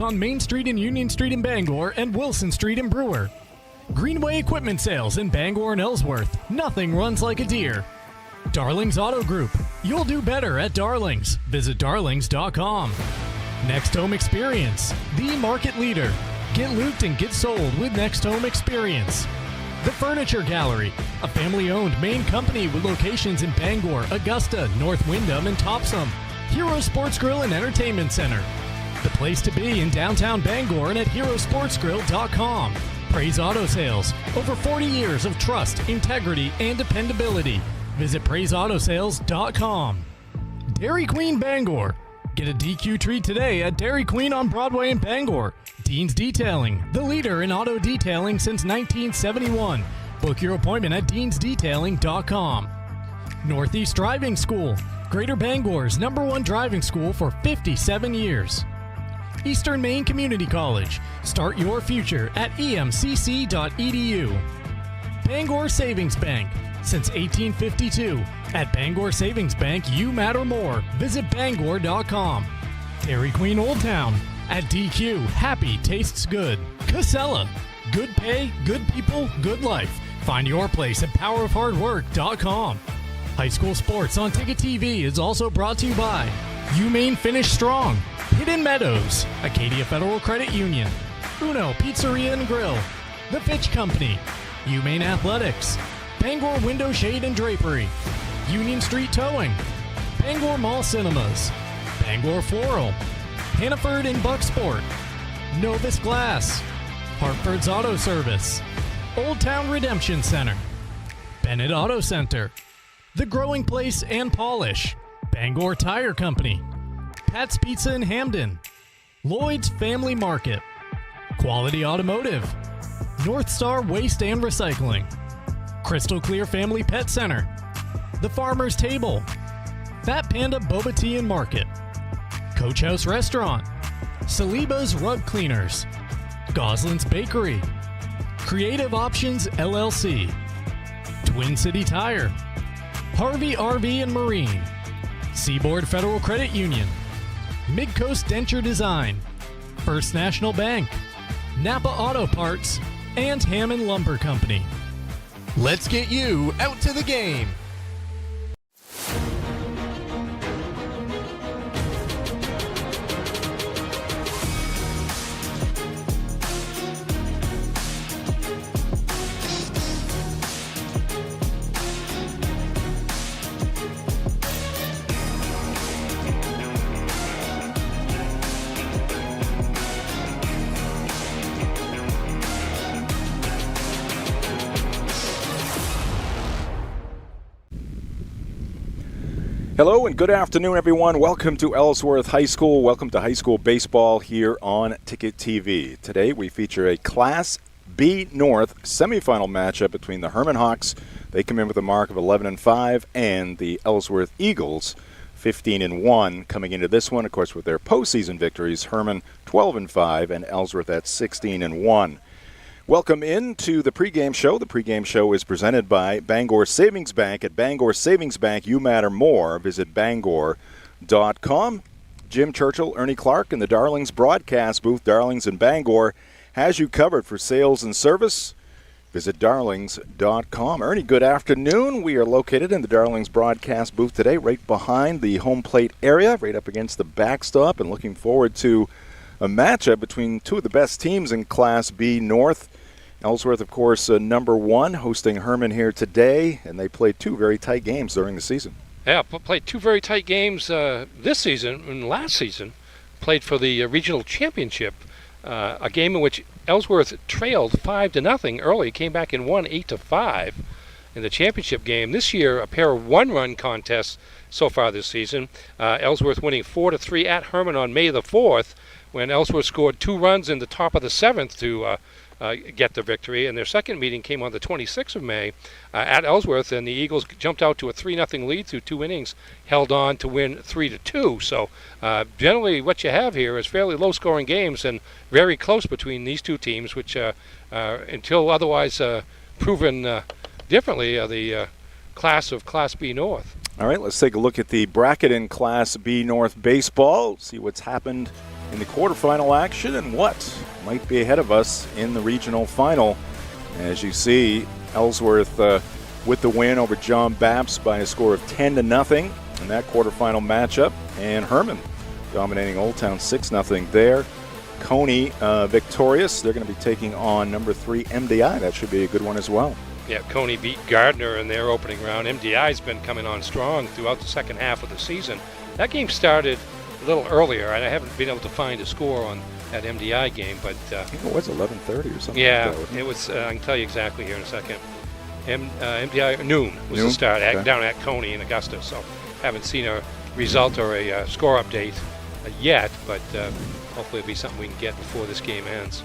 On Main Street and Union Street in Bangor and Wilson Street in Brewer. Greenway Equipment Sales in Bangor and Ellsworth. Nothing runs like a deer. Darlings Auto Group. You'll do better at Darlings. Visit darlings.com. Next Home Experience. The market leader. Get looped and get sold with Next Home Experience. The Furniture Gallery. A family-owned Maine company with locations in Bangor, Augusta, North Windham, and Topsom. Hero Sports Grill and Entertainment Center. The place to be in downtown Bangor and at herosportsgrill.com. Praise Auto Sales. Over 40 years of trust, integrity, and dependability. Visit praiseautosales.com. Dairy Queen Bangor. Get a DQ treat today at Dairy Queen on Broadway in Bangor. Dean's Detailing, the leader in auto detailing since 1971. Book your appointment at deansdetailing.com. Northeast Driving School. Greater Bangor's #1 driving school for 57 years. Eastern Maine Community College. Start your future at emcc.edu. Bangor Savings Bank. Since 1852. At Bangor Savings Bank, you matter more. Visit bangor.com. Dairy Queen Old Town. At DQ, happy tastes good. Casella. Good pay, good people, good life. Find your place at powerofhardwork.com. High school sports on Ticket TV is also brought to you by UMaine Finish Strong. Hidden Meadows, Acadia Federal Credit Union, Uno Pizzeria and Grill, The Fitch Company, UMaine Athletics, Bangor Window Shade and Drapery, Union Street Towing, Bangor Mall Cinemas, Bangor Floral, Hannaford and Bucksport, Novus Glass, Hartford's Auto Service, Old Town Redemption Center, Bennett Auto Center, The Growing Place and Polish, Bangor Tire Company, Pat's Pizza in Hamden, Lloyd's Family Market, Quality Automotive, North Star Waste and Recycling, Crystal Clear Family Pet Center, The Farmer's Table, Fat Panda Boba Tea and Market, Coach House Restaurant, Saliba's Rug Cleaners, Goslin's Bakery, Creative Options LLC, Twin City Tire, Harvey RV and Marine, Seaboard Federal Credit Union, Midcoast Denture Design, First National Bank, Napa Auto Parts, and Hammond Lumber Company. Let's get you out to the game. Hello and good afternoon, everyone. Welcome to Ellsworth High School. Welcome to high school baseball here on Ticket TV. Today we feature a Class B North semifinal matchup between the Hermon Hawks. They come in with a mark of 11-5, and the Ellsworth Eagles, 15-1, coming into this one. Of course, with their postseason victories, Hermon 12-5 and Ellsworth at 16-1. Welcome into the pregame show. The pregame show is presented by Bangor Savings Bank. At Bangor Savings Bank, you matter more. Visit bangor.com. Jim Churchill, Ernie Clark, and the Darlings broadcast booth. Darlings in Bangor has you covered for sales and service. Visit darlings.com. Ernie, good afternoon. We are located in the Darlings broadcast booth today, right behind the home plate area, right up against the backstop, and looking forward to a matchup between two of the best teams in Class B North. Ellsworth, of course, #1, hosting Hermon here today, and they played two very tight games during the season. Yeah, played two very tight games this season and last season. Played for the regional championship, a game in which Ellsworth trailed 5-0 early, came back and won 8-5 in the championship game. This year, a pair of one-run contests so far this season. Ellsworth winning 4-3 at Hermon on May the 4th, when Ellsworth scored 2 runs in the top of the 7th to get the victory. And their second meeting came on the 26th of May at Ellsworth, and the Eagles jumped out to a 3-0 lead through 2 innings, held on to win 3-2. So generally what you have here is fairly low-scoring games and very close between these two teams, which until otherwise proven differently are the class of Class B North. All right, let's take a look at the bracket in Class B North baseball, see what's happened in the quarterfinal action and what might be ahead of us in the regional final. As you see, Ellsworth with the win over John Bapps by a score of 10-0 in that quarterfinal matchup, and Hermon dominating Old Town 6-0 there. Coney victorious. They're going to be taking on number 3 MDI. That should be a good one as well. Yeah, Coney beat Gardner in their opening round. MDI's been coming on strong throughout the second half of the season. That game started a little earlier, and I haven't been able to find a score on that MDI game, but I think it was 11:30 or something. Yeah, like that, it was. I can tell you exactly here in a second. MDI noon was the start Okay. down at Coney in Augusta. So haven't seen a result or a score update yet, but hopefully it'll be something we can get before this game ends.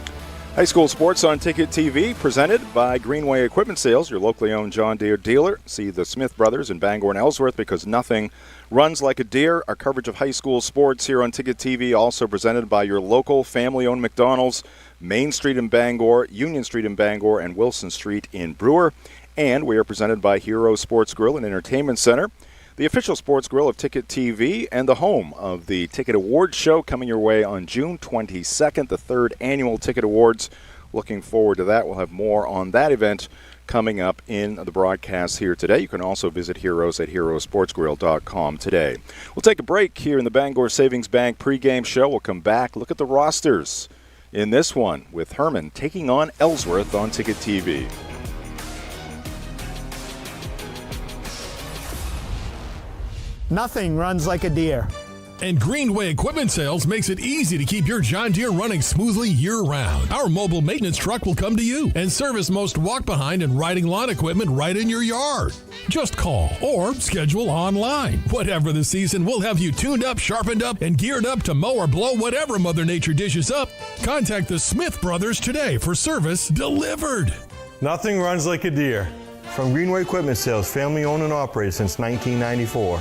High school sports on Ticket TV, presented by Greenway Equipment Sales, your locally owned John Deere dealer. See the Smith brothers in Bangor and Ellsworth, because nothing runs like a Deere. Our coverage of high school sports here on Ticket TV, also presented by your local family-owned McDonald's, Main Street in Bangor, Union Street in Bangor, and Wilson Street in Brewer. And we are presented by Hero Sports Grill and Entertainment Center, the official sports grill of Ticket TV and the home of the Ticket Awards show, coming your way on June 22nd, the 3rd annual Ticket Awards. Looking forward to that. We'll have more on that event coming up in the broadcast here today. You can also visit Heroes at herosportsgrill.com today. We'll take a break here in the Bangor Savings Bank pregame show. We'll come back, look at the rosters in this one with Hermon taking on Ellsworth on Ticket TV. Nothing runs like a Deere. And Greenway Equipment Sales makes it easy to keep your John Deere running smoothly year-round. Our mobile maintenance truck will come to you and service most walk-behind and riding lawn equipment right in your yard. Just call or schedule online. Whatever the season, we'll have you tuned up, sharpened up, and geared up to mow or blow whatever Mother Nature dishes up. Contact the Smith brothers today for service delivered. Nothing runs like a Deere. From Greenway Equipment Sales, family owned and operated since 1994.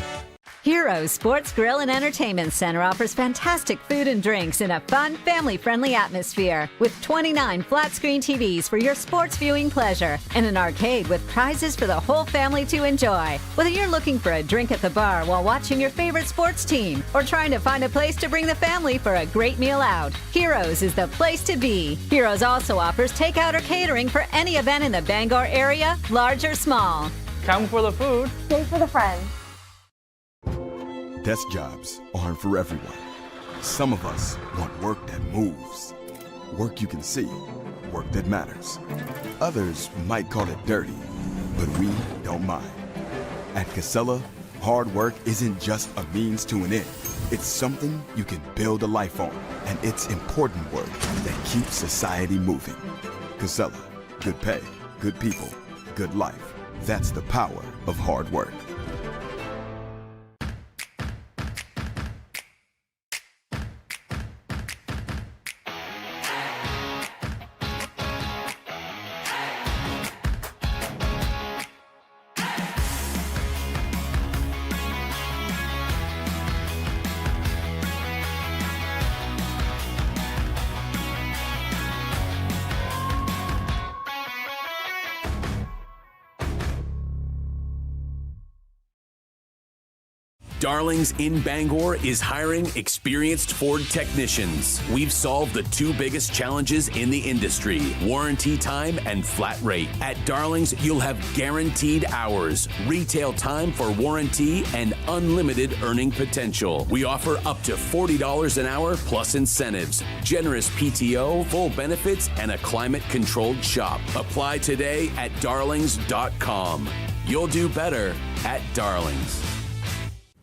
Hero Sports Grill and Entertainment Center offers fantastic food and drinks in a fun, family-friendly atmosphere with 29 flat-screen TVs for your sports viewing pleasure and an arcade with prizes for the whole family to enjoy. Whether you're looking for a drink at the bar while watching your favorite sports team or trying to find a place to bring the family for a great meal out, Heroes is the place to be. Heroes also offers takeout or catering for any event in the Bangor area, large or small. Come for the food. Stay for the friends. Desk jobs aren't for everyone. Some of us want work that moves, work you can see, work that matters. Others might call it dirty, but we don't mind. At Casella, hard work isn't just a means to an end. It's something you can build a life on, and it's important work that keeps society moving. Casella, good pay, good people, good life. That's the power of hard work. Darlings in Bangor is hiring experienced Ford technicians. We've solved the two biggest challenges in the industry: warranty time and flat rate. At Darlings, you'll have guaranteed hours, retail time for warranty, and unlimited earning potential. We offer up to $40 an hour plus incentives, generous PTO, full benefits, and a climate-controlled shop. Apply today at darlings.com. You'll do better at Darlings.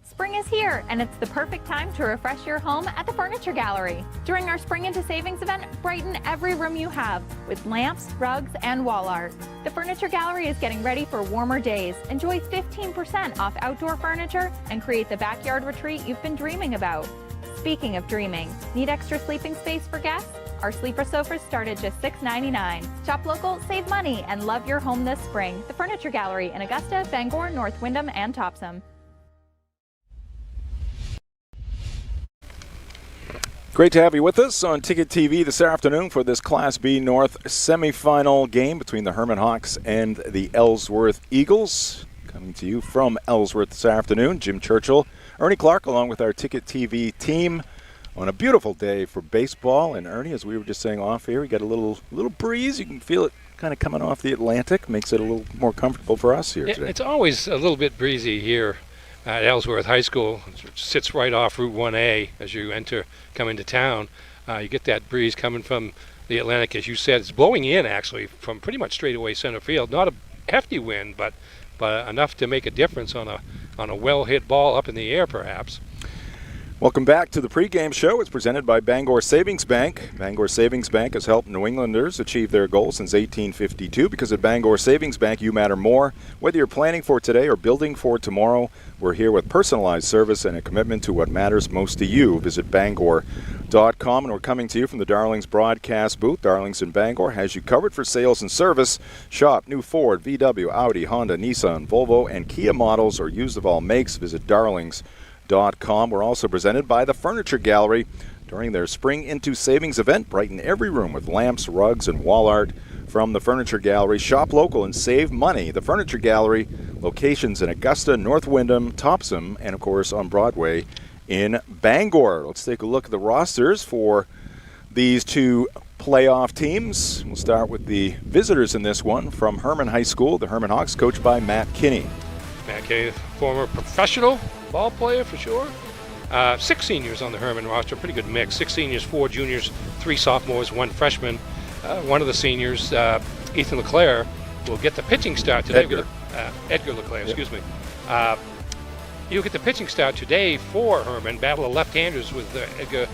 Spring is here, and it's the perfect time to refresh your home at the Furniture Gallery. During our Spring into Savings event, brighten every room you have with lamps, rugs, and wall art. The Furniture Gallery is getting ready for warmer days. Enjoy 15% off outdoor furniture and create the backyard retreat you've been dreaming about. Speaking of dreaming, need extra sleeping space for guests? Our sleeper sofas start at just $6.99. Shop local, save money, and love your home this spring. The Furniture Gallery in Augusta, Bangor, North Windham, and Topsom. Great to have you with us on Ticket TV this afternoon for this Class B North semifinal game between the Hermon Hawks and the Ellsworth Eagles. Coming to you from Ellsworth this afternoon, Jim Churchill, Ernie Clark, along with our Ticket TV team. on a beautiful day for baseball. And Ernie, as we were just saying off here, we got a little breeze. You can feel it kind of coming off the Atlantic. Makes it a little more comfortable for us here today. It's always a little bit breezy here at Ellsworth High School. It sits right off Route 1A as you come into town. You get that breeze coming from the Atlantic, as you said. It's blowing in, actually, from pretty much straight away center field. Not a hefty wind, but enough to make a difference on a well-hit ball up in the air, perhaps. Welcome back to the pregame show. It's presented by Bangor Savings Bank. Bangor Savings Bank has helped New Englanders achieve their goals since 1852 because at Bangor Savings Bank, you matter more. Whether you're planning for today or building for tomorrow, we're here with personalized service and a commitment to what matters most to you. Visit Bangor.com, and we're coming to you from the Darlings broadcast booth. Darlings in Bangor has you covered for sales and service. Shop new Ford, VW, Audi, Honda, Nissan, Volvo, and Kia models or used of all makes. Visit Darlings.com. We're also presented by the Furniture Gallery. During their Spring Into Savings event, brighten every room with lamps, rugs, and wall art from the Furniture Gallery. Shop local and save money. The Furniture Gallery, locations in Augusta, North Windham, Topsom, and of course on Broadway in Bangor. Let's take a look at the rosters for these two playoff teams. We'll start with the visitors in this one from Hermon High School. The Hermon Hawks, coached by Matt Kinney. Matt Kinney, former professional ball player for sure. 6 seniors on the Hermon roster, pretty good mix. 6 seniors, 4 juniors, 3 sophomores, 1 freshman. One of the seniors, Ethan LeClaire, will get the pitching start today. Edgar LeClaire, excuse me. You'll get the pitching start today for Hermon. Battle of left-handers with Edgar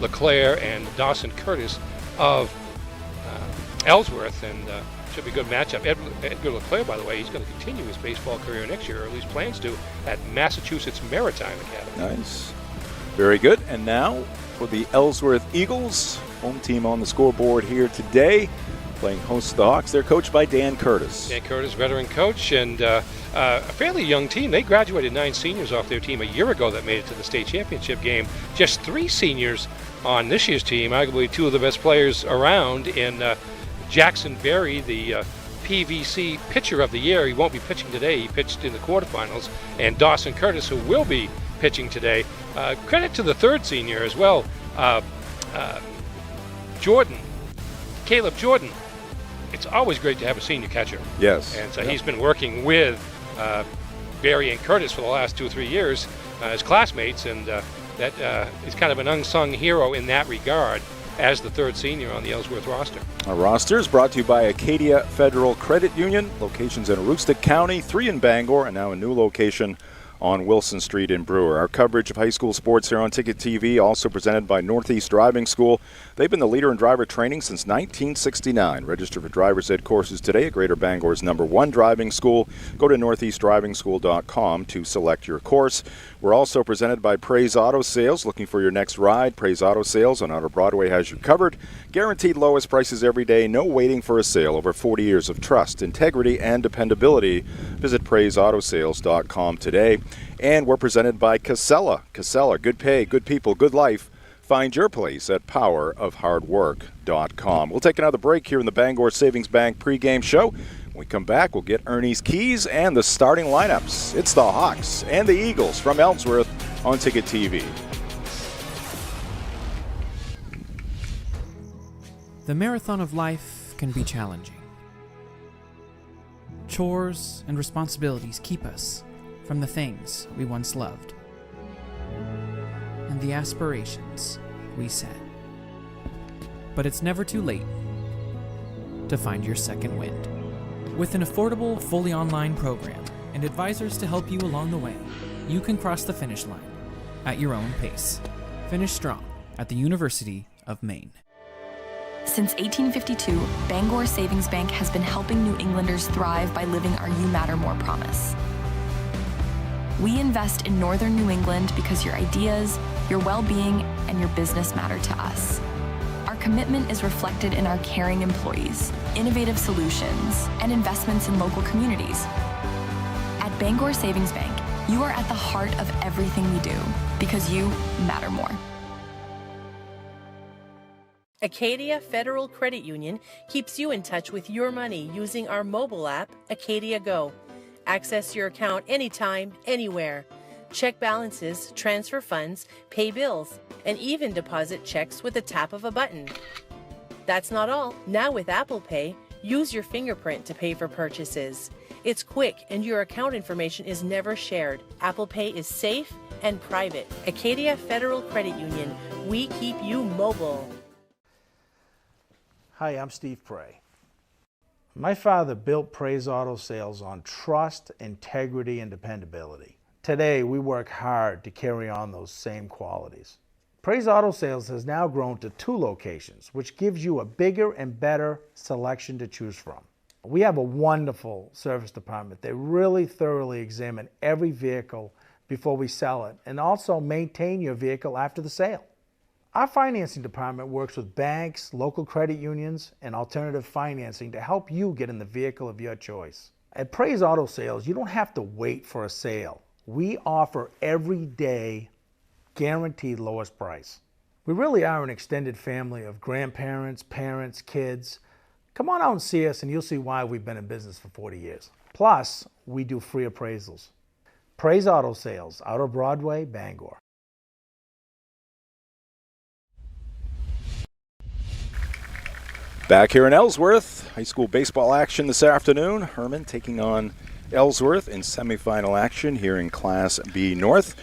LeClaire and Dawson Curtis of Ellsworth, and should be a good matchup. Edgar LeClaire, by the way, he's going to continue his baseball career next year, or at least plans to, at Massachusetts Maritime Academy. Nice. Very good. And now for the Ellsworth Eagles, home team on the scoreboard here today, playing host to the Hawks. They're coached by Dan Curtis. Dan Curtis, veteran coach, and a fairly young team. They graduated 9 seniors off their team a year ago that made it to the state championship game. Just 3 seniors on this year's team, arguably 2 of the best players around in Jackson Berry, the PVC pitcher of the year. He won't be pitching today. He pitched in the quarterfinals. And Dawson Curtis, who will be pitching today. Credit to the 3rd senior as well, Caleb Jordan. It's always great to have a senior catcher. Yes. And so he's been working with Barry and Curtis for the last 2 or 3 years as classmates, and that is kind of an unsung hero in that regard as the 3rd senior on the Ellsworth roster. Our roster is brought to you by Acadia Federal Credit Union. Locations in Aroostook County, 3 in Bangor, and now a new location on Wilson Street in Brewer. Our coverage of high school sports here on Ticket TV, also presented by Northeast Driving School. They've been the leader in driver training since 1969. Register for driver's ed courses today at Greater Bangor's #1 driving school. Go to northeastdrivingschool.com to select your course. We're also presented by Praise Auto Sales. Looking for your next ride? Praise Auto Sales on Outer Broadway has you covered. Guaranteed lowest prices every day. No waiting for a sale. Over 40 years of trust, integrity, and dependability. Visit praiseautosales.com today. And we're presented by Casella. Casella, good pay, good people, good life. Find your place at powerofhardwork.com. We'll take another break here in the Bangor Savings Bank pregame show. When we come back, we'll get Ernie's keys and the starting lineups. It's the Hawks and the Eagles from Ellsworth on Ticket TV. The marathon of life can be challenging. Chores and responsibilities keep us from the things we once loved and the aspirations we set. But it's never too late to find your second wind. With an affordable, fully online program and advisors to help you along the way, you can cross the finish line at your own pace. Finish strong at the University of Maine. Since 1852, Bangor Savings Bank has been helping New Englanders thrive by living our You Matter More promise. We invest in Northern New England because your ideas, your well-being, and your business matter to us. Our commitment is reflected in our caring employees, innovative solutions, and investments in local communities. At Bangor Savings Bank, you are at the heart of everything we do because you matter more. Acadia Federal Credit Union keeps you in touch with your money using our mobile app, Acadia Go. Access your account anytime, anywhere. check balances, transfer funds, pay bills, and even deposit checks with the tap of a button. That's not all. Now with Apple Pay, use your fingerprint to pay for purchases. It's quick and your account information is never shared. Apple Pay is safe and private. Acadia Federal Credit Union. We keep you mobile. Hi, I'm Steve Prey. My father built Prey's Auto Sales on trust, integrity, and dependability. Today, we work hard to carry on those same qualities. Prey's Auto Sales has now grown to 2 locations, which gives you a bigger and better selection to choose from. We have a wonderful service department. They really thoroughly examine every vehicle before we sell it and also maintain your vehicle after the sale. Our financing department works with banks, local credit unions, and alternative financing to help you get in the vehicle of your choice. At Prey's Auto Sales, you don't have to wait for a sale. We offer every day guaranteed lowest price. We really are an extended family of grandparents, parents, kids. Come on out and see us and you'll see why we've been in business for 40 years. Plus, we do free appraisals. Prey's Auto Sales, out of Broadway, Bangor. Back here in Ellsworth, high school baseball action this afternoon. Hermon taking on Ellsworth in semifinal action here in Class B North.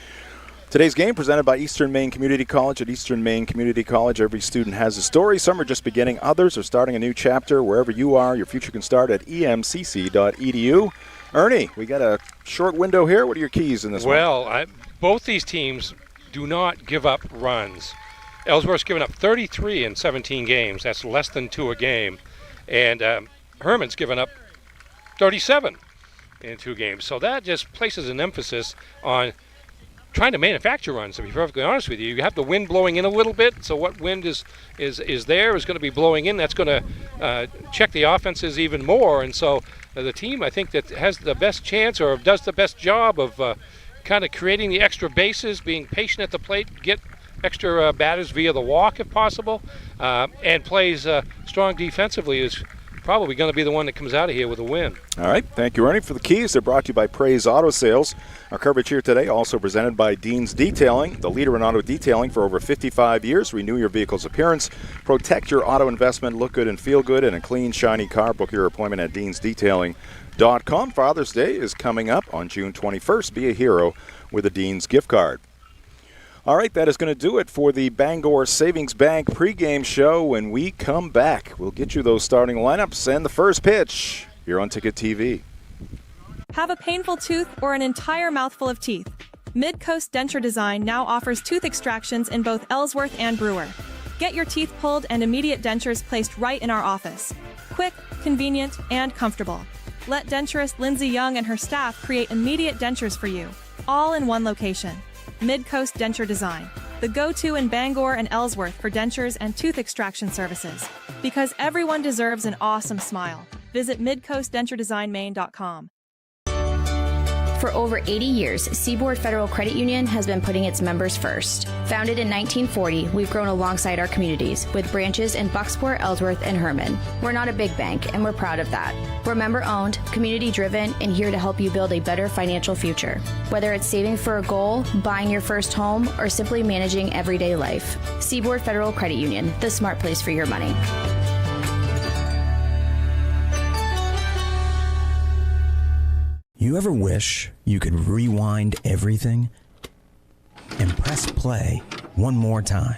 Today's game presented by Eastern Maine Community College. At Eastern Maine Community College, every student has a story. Some are just beginning, others are starting a new chapter. Wherever you are, your future can start at emcc.edu. Ernie, we got a short window here. What are your keys in this one? Well, both these teams do not give up runs. Ellsworth's given up 33 in 17 games. That's less than 2 a game. And Hermon's given up 37 in 2 games. So that just places an emphasis on trying to manufacture runs, to be perfectly honest with you. You have the wind blowing in a little bit, so what wind is there is going to be blowing in. That's going to check the offenses even more. And so the team, I think, that has the best chance or does the best job of kind of creating the extra bases, being patient at the plate, get extra batters via the walk if possible, and plays strong defensively is probably going to be the one that comes out of here with a win. All right, thank you, Ernie. For the keys, they're brought to you by Prey's Auto Sales. Our coverage here today also presented by Dean's Detailing, the leader in auto detailing for over 55 years. Renew your vehicle's appearance, protect your auto investment, look good and feel good in a clean, shiny car. Book your appointment at deansdetailing.com. Father's Day is coming up on June 21st. Be a hero with a Dean's gift card. All right, that is going to do it for the Bangor Savings Bank pregame show. When we come back, we'll get you those starting lineups and the first pitch here on Ticket TV. Have a painful tooth or an entire mouthful of teeth? Mid-Coast Denture Design now offers tooth extractions in both Ellsworth and Brewer. Get your teeth pulled and immediate dentures placed right in our office. Quick, convenient, and comfortable. Let denturist Lindsay Young and her staff create immediate dentures for you, all in one location. Mid-Coast Denture Design, the go-to in Bangor and Ellsworth for dentures and tooth extraction services. Because everyone deserves an awesome smile. Visit midcoastdenturedesignmaine.com. For over 80 years, Seaboard Federal Credit Union has been putting its members first. Founded in 1940, we've grown alongside our communities with branches in Bucksport, Ellsworth, and Hermon. We're not a big bank, and we're proud of that. We're member-owned, community-driven, and here to help you build a better financial future. Whether it's saving for a goal, buying your first home, or simply managing everyday life. Seaboard Federal Credit Union, the smart place for your money. You ever wish you could rewind everything and press play one more time?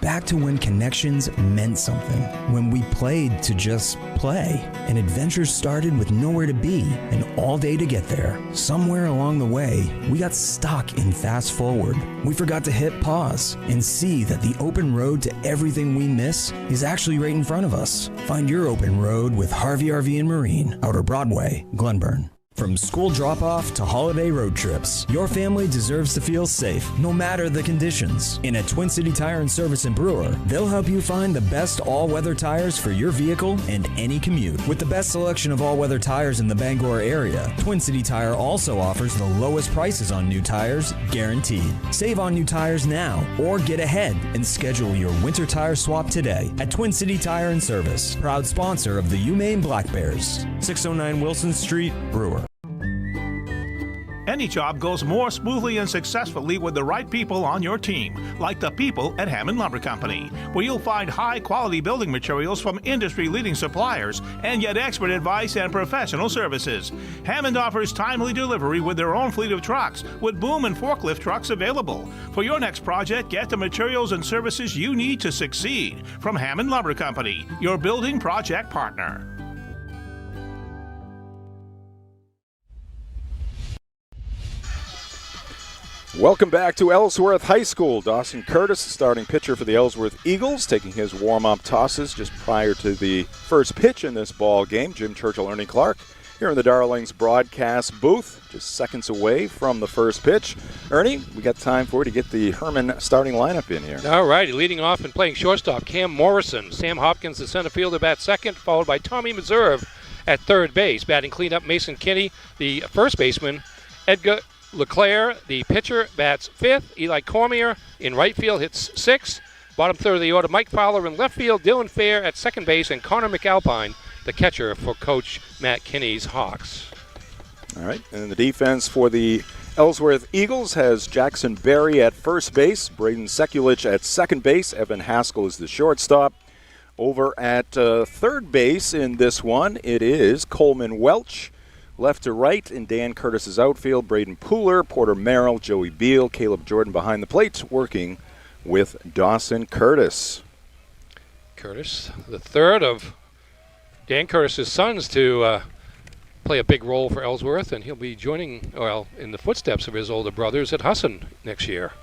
Back to when connections meant something, when we played to just play, and adventures started with nowhere to be and all day to get there. Somewhere along the way, we got stuck in fast forward. We forgot to hit pause and see that the open road to everything we miss is actually right in front of us. Find your open road with Harvey RV and Marine, Outer Broadway, Glenburn. From school drop-off to holiday road trips, your family deserves to feel safe, no matter the conditions. And at Twin City Tire and Service in Brewer, they'll help you find the best all-weather tires for your vehicle and any commute. With the best selection of all-weather tires in the Bangor area, Twin City Tire also offers the lowest prices on new tires, guaranteed. Save on new tires now, or get ahead and schedule your winter tire swap today at Twin City Tire and Service, proud sponsor of the UMaine Black Bears. 609 Wilson Street, Brewer. Any job goes more smoothly and successfully with the right people on your team, like the people at Hermon Lumber Company, where you'll find high-quality building materials from industry-leading suppliers and get expert advice and professional services. Hammond offers timely delivery with their own fleet of trucks, with boom and forklift trucks available. For your next project, get the materials and services you need to succeed from Hermon Lumber Company, your building project partner. Welcome back to Ellsworth High School. Dawson Curtis, starting pitcher for the Ellsworth Eagles, taking his warm-up tosses just prior to the first pitch in this ball game. Jim Churchill, Ernie Clark, here in the Darlings broadcast booth, just seconds away from the first pitch. Ernie, we got time for you to get the Hermon starting lineup in here. All righty, leading off and playing shortstop, Cam Morrison. Sam Hopkins, the center fielder, bats second, followed by Tommy Meserve at third base. Batting cleanup, Mason Kinney, the first baseman. Edgar LeClaire, the pitcher, bats fifth. Eli Cormier in right field hits sixth. Bottom third of the order, Mike Fowler in left field. Dylan Fair at second base, and Connor McAlpine, the catcher for Coach Matt Kinney's Hawks. All right, and the defense for the Ellsworth Eagles has Jackson Berry at first base, Braden Sekulich at second base, Evan Haskell is the shortstop. Over at third base in this one, it is Coleman Welch. Left to right in Dan Curtis's outfield, Braden Pooler, Porter Merrill, Joey Beal, Caleb Jordan behind the plate, working with Dawson Curtis. Curtis, the third of Dan Curtis's sons to play a big role for Ellsworth, and he'll be joining, well, in the footsteps of his older brothers at Husson next year.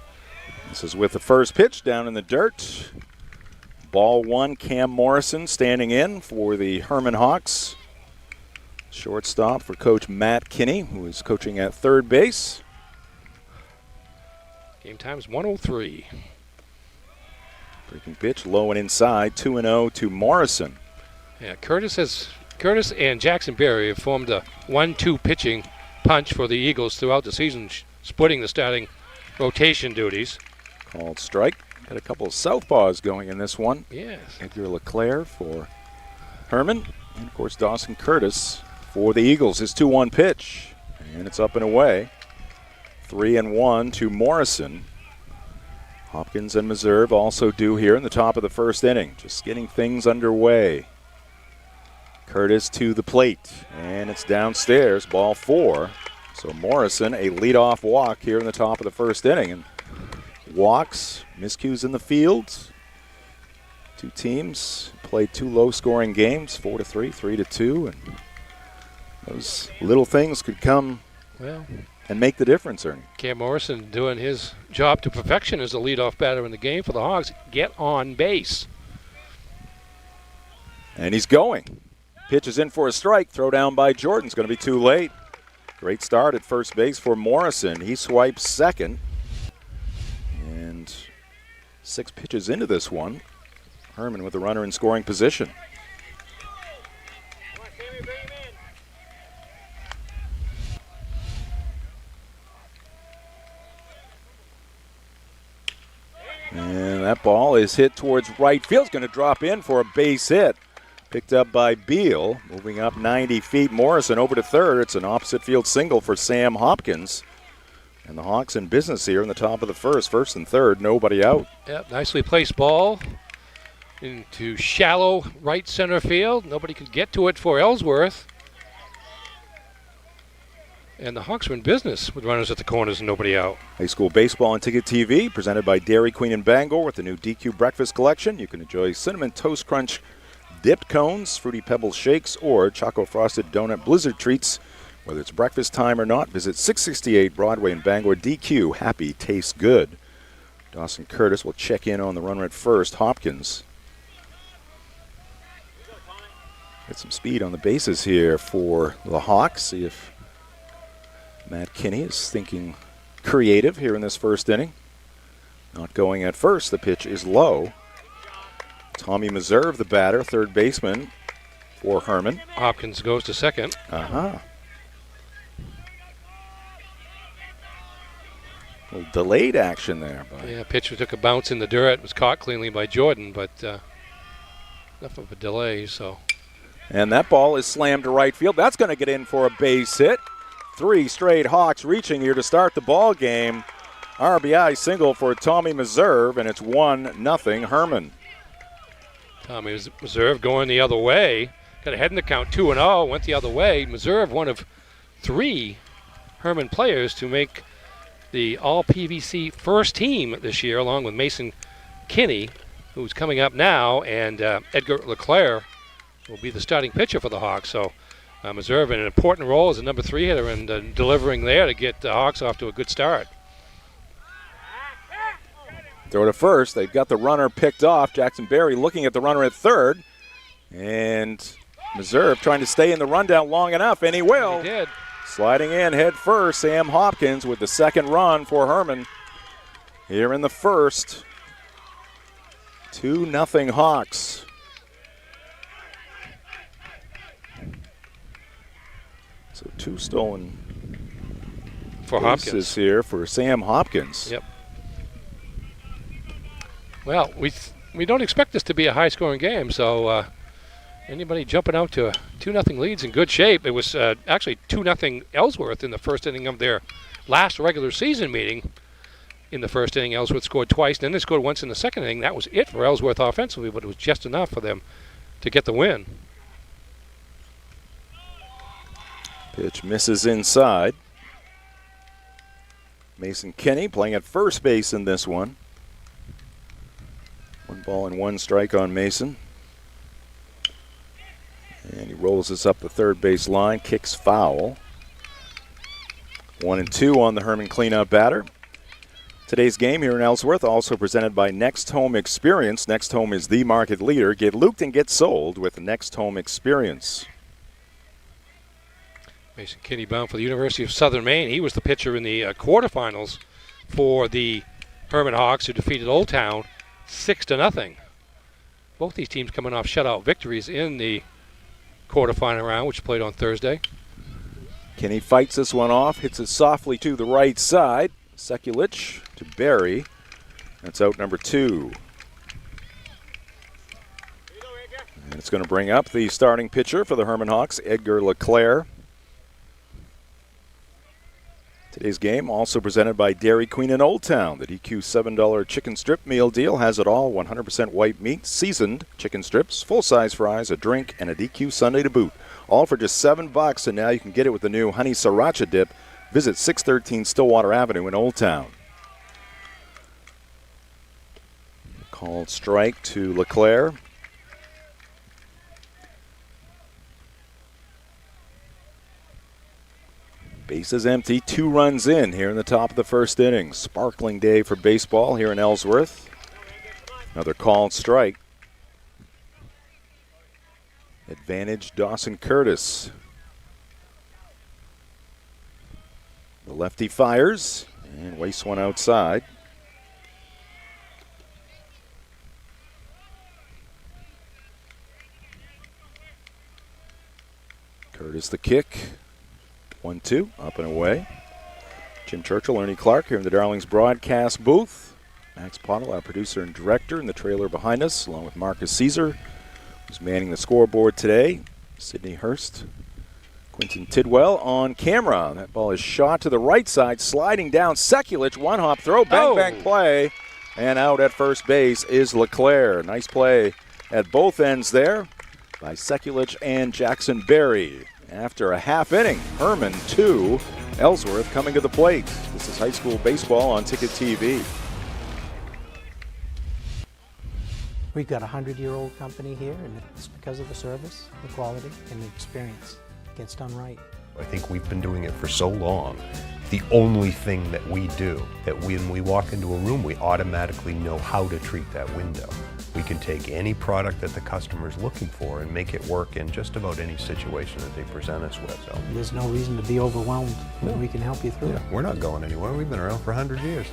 This is with the first pitch down in the dirt. Ball one, Cam Morrison standing in for the Hermon Hawks. Shortstop for Coach Matt Kinney, who is coaching at third base. Game time's 1:03. Breaking pitch, low and inside, 2-0 to Morrison. Yeah, Curtis and Jackson Berry have formed a 1-2 pitching punch for the Eagles throughout the season, splitting the starting rotation duties. Called strike. Got a couple of southpaws going in this one. Yes. Edgar LeClaire for Hermon, and of course Dawson Curtis for the Eagles. His 2-1 pitch, and it's up and away. 3-1 to Morrison. Hopkins and Meserve also due here in the top of the first inning. Just getting things underway. Curtis to the plate, and it's downstairs, ball four. So Morrison, a leadoff walk here in the top of the first inning. And walks, miscues in the field. Two teams played two low-scoring games, 4-3, 3-2, and those little things could come and make the difference, Ernie. Cam Morrison doing his job to perfection as the leadoff batter in the game for the Hogs. Get on base. And he's going. Pitch is in for a strike. Throw down by Jordan's going to be too late. Great start at first base for Morrison. He swipes second. And 6 pitches into this one, Hermon with a runner in scoring position. And that ball is hit towards right field. It's going to drop in for a base hit. Picked up by Beal. Moving up 90 feet. Morrison over to third. It's an opposite field single for Sam Hopkins. And the Hawks in business here in the top of the first. First and third, nobody out. Yep, nicely placed ball into shallow right center field. Nobody could get to it for Ellsworth. And the Hawks are in business with runners at the corners and nobody out. High school baseball on Ticket TV, presented by Dairy Queen in Bangor with the new DQ Breakfast Collection. You can enjoy Cinnamon Toast Crunch dipped cones, Fruity Pebbles shakes, or Choco Frosted Donut Blizzard treats. Whether it's breakfast time or not, visit 668 Broadway in Bangor. DQ, happy, tastes good. Dawson Curtis will check in on the runner at first. Hopkins. Get some speed on the bases here for the Hawks. See if Matt Kinney is thinking creative here in this first inning. Not going at first. The pitch is low. Tommy Meserve, the batter, third baseman for Hermon. Hopkins goes to second. A little delayed action there. Yeah, pitcher took a bounce in the dirt. Was caught cleanly by Jordan, but enough of a delay, so. And that ball is slammed to right field. That's going to get in for a base hit. 3 straight Hawks reaching here to start the ball game. RBI single for Tommy Meserve, and it's 1-0 Hermon. Tommy Meserve going the other way. Got ahead in the count 2-0, went the other way. Meserve, one of 3 Hermon players to make the All-PVC first team this year, along with Mason Kinney, who's coming up now, and Edgar LeClaire will be the starting pitcher for the Hawks. So Meserve in an important role as a number 3 hitter and delivering there to get the Hawks off to a good start. Throw to first. They've got the runner picked off. Jackson Berry looking at the runner at third. And Meserve trying to stay in the rundown long enough, and he will. He did. Sliding in head first, Sam Hopkins with the second run for Hermon here in the first. 2-0 Hawks. So 2 stolen for bases Hopkins here for Sam Hopkins. Yep. Well, we don't expect this to be a high-scoring game, so anybody jumping out to 2-0 leads in good shape. It was actually 2-0 Ellsworth in the first inning of their last regular season meeting. In the first inning, Ellsworth scored twice. Then they scored once in the second inning. That was it for Ellsworth offensively, but it was just enough for them to get the win. Pitch misses inside. Mason Kinney playing at first base in this one. 1 ball and 1 strike on Mason. And he rolls this up the third base line, kicks foul. 1-2 on the Hermon cleanup batter. Today's game here in Ellsworth also presented by Next Home Experience. Next Home is the market leader. Get looped and get sold with Next Home Experience. Mason Kinney bound for the University of Southern Maine. He was the pitcher in the quarterfinals for the Hermon Hawks, who defeated Old Town 6-0. Both these teams coming off shutout victories in the quarterfinal round, which played on Thursday. Kinney fights this one off, hits it softly to the right side. Sekulich to Berry. That's out number 2. And it's going to bring up the starting pitcher for the Hermon Hawks, Edgar LeClaire. Today's game also presented by Dairy Queen in Old Town. The DQ $7 chicken strip meal deal has it all. 100% white meat, seasoned chicken strips, full-size fries, a drink, and a DQ sundae to boot. All for just $7, and now you can get it with the new honey sriracha dip. Visit 613 Stillwater Avenue in Old Town. Called strike to LeClaire. Bases empty, 2 runs in here in the top of the first inning. Sparkling day for baseball here in Ellsworth. Another called strike. Advantage Dawson Curtis. The lefty fires and wastes one outside. Curtis the kick. 1-2, up and away. Jim Churchill, Ernie Clark here in the Darlings broadcast booth. Max Pottle, our producer and director, in the trailer behind us, along with Marcus Caesar, who's manning the scoreboard today. Sidney Hurst, Quentin Tidwell on camera. That ball is shot to the right side, sliding down. Sekulich, one-hop throw, bang play, and out at first base is LeClaire. Nice play at both ends there by Sekulich and Jackson Berry. After a half inning, Hermon 2, Ellsworth coming to the plate. This is high school baseball on Ticket TV. We've got a 100-year-old company here, and it's because of the service, the quality, and the experience. It gets done right. I think we've been doing it for so long. The only thing that we do, that when we walk into a room, we automatically know how to treat that window. We can take any product that the customer's looking for and make it work in just about any situation that they present us with. So There's no reason to be overwhelmed. We can help you through it. we're not going anywhere. We've been around for 100 years.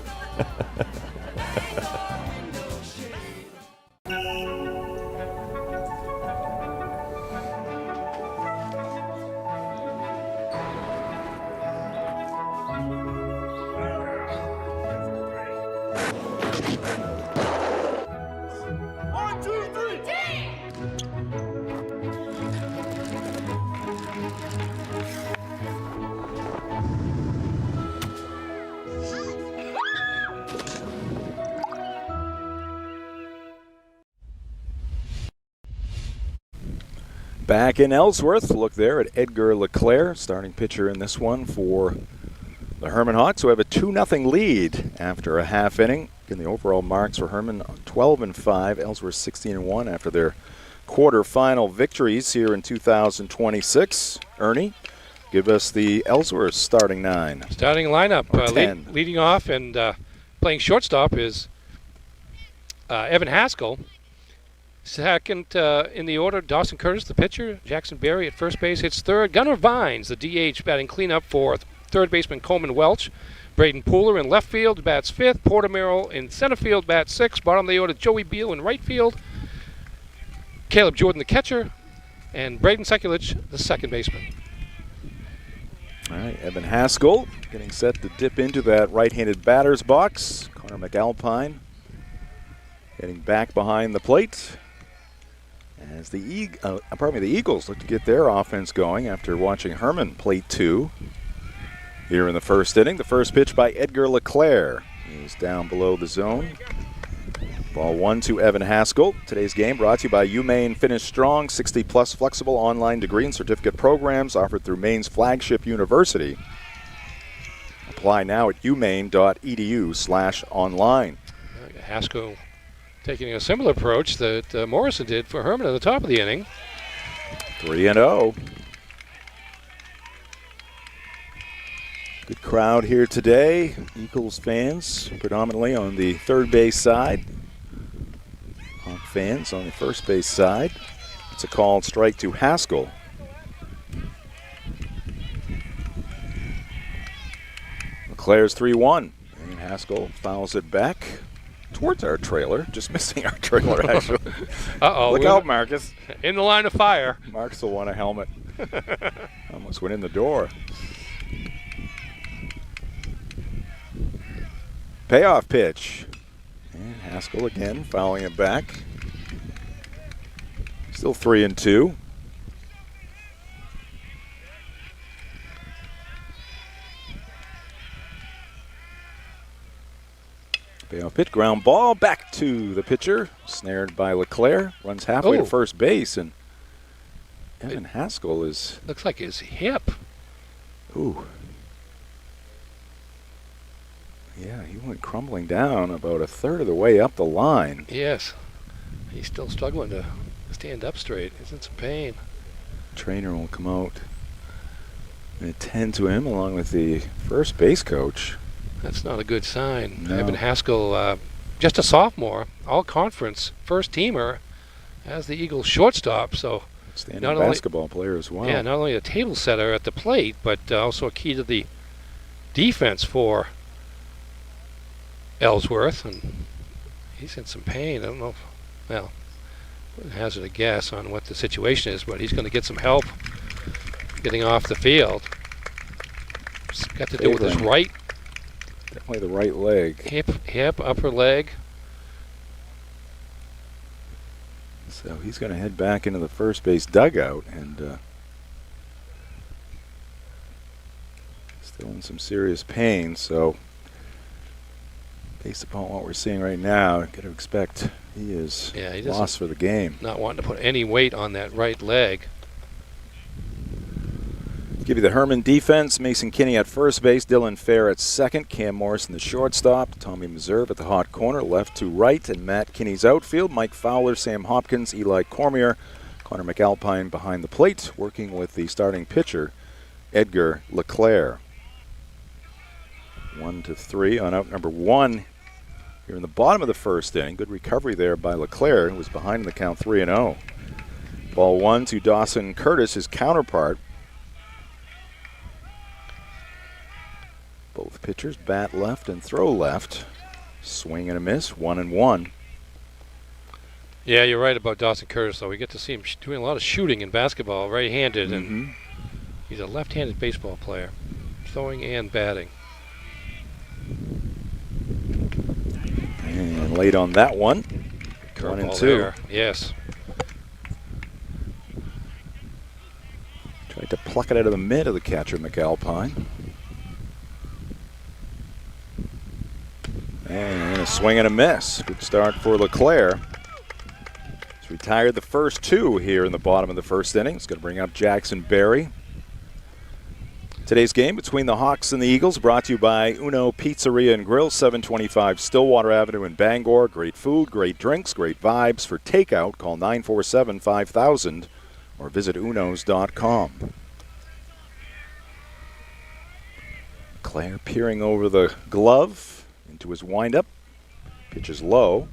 Back in Ellsworth, look there at Edgar LeClaire, starting pitcher in this one for the Hermon Hawks, who have a 2-0 lead after a half inning. Again, the overall marks for Hermon 12-5, Ellsworth 16-1 after their quarterfinal victories here in 2026. Ernie, give us the Ellsworth starting 9. Starting lineup, leading off and playing shortstop is Evan Haskell. Second in the order, Dawson Curtis, the pitcher. Jackson Berry at first base hits third. Gunnar Vines, the DH, batting cleanup fourth. Third baseman Coleman Welch. Braden Pooler in left field bats fifth. Porter Merrill in center field bats sixth. Bottom of the order, Joey Beal in right field. Caleb Jordan, the catcher. And Braden Sekulich, the second baseman. All right, Evan Haskell getting set to dip into that right-handed batter's box. Connor McAlpine getting back behind the plate. As the Eagles look to get their offense going after watching Hermon play 2 here in the first inning. The first pitch by Edgar LeClaire is down below the zone. Ball 1 to Evan Haskell. Today's game brought to you by Maine Finish Strong, 60-plus flexible online degree and certificate programs offered through Maine's flagship university. Apply now at umaine.edu/online. Haskell taking a similar approach that Morrison did for Hermon at the top of the inning. 3-0. Good crowd here today. Eagles fans predominantly on the third base side. Hawk fans on the first base side. It's a called strike to Haskell. LeClaire's 3-1. And Haskell fouls it back towards our trailer. Just missing our trailer, actually. Uh-oh. Look out, Marcus. In the line of fire. Marcus will want a helmet. Almost went in the door. Payoff pitch. And Haskell again fouling it back. Still 3-2. Payoff pitch, ground ball back to the pitcher. Snared by LeClaire. Runs halfway to first base, and Evan Haskell is. Looks like his hip. Ooh. Yeah, he went crumbling down about a third of the way up the line. Yes. He's still struggling to stand up straight. He's in some pain. Trainer will come out and attend to him along with the first base coach. That's not a good sign. No. Evan Haskell, just a sophomore, all-conference first-teamer as the Eagles shortstop. So standing basketball player as well. Yeah, not only a table setter at the plate, but also a key to the defense for Ellsworth. And he's in some pain. I don't know if, well, hazard a guess on what the situation is, but he's going to get some help getting off the field. It's got to do with his right. Definitely the right leg. Hip, upper leg. So he's going to head back into the first base dugout and still in some serious pain. So based upon what we're seeing right now, I've got to expect he is lost for the game. Not wanting to put any weight on that right leg. Give you the Hermon defense. Mason Kinney at first base, Dylan Fair at second, Cam Morrison the shortstop, Tommy Meserve at the hot corner, left to right, and Matt Kinney's outfield. Mike Fowler, Sam Hopkins, Eli Cormier, Connor McAlpine behind the plate, working with the starting pitcher, Edgar LeClaire. 1-3 on out number 1 here in the bottom of the first inning. Good recovery there by LeClaire, who was behind in the count 3-0. Ball 1 to Dawson Curtis, his counterpart. Both pitchers bat left and throw left. Swing and a miss, 1-1. Yeah, you're right about Dawson Curtis, though. We get to see him doing a lot of shooting in basketball, right-handed, and he's a left-handed baseball player, throwing and batting. And late on that one. 1-2. There. Yes. Tried to pluck it out of the mid of the catcher, McAlpine. And a swing and a miss. Good start for LeClaire. He's retired the first two here in the bottom of the first inning. It's going to bring up Jackson Berry. Today's game between the Hawks and the Eagles brought to you by Uno Pizzeria and Grill, 725 Stillwater Avenue in Bangor. Great food, great drinks, great vibes. For takeout, call 947-5000 or visit unos.com. Claire peering over the glove into his windup. Pitch is low.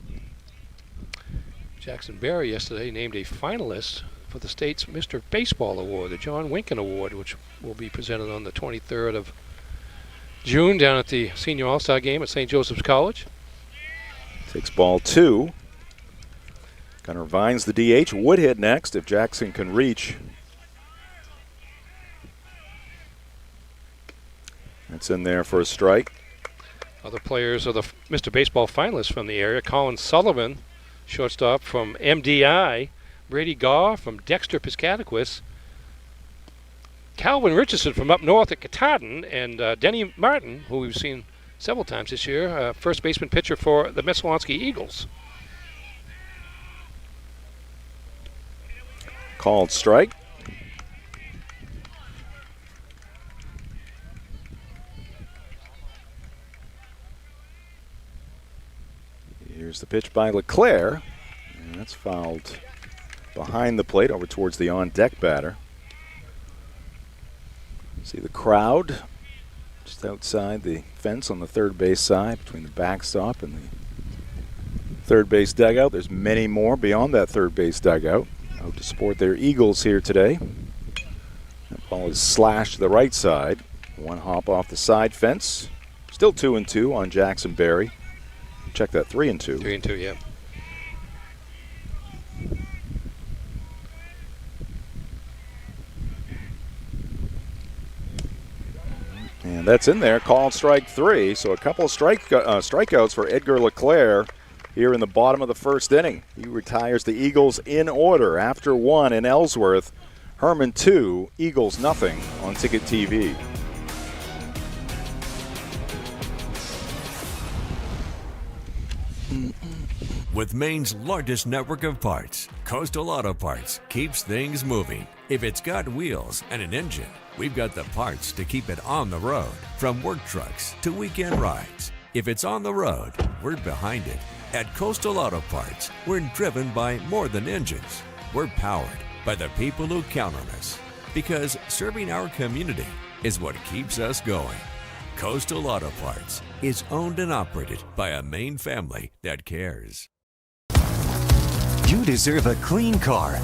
Jackson Berry yesterday named a finalist for the state's Mr. Baseball Award, the John Winkin Award, which will be presented on the 23rd of June down at the Senior All-Star Game at St. Joseph's College. Takes ball 2. Gunnar Vines, the DH, would hit next if Jackson can reach. That's in there for a strike. Other players are the Mr. Baseball finalists from the area. Colin Sullivan, shortstop from MDI. Brady Gaw from Dexter Piscataquis. Calvin Richardson from up north at Katahdin. And Denny Martin, who we've seen several times this year, first baseman pitcher for the Messalonskee Eagles. Called strike. Here's the pitch by LeClaire, and that's fouled behind the plate over towards the on-deck batter. See the crowd just outside the fence on the third base side between the backstop and the third base dugout. There's many more beyond that third base dugout out to support their Eagles here today. That ball is slashed to the right side. One hop off the side fence. Still 2-2 on Jackson Berry. Check that, 3-2. 3-2, yeah. And that's in there, called strike 3. So a couple of strikeouts for Edgar LeClaire here in the bottom of the first inning. He retires the Eagles in order after 1 in Ellsworth. Hermon 2, Eagles nothing on Ticket TV. With Maine's largest network of parts, Coastal Auto Parts keeps things moving. If it's got wheels and an engine, we've got the parts to keep it on the road. From work trucks to weekend rides, if it's on the road, we're behind it. At Coastal Auto Parts, we're driven by more than engines. We're powered by the people who count on us. Because serving our community is what keeps us going. Coastal Auto Parts is owned and operated by a Maine family that cares. You deserve a clean car.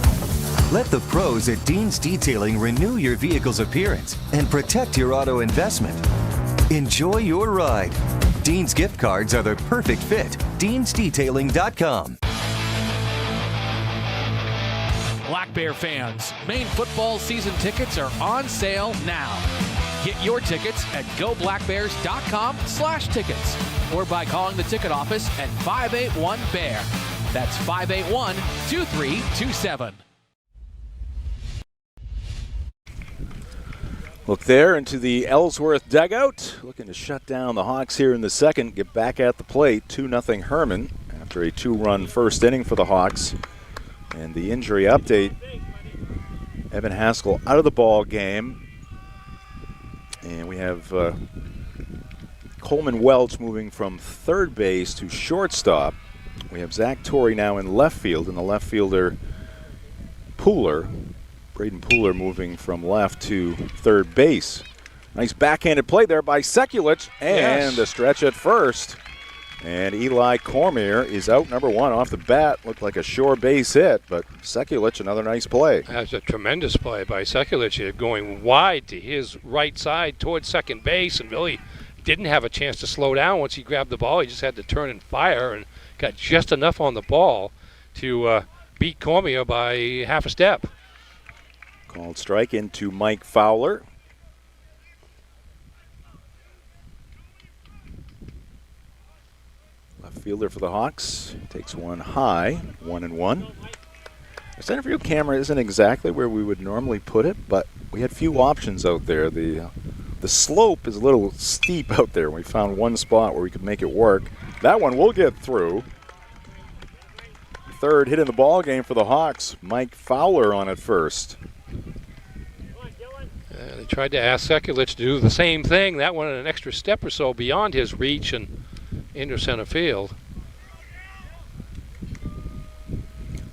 Let the pros at Dean's Detailing renew your vehicle's appearance and protect your auto investment. Enjoy your ride. Dean's gift cards are the perfect fit. DeansDetailing.com. Black Bear fans, Maine football season tickets are on sale now. Get your tickets at goblackbears.com/tickets or by calling the ticket office at 581-BEAR. That's 581-2327. Look there into the Ellsworth dugout. Looking to shut down the Hawks here in the second. Get back at the plate. 2-0 Hermon after a 2-run first inning for the Hawks. And the injury update. Evan Haskell out of the ball game. And we have Coleman Welch moving from third base to shortstop. We have Zach Torrey now in left field, and the left fielder Pooler, Braden Pooler, moving from left to third base. Nice backhanded play there by Sekulic, and the stretch at first. And Eli Cormier is out, number 1 off the bat. Looked like a shore base hit, but Sekulic, another nice play. That's a tremendous play by Sekulic here, going wide to his right side towards second base, and really didn't have a chance to slow down once he grabbed the ball. He just had to turn and fire, and got just enough on the ball to beat Cormier by half a step. Called strike into Mike Fowler. Left fielder for the Hawks takes one high, 1-1. The center field camera isn't exactly where we would normally put it, but we had few options out there. The slope is a little steep out there. We found one spot where we could make it work. That one will get through. third hit in the ball game for the Hawks. Mike Fowler on it first. They tried to ask Sekulic to do the same thing. That one an extra step or so beyond his reach and into center field.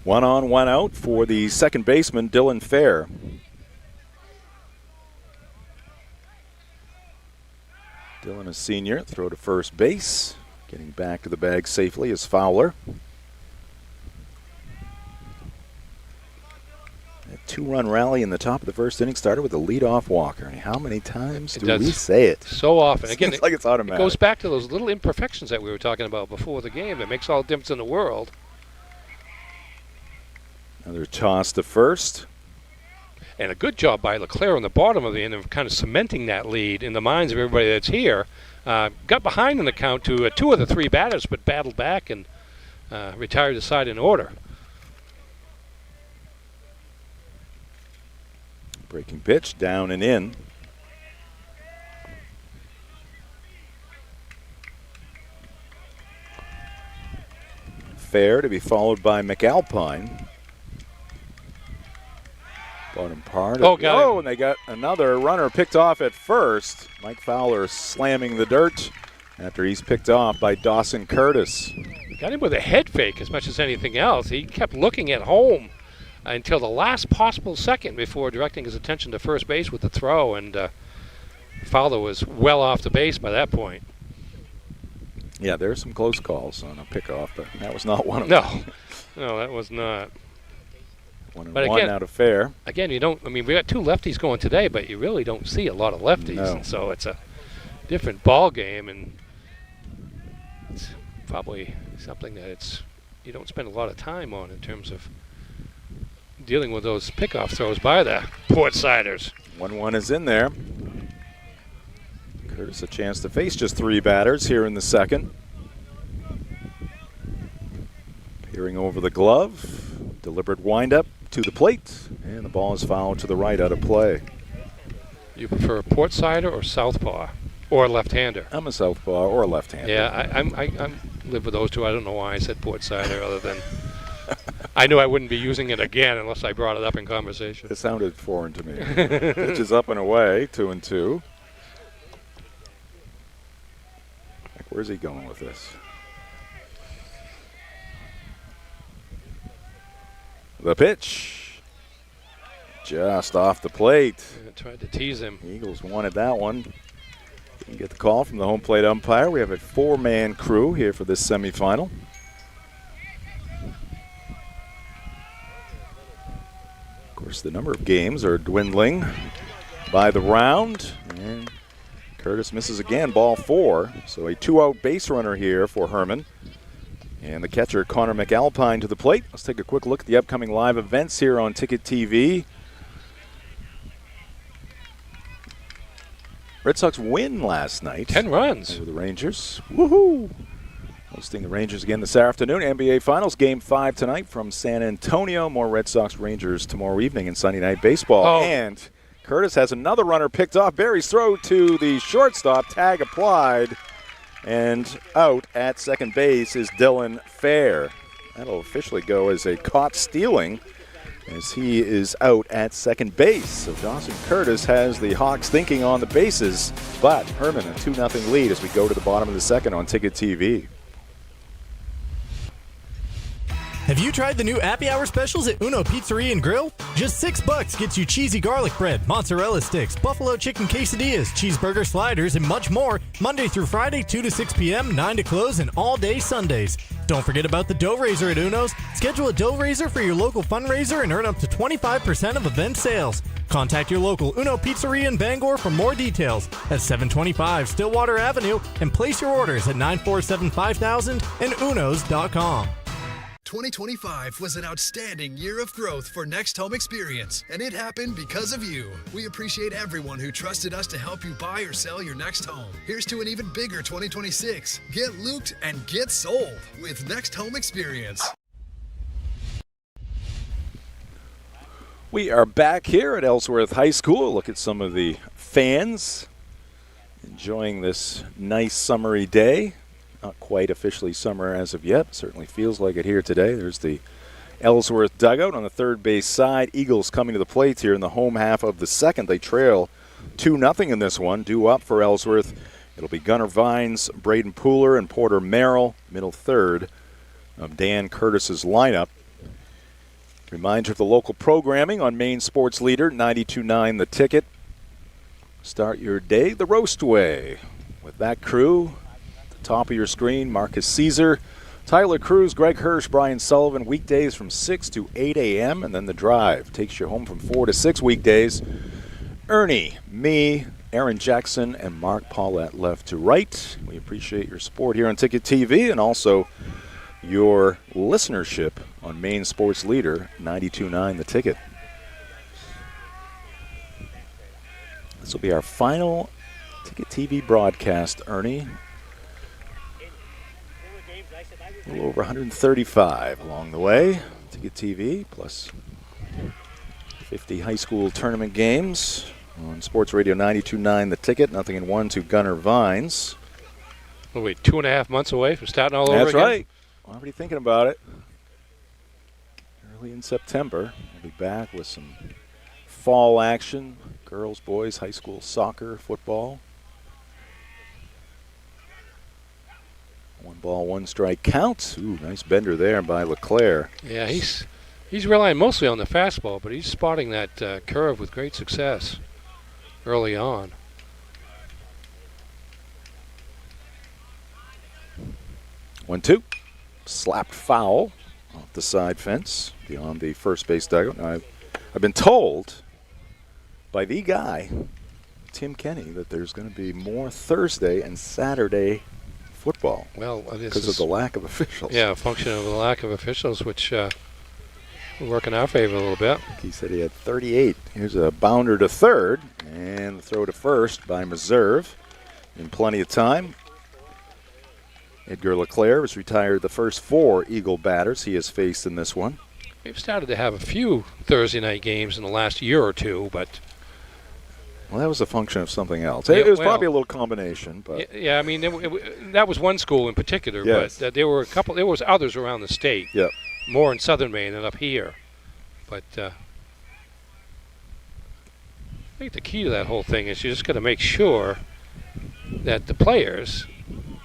1 on, 1 out for the second baseman, Dylan Fair. Dylan, a senior, throw to first base. Getting back to the bag safely is Fowler. A 2-run rally in the top of the first inning started with a leadoff walker. And how many times do we say it? So often. Again, Seems like it's automatic. It goes back to those little imperfections that we were talking about before the game. It makes all the difference in the world. Another toss to first. And a good job by Leclerc on the bottom of the end of kind of cementing that lead in the minds of everybody that's here. Got behind in the count to 2 of the 3 batters, but battled back and retired the side in order. Breaking pitch, down and in. Fair to be followed by McAlpine. Bottom part. And they got another runner picked off at first. Mike Fowler slamming the dirt after he's picked off by Dawson Curtis. Got him with a head fake as much as anything else. He kept looking at home until the last possible second before directing his attention to first base with the throw, and Fowler was well off the base by that point. Yeah, there's some close calls on a pickoff, but that was not one of them. No, that was not. 1 and 1 out of Fair. Again, you don't. I mean, we got 2 lefties going today, but you really don't see a lot of lefties, and so it's a different ball game, and it's probably something that you don't spend a lot of time on in terms of dealing with those pickoff throws by the Portsiders. 1-1 is in there. Curtis a chance to face just 3 batters here in the second. Peering over the glove. Deliberate windup to the plate. And the ball is fouled to the right out of play. You prefer Portsider or southpaw or left-hander? I'm a southpaw or a left-hander. Yeah, I live with those two. I don't know why I said Portsider other than I knew I wouldn't be using it again unless I brought it up in conversation. It sounded foreign to me. Pitch is up and away, 2-2. Where's he going with this? The pitch. Just off the plate. Tried to tease him. Eagles wanted that one. Didn't get the call from the home plate umpire. We have a 4-man crew here for this semifinal. Of course, the number of games are dwindling by the round. And Curtis misses again, ball 4. So a 2-out base runner here for Hermon. And the catcher, Connor McAlpine, to the plate. Let's take a quick look at the upcoming live events here on Ticket TV. Red Sox win last night. 10 runs. Over the Rangers. Woohoo! Hosting the Rangers again this afternoon. NBA Finals Game 5 tonight from San Antonio. More Red Sox Rangers tomorrow evening in Sunday Night Baseball. And Curtis has another runner picked off. Barry's throw to the shortstop. Tag applied. And out at second base is Dylan Fair. That'll officially go as a caught stealing as he is out at second base. So Dawson Curtis has the Hawks thinking on the bases, but Hermon a 2-0 lead as we go to the bottom of the second on Ticket TV. Have you tried the new Happy Hour specials at Uno Pizzeria and Grill? Just $6 gets you cheesy garlic bread, mozzarella sticks, buffalo chicken quesadillas, cheeseburger sliders, and much more, Monday through Friday, 2 to 6 p.m., 9 to close, and all day Sundays. Don't forget about the dough raiser at Uno's. Schedule a dough raiser for your local fundraiser and earn up to 25% of event sales. Contact your local Uno Pizzeria in Bangor for more details at 725 Stillwater Avenue and place your orders at 947-5000 and unos.com. 2025 was an outstanding year of growth for Next Home Experience, and it happened because of you. We appreciate everyone who trusted us to help you buy or sell your next home. Here's to an even bigger 2026. Get looped and get sold with Next Home Experience. We are back here at Ellsworth High School. Look at some of the fans enjoying this nice summery day. Not quite officially summer as of yet. Certainly feels like it here today. There's the Ellsworth dugout on the third base side. Eagles coming to the plate here in the home half of the second. They trail 2-0 in this one. Due up for Ellsworth. It'll be Gunnar Vines, Braden Pooler, and Porter Merrill, middle third of Dan Curtis's lineup. Reminder of the local programming on Maine Sports Leader, 92.9 The Ticket. Start your day the roast way. With that crew, at the top of your screen, Marcus Caesar, Tyler Cruz, Greg Hirsch, Brian Sullivan, weekdays from 6 to 8 a.m., and then The Drive takes you home from 4 to 6 weekdays. Ernie, me, Aaron Jackson, and Mark Paulette left to right. We appreciate your support here on Ticket TV and also your listenership on Maine Sports Leader, 92.9 The Ticket. This will be our final Ticket TV broadcast, Ernie. A little over 135 along the way. Ticket TV plus 50 high school tournament games on Sports Radio 92.9 The Ticket. 0-1 to Gunnar Vines. Oh, wait, 2.5 months away from starting all over again? That's right. Already thinking about it. Early in September, we'll be back with some fall action. Girls, boys, high school soccer, football. 1 ball, 1 strike count. Ooh, nice bender there by LeClaire. Yeah, he's relying mostly on the fastball, but he's spotting that curve with great success early on. 1-2. Slapped foul off the side fence beyond the first base dugout. Now, I've been told by the guy, Tim Kenny, that there's going to be more Thursday and Saturday football. Well, because of the lack of officials. Yeah, a function of the lack of officials, which will work in our favor a little bit. He said he had 38. Here's a bounder to third, and the throw to first by Meserve in plenty of time. Edgar LeClaire has retired the first 4 Eagle batters he has faced in this one. We've started to have a few Thursday night games in the last year or two, but... Well, that was a function of something else. Yeah, it was probably a little combination, but... Yeah, I mean, that was one school in particular, yes. But there were others around the state. Yep. More in southern Maine than up here. But I think the key to that whole thing is you just got to make sure that the players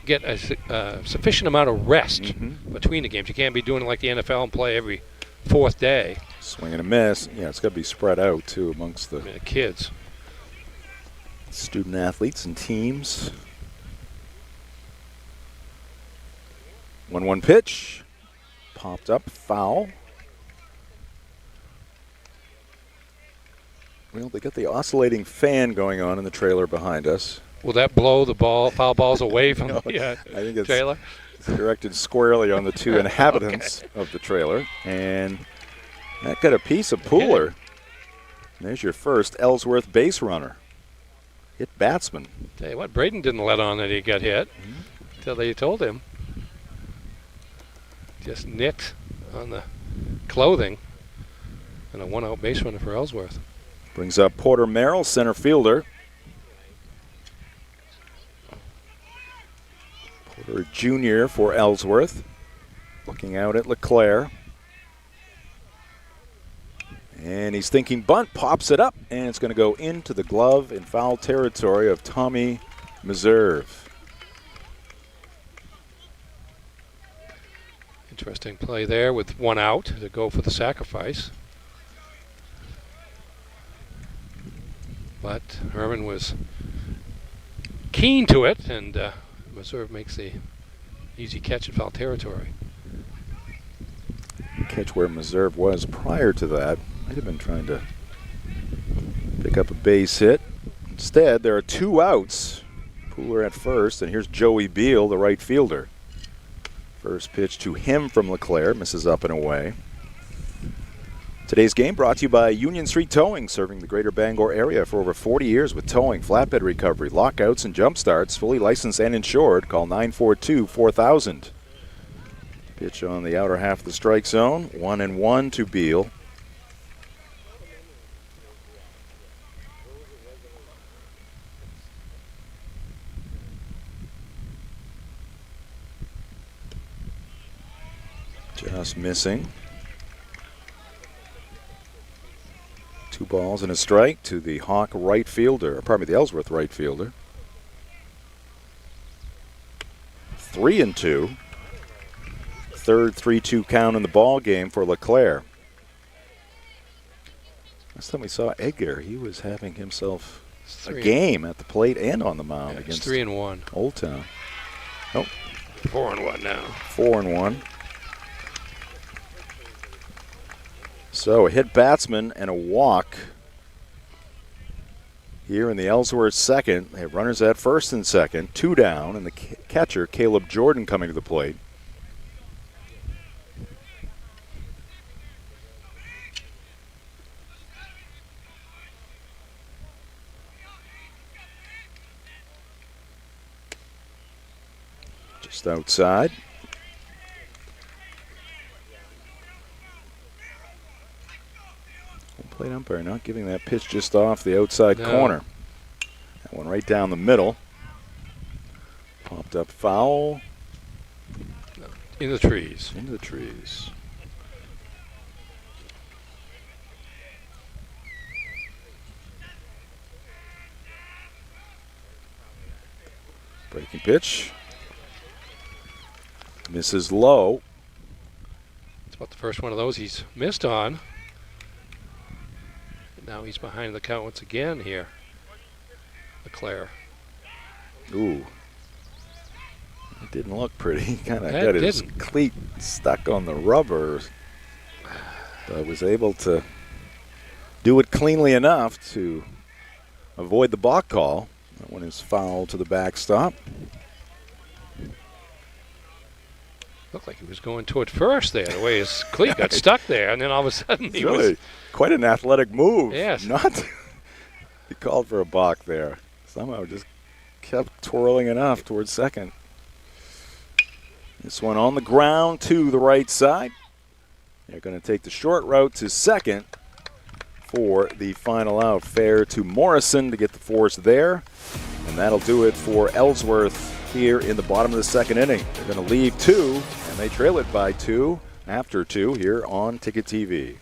get a sufficient amount of rest between the games. You can't be doing it like the NFL and play every 4th day. Swing and a miss. Yeah, it's got to be spread out, too, amongst the kids. Student athletes and teams. 1-1 pitch. Popped up, foul. Well, they got the oscillating fan going on in the trailer behind us. Will that blow the foul balls away from No, the I think it's trailer? It's directed squarely on the 2 inhabitants of the trailer. And that got a piece of Pooler. There's your first Ellsworth base runner. Hit batsman. Tell you what, Braden didn't let on that he got hit until they told him. Just nicked on the clothing. And a 1-out base runner for Ellsworth. Brings up Porter Merrill, center fielder. Porter Jr. for Ellsworth. Looking out at LeClaire. And he's thinking bunt, pops it up, and it's going to go into the glove in foul territory of Tommy Meserve. Interesting play there with 1 out to go for the sacrifice. But Hermon was keen to it, and Meserve makes the easy catch in foul territory. Catch where Meserve was prior to that. Might have been trying to pick up a base hit. Instead, there are 2 outs. Pooler at first, and here's Joey Beal, the right fielder. First pitch to him from LeClaire, misses up and away. Today's game brought to you by Union Street Towing, serving the greater Bangor area for over 40 years with towing, flatbed recovery, lockouts, and jump starts. Fully licensed and insured. Call 942-4000. Pitch on the outer half of the strike zone. 1-1 to Beal. Just missing. 2 balls and a strike to the Hawk right fielder, the Ellsworth right fielder. 3-2. Third 3-2 count in the ball game for LeClaire. Last time we saw Edgar, he was having himself a game at the plate and on the mound against 3-1. Old Town. Oh, 4-1 now. 4-1. So a hit batsman and a walk here in the Ellsworth second. They have runners at first and second, 2 down, and the catcher, Caleb Jordan, coming to the plate. Just outside. Plate umpire not giving that pitch just off the outside corner. That one right down the middle. Popped up foul. In the trees. Into the trees. Breaking pitch. Misses low. It's about the first one of those he's missed on. Now he's behind the count once again here. LeClaire. Ooh. It didn't look pretty. He kind of got his cleat stuck on the rubber. But was able to do it cleanly enough to avoid the balk call. That one is foul to the backstop. Looked like he was going toward first there, the way his cleat got stuck there, and then all of a sudden he was quite an athletic move. Yes. He called for a balk there. Somehow just kept twirling enough towards second. This one on the ground to the right side. They're going to take the short route to second for the final out. Fair to Morrison to get the force there. And that'll do it for Ellsworth here in the bottom of the second inning. They're going to leave 2, and they trail it by 2 after 2 here on Ticket TV.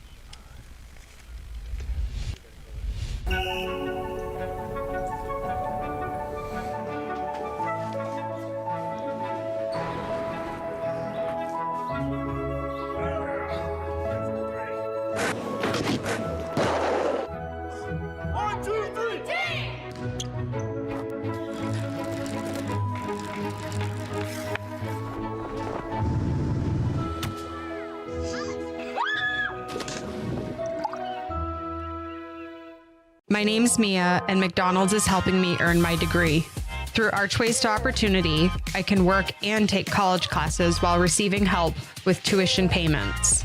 My name's Mia, and McDonald's is helping me earn my degree. Through Archways to Opportunity, I can work and take college classes while receiving help with tuition payments.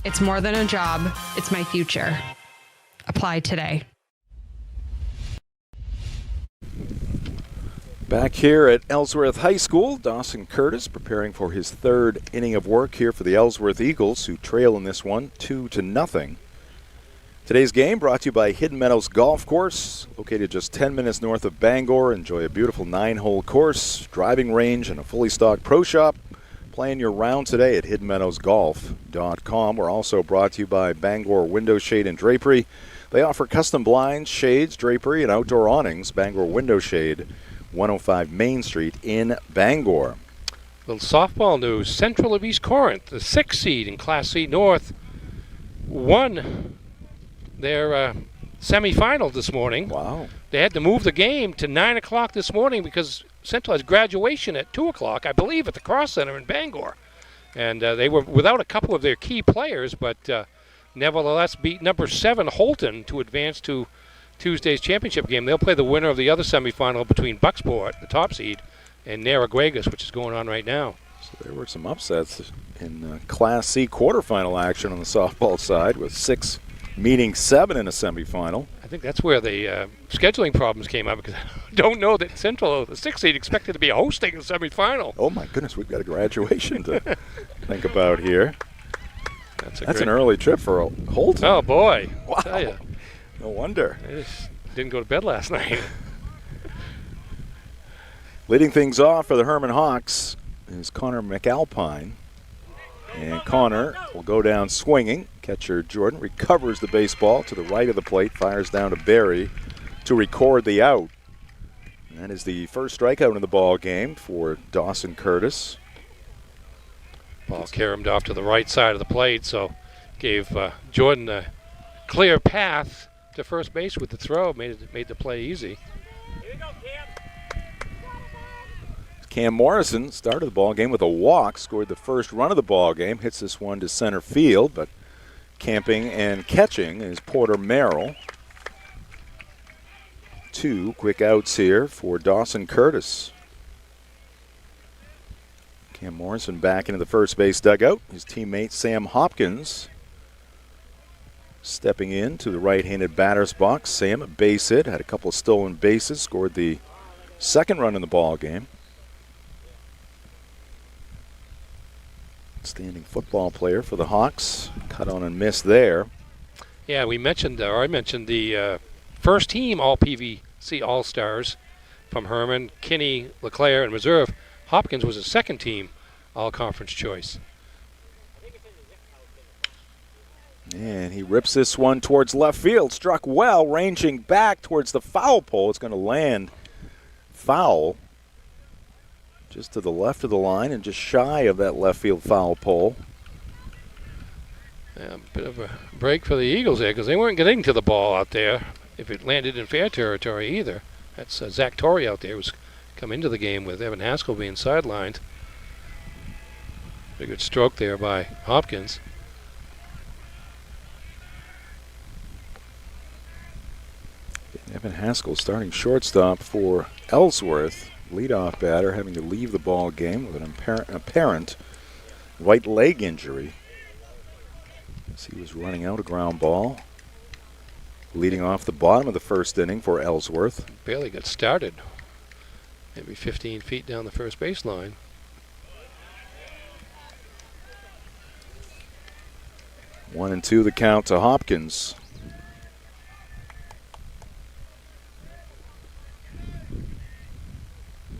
It's more than a job, it's my future. Apply today. Back here at Ellsworth High School, Dawson Curtis preparing for his 3rd inning of work here for the Ellsworth Eagles, who trail in this one 2-0. Today's game brought to you by Hidden Meadows Golf Course, located just 10 minutes north of Bangor. Enjoy a beautiful 9-hole course, driving range, and a fully stocked pro shop. Plan your round today at hiddenmeadowsgolf.com. We're also brought to you by Bangor Window Shade and Drapery. They offer custom blinds, shades, drapery, and outdoor awnings. Bangor Window Shade, 105 Main Street in Bangor. Little softball news. Central of East Corinth, the 6th seed in Class C North, won their semifinal this morning. Wow. They had to move the game to 9 o'clock this morning because Central has graduation at 2 o'clock, I believe, at the Cross Center in Bangor. And they were without a couple of their key players, but nevertheless beat number 7 Holton to advance to Tuesday's championship game. They'll play the winner of the other semifinal between Bucksport, the top seed, and Narragansett, which is going on right now. So there were some upsets in Class C quarterfinal action on the softball side, with 6 meeting 7 in a semifinal. I think that's where the scheduling problems came up, because I don't know that Central, the 6th seed, expected to be hosting the semifinal. Oh my goodness, we've got a graduation to think about here. That's an great early trip for Holton. Oh boy! Wow. I'll tell you. No wonder. I just didn't go to bed last night. Leading things off for the Hermon Hawks is Connor McAlpine. And Connor will go down swinging. Catcher Jordan recovers the baseball to the right of the plate, fires down to Barry to record the out. And that is the first strikeout in the ball game for Dawson Curtis. Ball caromed off to the right side of the plate, so gave Jordan a clear path to first base with the throw, made the play easy. Cam Morrison started the ball game with a walk, scored the first run of the ball game, hits this one to center field, but camping and catching is Porter Merrill. 2 quick outs here for Dawson Curtis. Cam Morrison back into the first base dugout. His teammate Sam Hopkins stepping in to the right-handed batter's box. Sam, a base hit, had a couple of stolen bases, scored the second run in the ball game. Outstanding football player for the Hawks. Cut on and miss there. Yeah, I mentioned the first team All-PVC All-Stars from Hermon, Kinney, LeClaire, and Reserve. Hopkins was a second team All-Conference choice. And he rips this one towards left field. Struck well, ranging back towards the foul pole. It's going to land foul just to the left of the line and just shy of that left field foul pole. Yeah, a bit of a break for the Eagles there because they weren't getting to the ball out there if it landed in fair territory either. That's Zach Torrey out there who's come into the game with Evan Haskell being sidelined. A good stroke there by Hopkins. Evan Haskell starting shortstop for Ellsworth. Leadoff batter having to leave the ball game with an apparent right leg injury. As he was running out a ground ball. Leading off the bottom of the first inning for Ellsworth. Barely got started. Maybe 15 feet down the first baseline. One and two the count to Hopkins.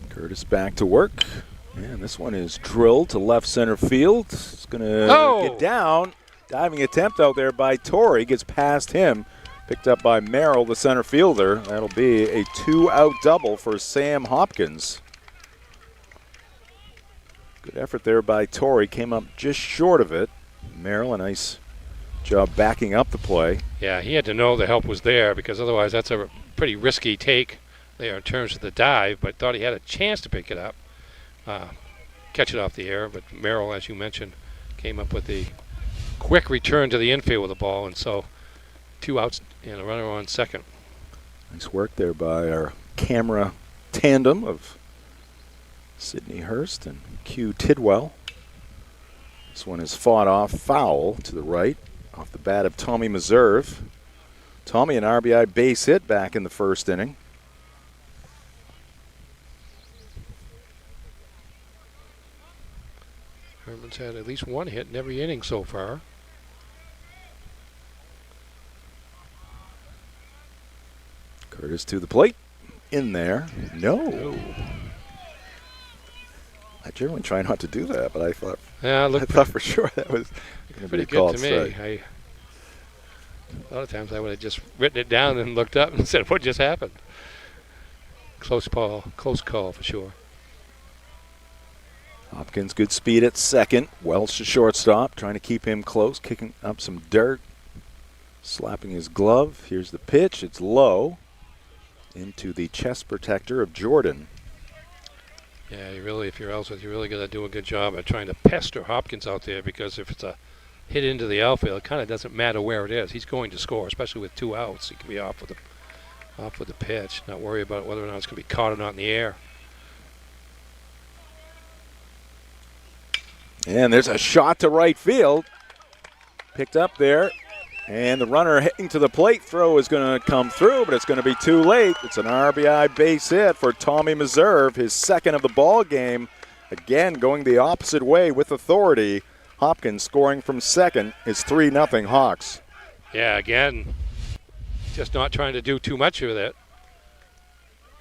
Curtis back to work. And this one is drilled to left center field. It's going to get down. Diving attempt out there by Torrey. Gets past him. Picked up by Merrill, the center fielder. That'll be a 2-out double for Sam Hopkins. Good effort there by Torrey. Came up just short of it. Merrill, a nice job backing up the play. Yeah, he had to know the help was there because otherwise that's a pretty risky take there in terms of the dive, but thought he had a chance to pick it up, catch it off the air. But Merrill, as you mentioned, came up with the quick return to the infield with the ball, and so 2 outs and a runner on second. Nice work there by our camera tandem of Sidney Hurst and Q Tidwell. This one is fought off foul to the right off the bat of Tommy Meserve. Tommy, an RBI base hit back in the first inning. Hermon's had at least one hit in every inning so far. Curtis to the plate. In there. No. I generally try not to do that, but I thought, for sure that was going to be a called strike. A lot of times I would have just written it down and looked up and said, what just happened? Close call for sure. Hopkins, good speed at second. Welch to shortstop, trying to keep him close, kicking up some dirt, slapping his glove. Here's the pitch. It's low into the chest protector of Jordan. Yeah, if you're Ellsworth, you really got to do a good job at trying to pester Hopkins out there because if it's a hit into the outfield, it kind of doesn't matter where it is. He's going to score, especially with 2 outs. He can be off with the pitch, not worry about whether or not it's going to be caught or not in the air. And there's a shot to right field. Picked up there. And the runner heading to the plate. Throw is going to come through, but it's going to be too late. It's an RBI base hit for Tommy Meserve, his second of the ball game. Again, going the opposite way with authority. Hopkins scoring from second is 3-0 Hawks. Yeah, again, just not trying to do too much with it.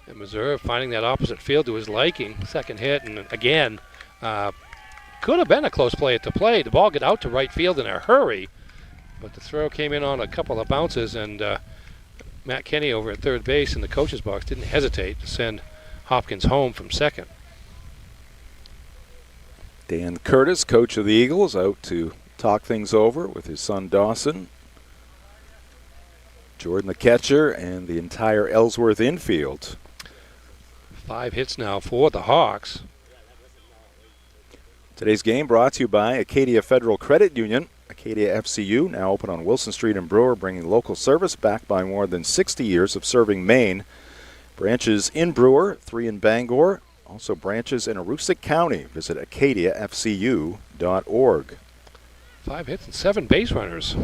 And Meserve finding that opposite field to his liking. Second hit, and again, could have been a close play at the plate. The ball got out to right field in a hurry. But the throw came in on a couple of bounces, and Matt Kenny over at third base in the coach's box didn't hesitate to send Hopkins home from second. Dan Curtis, coach of the Eagles, out to talk things over with his son Dawson. Jordan the catcher and the entire Ellsworth infield. 5 hits now for the Hawks. Today's game brought to you by Acadia Federal Credit Union. Acadia FCU, now open on Wilson Street in Brewer, bringing local service backed by more than 60 years of serving Maine. Branches in Brewer, 3 in Bangor, also branches in Aroostook County. Visit acadiafcu.org. 5 hits and 7 base runners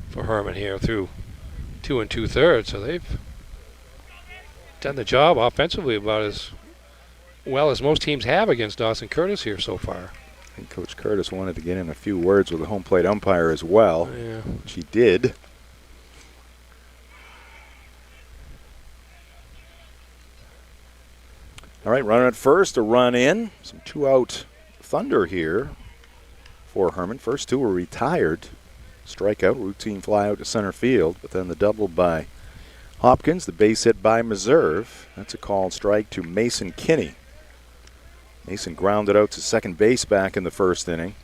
for Hermon here through 2 2/3. So they've done the job offensively about as well as most teams have against Dawson Curtis here so far. I think Coach Curtis wanted to get in a few words with the home plate umpire as well, which he did. All right, runner at first, a run in. Some 2-out thunder here for Hermon. First 2 were retired. Strikeout, routine fly out to center field, but then the double by Hopkins, the base hit by Meserve. That's a called strike to Mason Kinney. Mason grounded out to second base back in the first inning.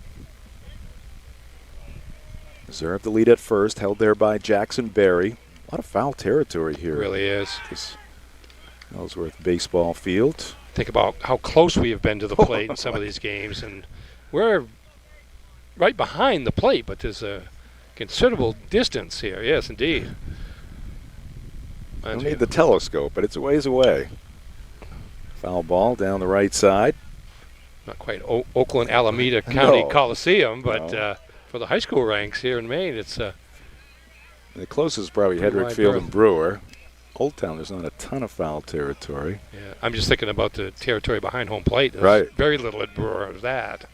Meserve the lead at first, held there by Jackson Berry. A lot of foul territory here. It really is. This Ellsworth baseball field. Think about how close we have been to the plate in some of these games, and we're right behind the plate, but there's a considerable distance here. Yes, indeed. Don't need the telescope, but it's a ways away. Foul ball down the right side. Not quite Oakland Alameda County Coliseum, but for the high school ranks here in Maine, it's the closest is probably pretty Hedrick wide Field berth. and Brewer. Old Town, there's not a ton of foul territory. Yeah, I'm just thinking about the territory behind home plate. There's right. Very little at Brewer of that.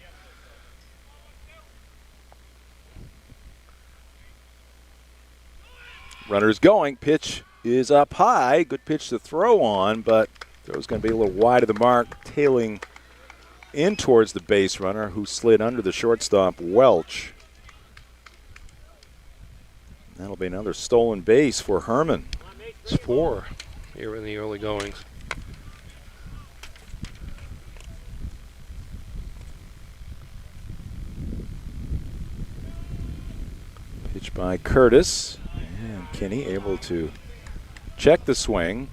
Runner's going. Pitch is up high. Good pitch to throw on, but throw's going to be a little wide of the mark, tailing in towards the base runner, who slid under the shortstop, Welch. That'll be another stolen base for Hermon. It's 4 here in the early goings. Pitch by Curtis. And Kinney able to check the swing.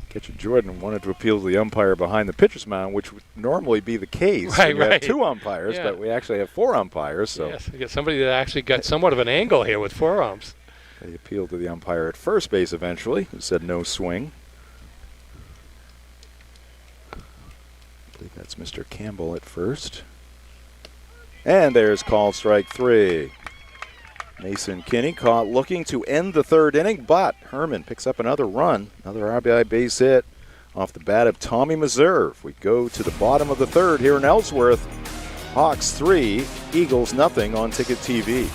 Catcher Jordan wanted to appeal to the umpire behind the pitcher's mound, which would normally be the case. Right, when you right. have 2 umpires, Yeah. but we actually have 4 umpires. So Yes, you get somebody that actually got somewhat of an angle here with 4 umps. they appealed to the umpire at first base eventually, who said no swing. I believe that's Mr. Campbell at first. And there's called strike 3. Mason Kinney caught looking to end the 3rd inning, but Hermon picks up another run, another RBI base hit off the bat of Tommy Meserve. We go to the bottom of the 3rd here in Ellsworth. Hawks 3, Eagles nothing on Ticket TV.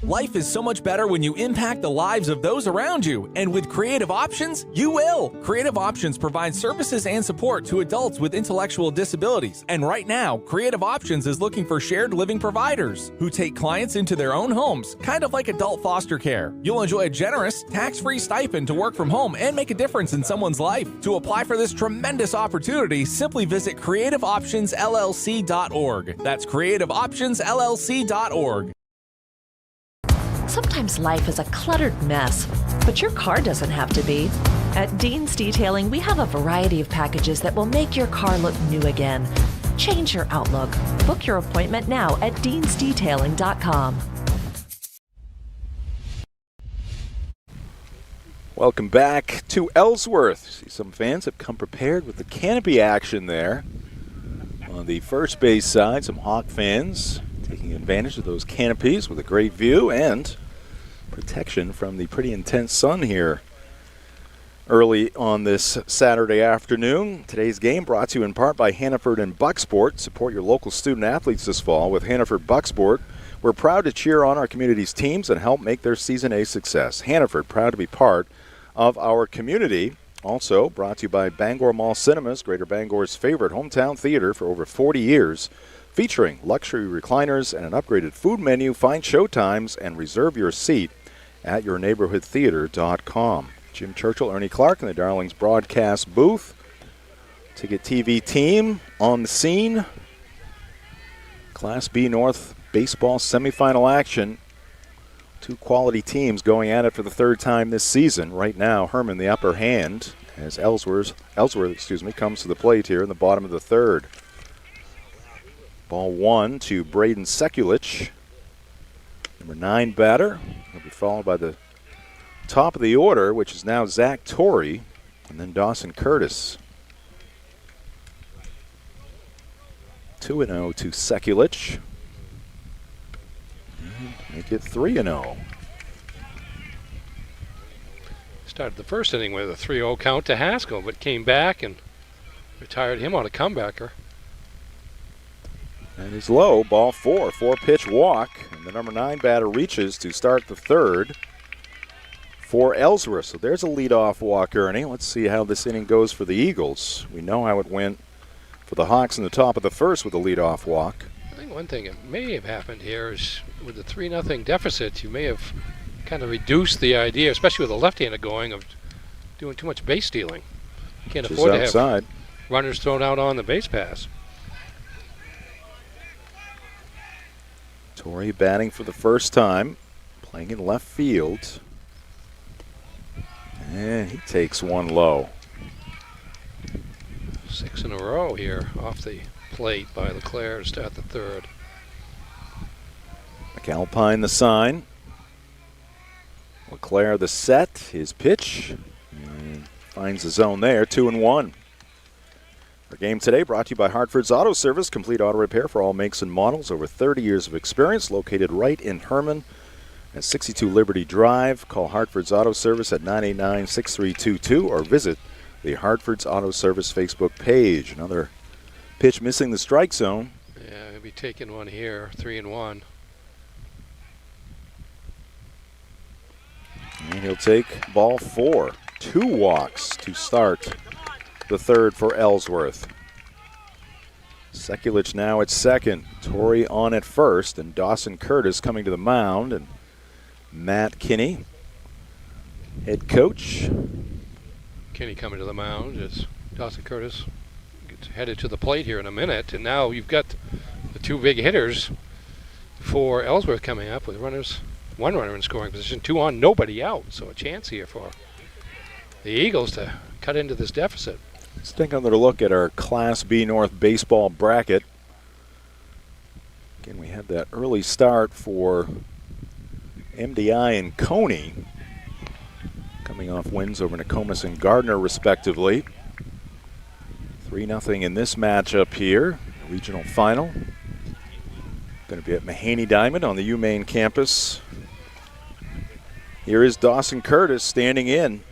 Life is so much better when you impact the lives of those around you. And with Creative Options, you will. Creative Options provides services and support to adults with intellectual disabilities. And right now, Creative Options is looking for shared living providers who take clients into their own homes, kind of like adult foster care. You'll enjoy a generous, tax-free stipend to work from home and make a difference in someone's life. To apply for this tremendous opportunity, simply visit creativeoptionsllc.org. That's creativeoptionsllc.org. Sometimes life is a cluttered mess, but your car doesn't have to be. At Dean's Detailing, we have a variety of packages that will make your car look new again. Change your outlook. Book your appointment now at deansdetailing.com. Welcome back to Ellsworth. See, some fans have come prepared with the canopy action there. On the first base side, some Hawk fans taking advantage of those canopies with a great view and protection from the pretty intense sun here early on this Saturday afternoon. Today's game brought to you in part by Hannaford and Bucksport. Support your local student athletes this fall with Hannaford Bucksport. We're proud to cheer on our community's teams and help make their season a success. Hannaford, proud to be part of our community. Also brought to you by Bangor Mall Cinemas, Greater Bangor's favorite hometown theater for over 40 years. Featuring luxury recliners and an upgraded food menu, find showtimes and reserve your seat at yourneighborhoodtheater.com. Jim Churchill, Ernie Clark in the Darlings broadcast booth. Ticket TV team on the scene. Class B North baseball semifinal action. Two quality teams going at it for the third time this season. Right now, Hermon the upper hand as Ellsworth comes to the plate here in the bottom of the third. Ball 1 to Braden Sekulich, number 9 batter. He'll be followed by the top of the order, which is now Zach Torrey, and then Dawson Curtis. 2-0 to Sekulich. Make it 3-0. Started the first inning with a 3-0 count to Haskell, but came back and retired him on a comebacker. And he's low, ball 4, 4-pitch walk. And the number 9 batter reaches to start the third for Ellsworth. So there's a leadoff walk, Ernie. Let's see how this inning goes for the Eagles. We know how it went for the Hawks in the top of the first with a leadoff walk. I think one thing that may have happened here is with the 3-0 deficit, you may have kind of reduced the idea, especially with a left-hander going, of doing too much base stealing. You can't afford to have runners thrown out on the base pass. Torrey batting for the first time, playing in left field. And he takes one low. 6 in a row here off the plate by Leclerc to start the third. McAlpine the sign. Leclerc the set, his pitch. And finds the zone there, 2-1. Our game today brought to you by Hartford's Auto Service. Complete auto repair for all makes and models. Over 30 years of experience. Located right in Hermon at 62 Liberty Drive. Call Hartford's Auto Service at 989-6322 or visit the Hartford's Auto Service Facebook page. Another pitch missing the strike zone. Yeah, he'll be taking one here, 3-1. And he'll take ball 4. 2 walks to start the third for Ellsworth. Sekulich now at second. Torrey on at first, and Dawson Curtis coming to the mound, and Matt Kinney, head coach. Kinney coming to the mound as Dawson Curtis gets headed to the plate here in a minute, and now you've got the two big hitters for Ellsworth coming up with runners, one runner in scoring position, 2 on, nobody out, so a chance here for the Eagles to cut into this deficit. Let's take another look at our Class B North baseball bracket. Again, we had that early start for MDI and Coney, coming off wins over Nokomis and Gardner, respectively. 3-0 in this matchup here, regional final. Going to be at Mahaney Diamond on the UMaine campus. Here is Dawson Curtis standing in.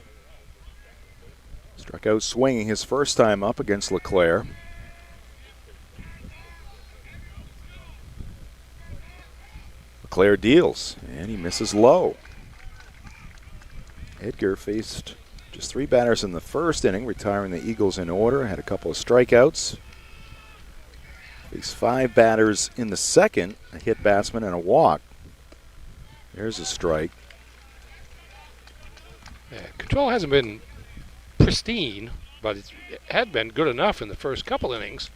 Struck out swinging his first time up against Leclerc. Leclerc deals, and he misses low. Edgar faced just 3 batters in the first inning, retiring the Eagles in order. Had a couple of strikeouts. Faced 5 batters in the second, a hit batsman and a walk. There's a strike. Yeah, control hasn't been pristine, but it had been good enough in the first couple innings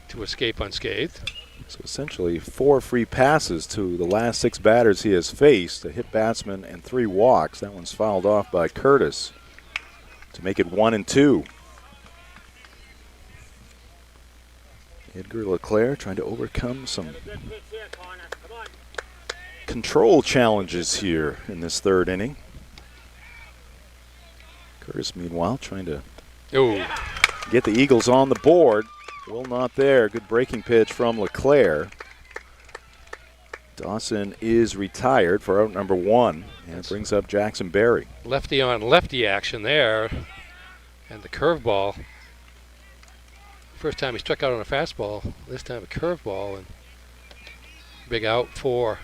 to escape unscathed. So essentially 4 free passes to the last 6 batters he has faced, a hit batsman and 3 walks. That one's fouled off by Curtis to make it 1-2. Edgar Leclerc trying to overcome some control challenges here in this third inning. Curtis, meanwhile, trying to get the Eagles on the board. Will not there. Good breaking pitch from Leclerc. Dawson is retired for out number 1, and it brings up Jackson Berry. Lefty on lefty action there, and the curveball. First time he struck out on a fastball, this time a curveball, and big out for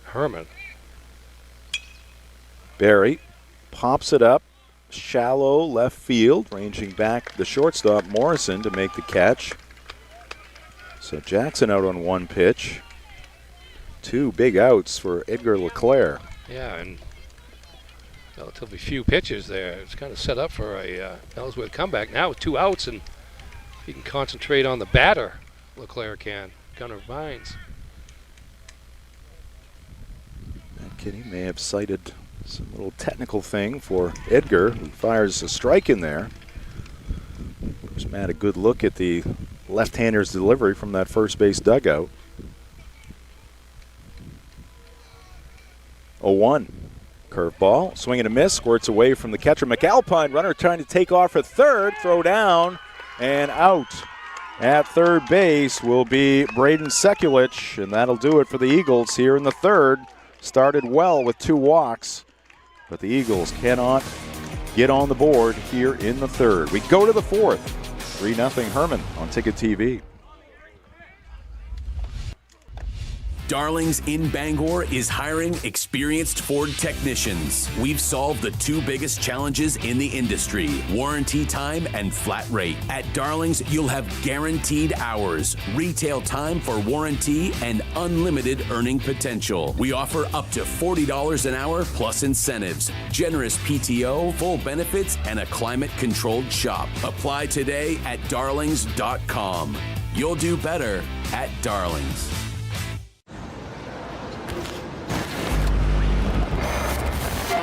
Hermon. Berry pops it up. Shallow left field, ranging back the shortstop Morrison to make the catch. So Jackson out on one pitch. 2 big outs for Edgar LeClaire. Yeah, and relatively few pitches there. It's kind of set up for a Ellsworth comeback now with 2 outs, and he can concentrate on the batter. LeClaire can. Gunnar Vines. That Kitty may have cited some little technical thing for Edgar, who fires a strike in there. Gives Matt a good look at the left-hander's delivery from that first base dugout. 0-1. Curveball, swing and a miss, squirts away from the catcher. McAlpine, runner trying to take off at third, throw down, and out. At third base will be Braden Sekulich, and that'll do it for the Eagles here in the third. Started well with 2 walks, but the Eagles cannot get on the board here in the third. We go to the fourth. 3-0 Hermon on Ticket TV. Darlings in Bangor is hiring experienced Ford technicians. We've solved the 2 biggest challenges in the industry, warranty time and flat rate. At Darlings, you'll have guaranteed hours, retail time for warranty, and unlimited earning potential. We offer up to $40 an hour plus incentives, generous PTO, full benefits, and a climate-controlled shop. Apply today at darlings.com. You'll do better at Darlings.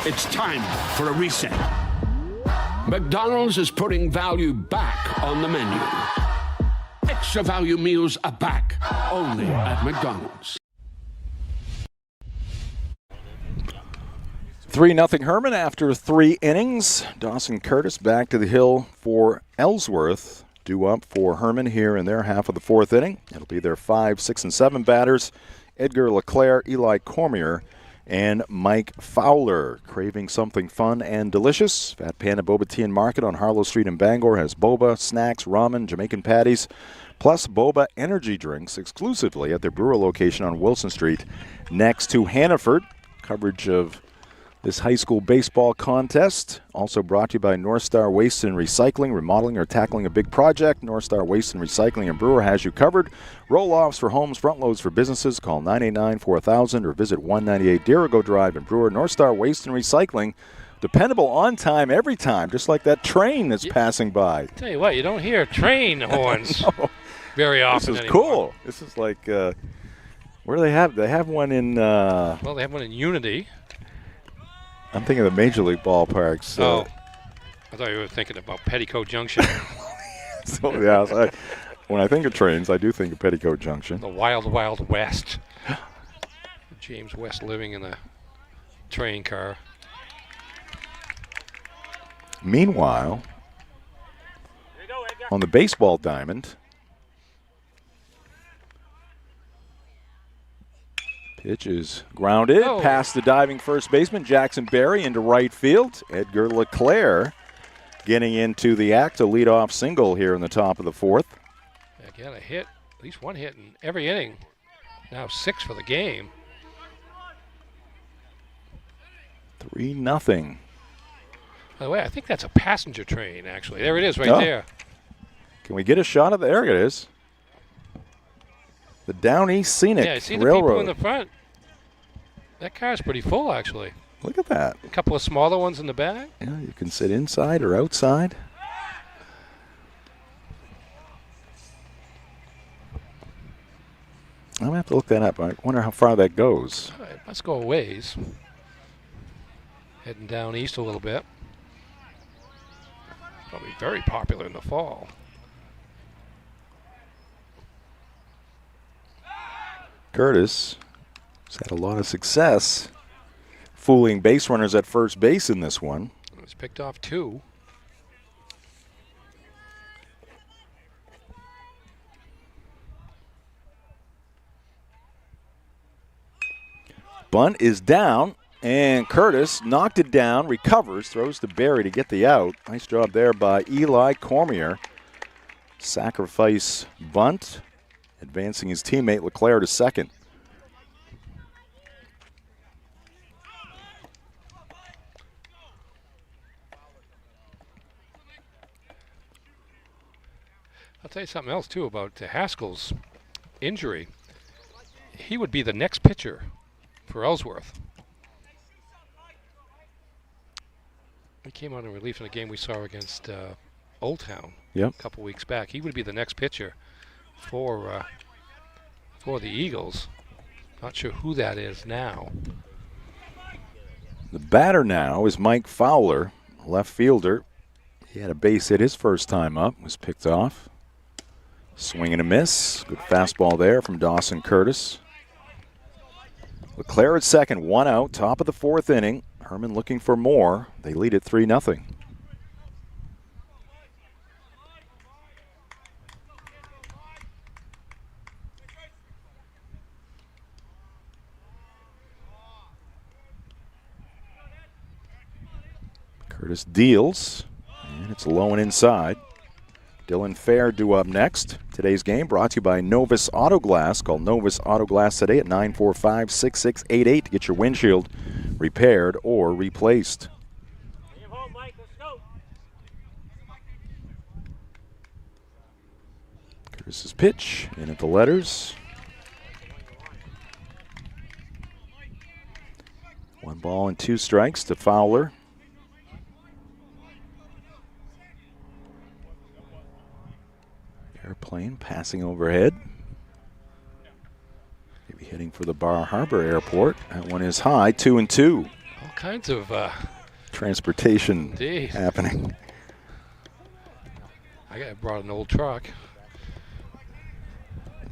It's time for a reset. McDonald's is putting value back on the menu. Extra value meals are back, only at McDonald's. 3-0 Hermon after 3 innings. Dawson Curtis back to the hill for Ellsworth. Due up for Hermon here in their half of the 4th inning. It'll be their 5, 6, and 7 batters. Edgar LeClaire, Eli Cormier, and Mike Fowler. Craving something fun and delicious? Fat Panda Boba Tea and Market on Harlow Street in Bangor has boba, snacks, ramen, Jamaican patties, plus boba energy drinks exclusively at their brewer location on Wilson Street next to Hannaford. Coverage of this high school baseball contest also brought to you by North Star Waste and Recycling. Remodeling or tackling a big project, North Star Waste and Recycling and Brewer has you covered. Roll-offs for homes, front loads for businesses. Call 989-4000 or visit 198 Dirigo Drive in Brewer. North Star Waste and Recycling, dependable on time every time, just like that train that's passing by. Tell you what, you don't hear train horns No. very often This is anymore. cool. This is like, where do they have? They have one in. Well, they have one in Unity. I'm thinking of the Major League ballparks. I thought you were thinking about Petticoat Junction. So, yeah, when I think of trains, I do think of Petticoat Junction. The Wild Wild West. James West living in a train car. Meanwhile, on the baseball diamond, pitch is grounded past the diving first baseman, Jackson Berry, into right field. Edgar LeClaire getting into the act, a leadoff single here in the top of the 4th. Again, a hit, at least one hit in every inning. Now 6 for the game. 3-0. By the way, I think that's a passenger train, actually. There it is right there. Can we get a shot of there it is. The Down East Scenic Yeah, I see the Railroad. people in the front. That car's pretty full, actually. Look at that. A couple of smaller ones in the back. Yeah, you can sit inside or outside. I'm going to have to look that up. I wonder how far that goes. It must go a ways. Heading down east a little bit. Probably very popular in the fall. Curtis has had a lot of success fooling base runners at first base in this one. He's picked off 2. Bunt is down, and Curtis knocked it down, recovers, throws to Barry to get the out. Nice job there by Eli Cormier. Sacrifice bunt, advancing his teammate LeClaire to second. I'll tell you something else, too, about Haskell's injury, he would be the next pitcher for Ellsworth. He came out in relief in a game we saw against Old Town a couple weeks back. He would be the next pitcher for the Eagles. Not sure who that is now. The batter now is Mike Fowler, left fielder. He had a base hit his first time up, was picked off. Swing and a miss. Good fastball there from Dawson Curtis. LeClaire at second, one out, top of the fourth inning. Hermon looking for more. They lead it 3-0. Curtis deals, and it's low and inside. Dylan Fair due up next. Today's game brought to you by Novus Auto Glass. Call Novus Auto Glass today at 945-6688 to get your windshield repaired or replaced. Curtis's pitch in at the letters. 1 ball and 2 strikes to Fowler. Airplane passing overhead. Maybe heading for the Bar Harbor Airport. That one is high, 2-2. All kinds of transportation happening. I brought an old truck.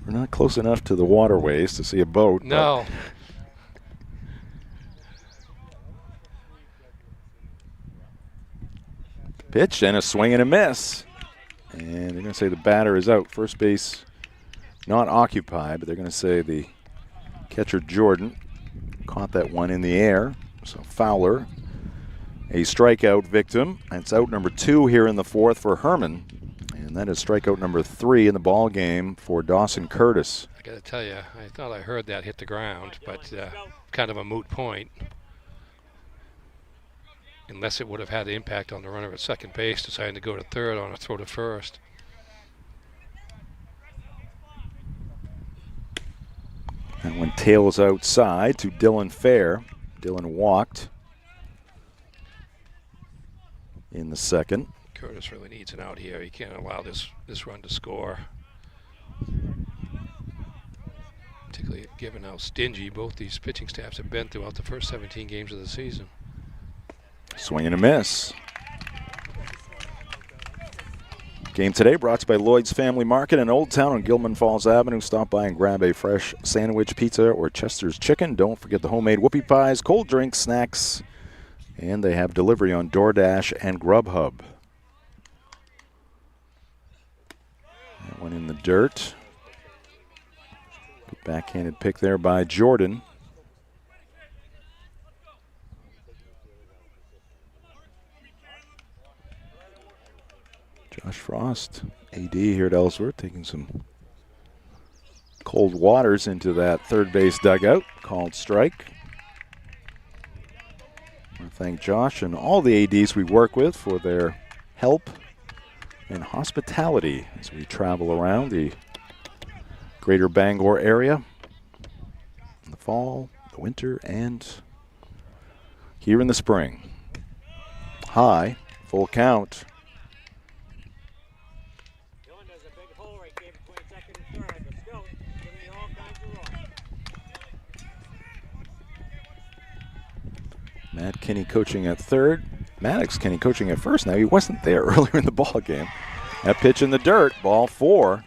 We're not close enough to the waterways to see a boat. No. Pitch and a swing and a miss. And they're going to say the batter is out. First base not occupied, but they're going to say the catcher Jordan caught that one in the air. So Fowler, a strikeout victim. That's out number 2 here in the fourth for Hermon. And that is strikeout number 3 in the ball game for Dawson Curtis. I got to tell you, I thought I heard that hit the ground, but kind of a moot point. Unless it would have had the impact on the runner at second base, deciding to go to third on a throw to first. That one tails outside to Dylan Fair. Dylan walked in the second. Curtis really needs an out here. He can't allow this run to score. Particularly given how stingy both these pitching staffs have been throughout the first 17 games of the season. Swing and a miss. Game today brought to you by Lloyd's Family Market in Old Town on Gilman Falls Avenue. Stop by and grab a fresh sandwich, pizza, or Chester's chicken. Don't forget the homemade whoopie pies, cold drinks, snacks, and they have delivery on DoorDash and Grubhub. That one in the dirt. Good backhanded pick there by Jordan. Josh Frost, AD here at Ellsworth, taking some cold waters into that third base dugout. Called strike. I want to thank Josh and all the ADs we work with for their help and hospitality as we travel around the greater Bangor area in the fall, the winter, and here in the spring. High, full count. Matt Kinney coaching at third. Maddox Kinney coaching at first. Now he wasn't there earlier in the ball game. That pitch in the dirt, ball 4.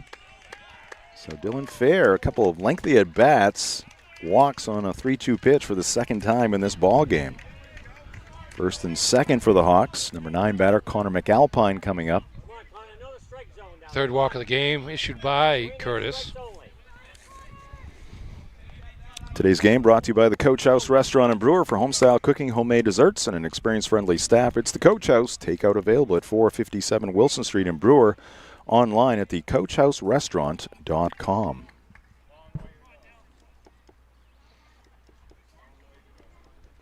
So Dylan Fair, a couple of lengthy at bats, walks on a 3-2 pitch for the second time in this ball game. First and second for the Hawks. Number 9 batter Connor McAlpine coming up. Third walk of the game issued by Curtis. Today's game brought to you by the Coach House Restaurant and Brewer for homestyle cooking, homemade desserts, and an experience-friendly staff. It's the Coach House. Takeout available at 457 Wilson Street in Brewer. Online at thecoachhouserestaurant.com.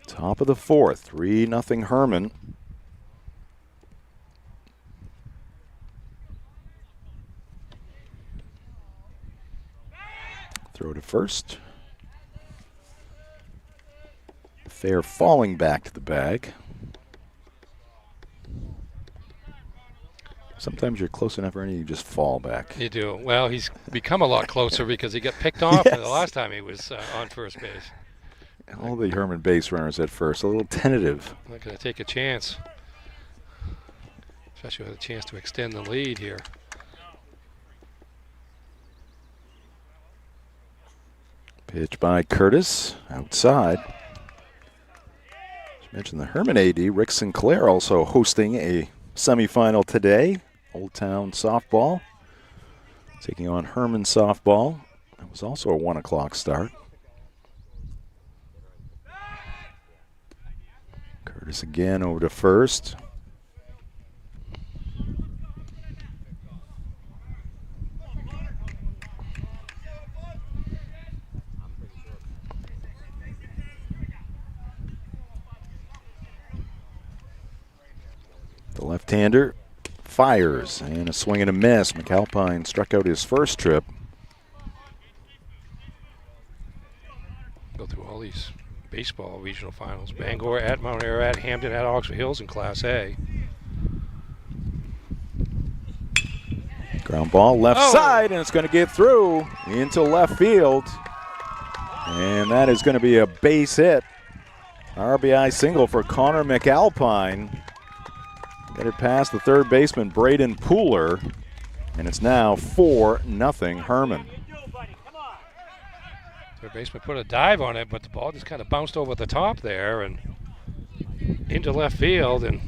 Top of the fourth, 3-0 Hermon. first. Fair falling back to the bag. Sometimes you're close enough, Ernie, you just fall back. You do. Well, he's become a lot closer because he got picked off the last time he was on first base. All the Hermon base runners at first, a little tentative. Not going to take a chance. Especially with a chance to extend the lead here. Pitch by Curtis, outside. As mentioned, the Hermon AD, Rick Sinclair, also hosting a semifinal today. Old Town softball taking on Hermon softball. That was also a 1 o'clock start. Curtis again over to first. The left-hander fires, and a swing and a miss. McAlpine struck out his first trip. Go through all these baseball regional finals. Bangor at Mount Ararat, Hampton at Oxford Hills in Class A. Ground ball left side, and it's going to get through into left field. And that is going to be a base hit. RBI single for Connor McAlpine. Get it past the third baseman, Braden Pooler, and it's now 4-0 Hermon. Third baseman put a dive on it, but the ball just kind of bounced over the top there and into left field, and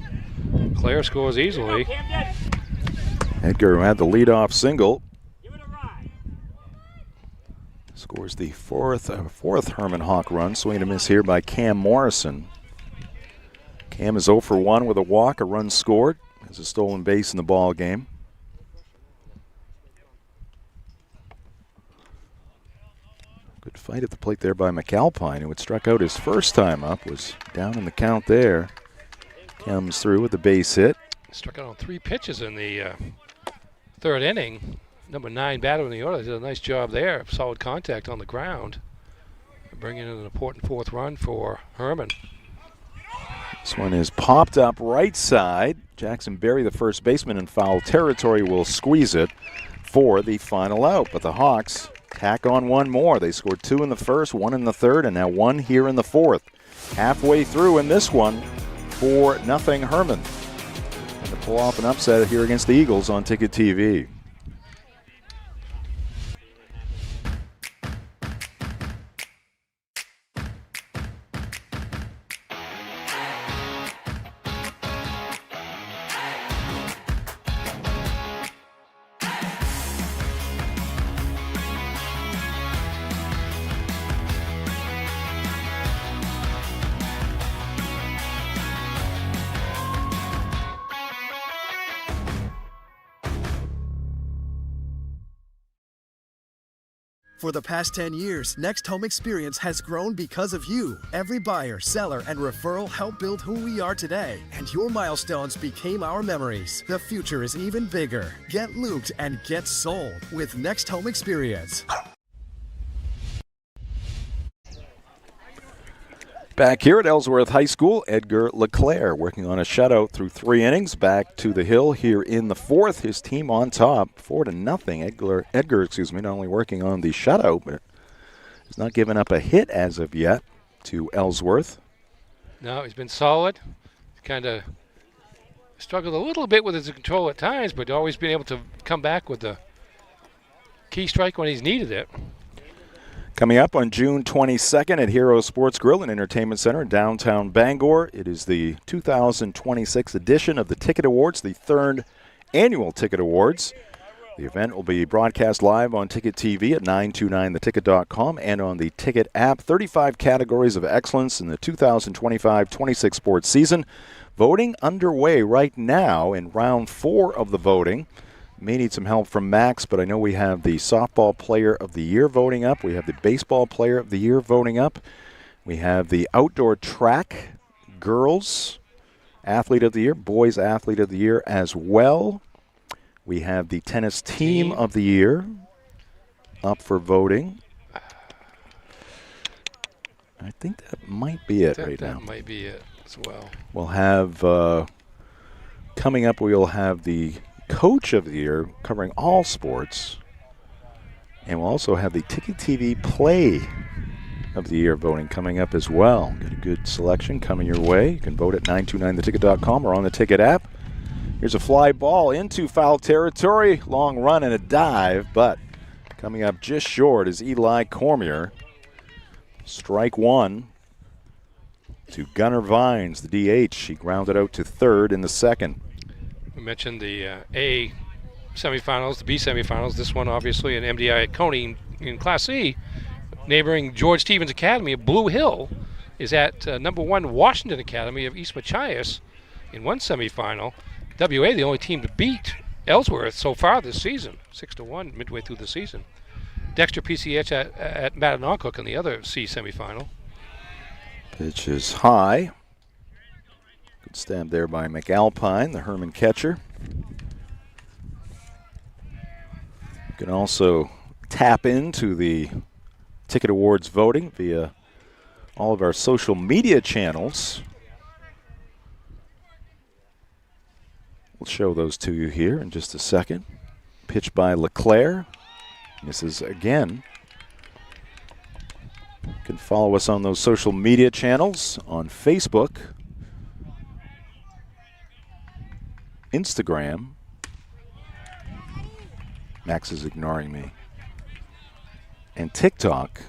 Claire scores easily. Edgar, who had the leadoff single, scores the fourth Hermon Hawk run. Swing and a miss here by Cam Morrison. Cam is 0 for 1 with a walk, a run scored. Has a stolen base in the ball game. Good fight at the plate there by McAlpine, who had struck out his first time up, was down in the count there. Comes through with the base hit. Struck out on 3 pitches in the third inning. Number 9 batter in the order did a nice job there. Solid contact on the ground. Bringing in an important 4th run for Hermon. This one is popped up right side. Jackson Berry, the first baseman in foul territory, will squeeze it for the final out. But the Hawks tack on one more. They scored 2 in the first, 1 in the third, and now 1 here in the fourth. Halfway through in this one, 4-0 Hermon. And to pull off an upset here against the Eagles on Ticket TV. For the past 10 years, Next Home Experience has grown because of you. Every buyer, seller, and referral helped build who we are today. And your milestones became our memories. The future is even bigger. Get looped and get sold with Next Home Experience. Back here at Ellsworth High School, Edgar LeClaire working on a shutout through 3 innings. Back to the hill here in the fourth. His team on top, 4-0. Edgar, not only working on the shutout, but has not given up a hit as of yet to Ellsworth. No, he's been solid. He's kind of struggled a little bit with his control at times, but always been able to come back with the key strike when he's needed it. Coming up on June 22nd at Hero Sports Grill and Entertainment Center in downtown Bangor, it is the 2026 edition of the Ticket Awards, the 3rd annual Ticket Awards. The event will be broadcast live on Ticket TV at 929theticket.com and on the Ticket app. 35 categories of excellence in the 2025-26 sports season. Voting underway right now in round 4 of the voting. May need some help from Max, but I know we have the softball player of the year voting up. We have the baseball player of the year voting up. We have the outdoor track girls athlete of the year, boys athlete of the year as well. We have the tennis team of the year up for voting. I think that might be it right now. That might be it as well. We'll have, coming up, we'll have the Coach of the Year covering all sports. And we'll also have the Ticket TV Play of the Year voting coming up as well. Got a good selection coming your way. You can vote at 929theticket.com or on the Ticket app. Here's a fly ball into foul territory. Long run and a dive, but coming up just short is Eli Cormier. Strike one to Gunnar Vines, the DH. He grounded out to third in the second. We mentioned the A semifinals, the B semifinals. This one, obviously, an MDI at Coney in Class C. Neighboring George Stevens Academy of Blue Hill is at number 1 Washington Academy of East Machias in one semifinal. WA, the only team to beat Ellsworth so far this season, 6-1 midway through the season. Dexter PCH at Mattanocook in the other C semifinal. Pitch is high. Good stab there by McAlpine, the Hermon catcher. You can also tap into the Ticket Awards voting via all of our social media channels. We'll show those to you here in just a second. Pitch by LeClaire. Misses again. You can follow us on those social media channels on Facebook, Instagram. Max is ignoring me. And TikTok.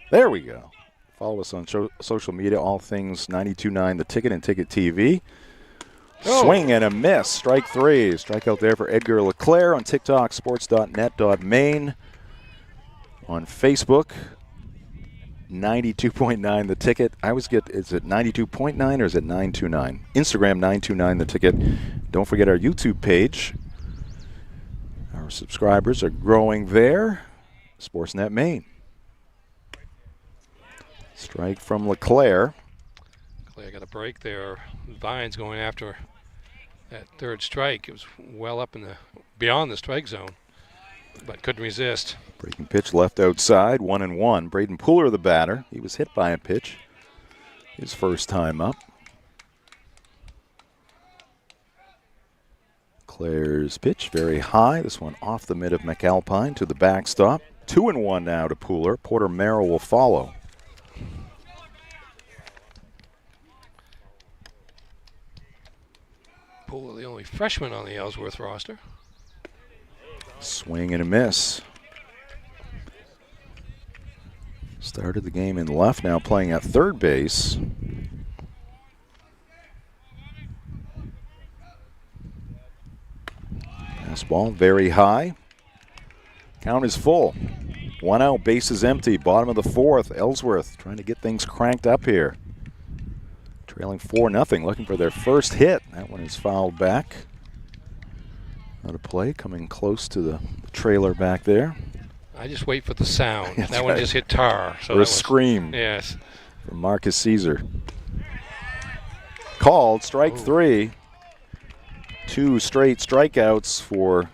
There we go. Follow us on social media, all things 92.9 The Ticket and Ticket TV. Oh. Swing and a miss. Strike three. Strikeout there for Edgar LeClaire on TikTok, sports.net.maine. On Facebook, 92.9 The Ticket. I always get, is it 92.9 or is it 929? Instagram, 929 The Ticket. Don't forget our YouTube page. Our subscribers are growing there. Sportsnet Maine. Strike from LeClaire. LeClaire got a break there. Vines going after that third strike. It was well up in the beyond the strike zone, but couldn't resist. Breaking pitch left outside, 1-1. Braden Pooler, the batter. He was hit by a pitch his first time up. Claire's pitch very high. This one off the mid of McAlpine to the backstop. 2-1 now to Pooler. Porter Merrill will follow. Pooler, the only freshman on the Ellsworth roster. Swing and a miss. Started the game in left, now playing at third base. Fastball very high. Count is full. 1 out, base is empty. Bottom of the fourth. Ellsworth trying to get things cranked up here. Trailing 4-0, looking for their first hit. That one is fouled back. Out of play, coming close to the trailer back there. I just wait for the sound. That's that one right. just hit tar. So or a scream. Yes. From Marcus Caesar. Called, strike three. 2 straight strikeouts for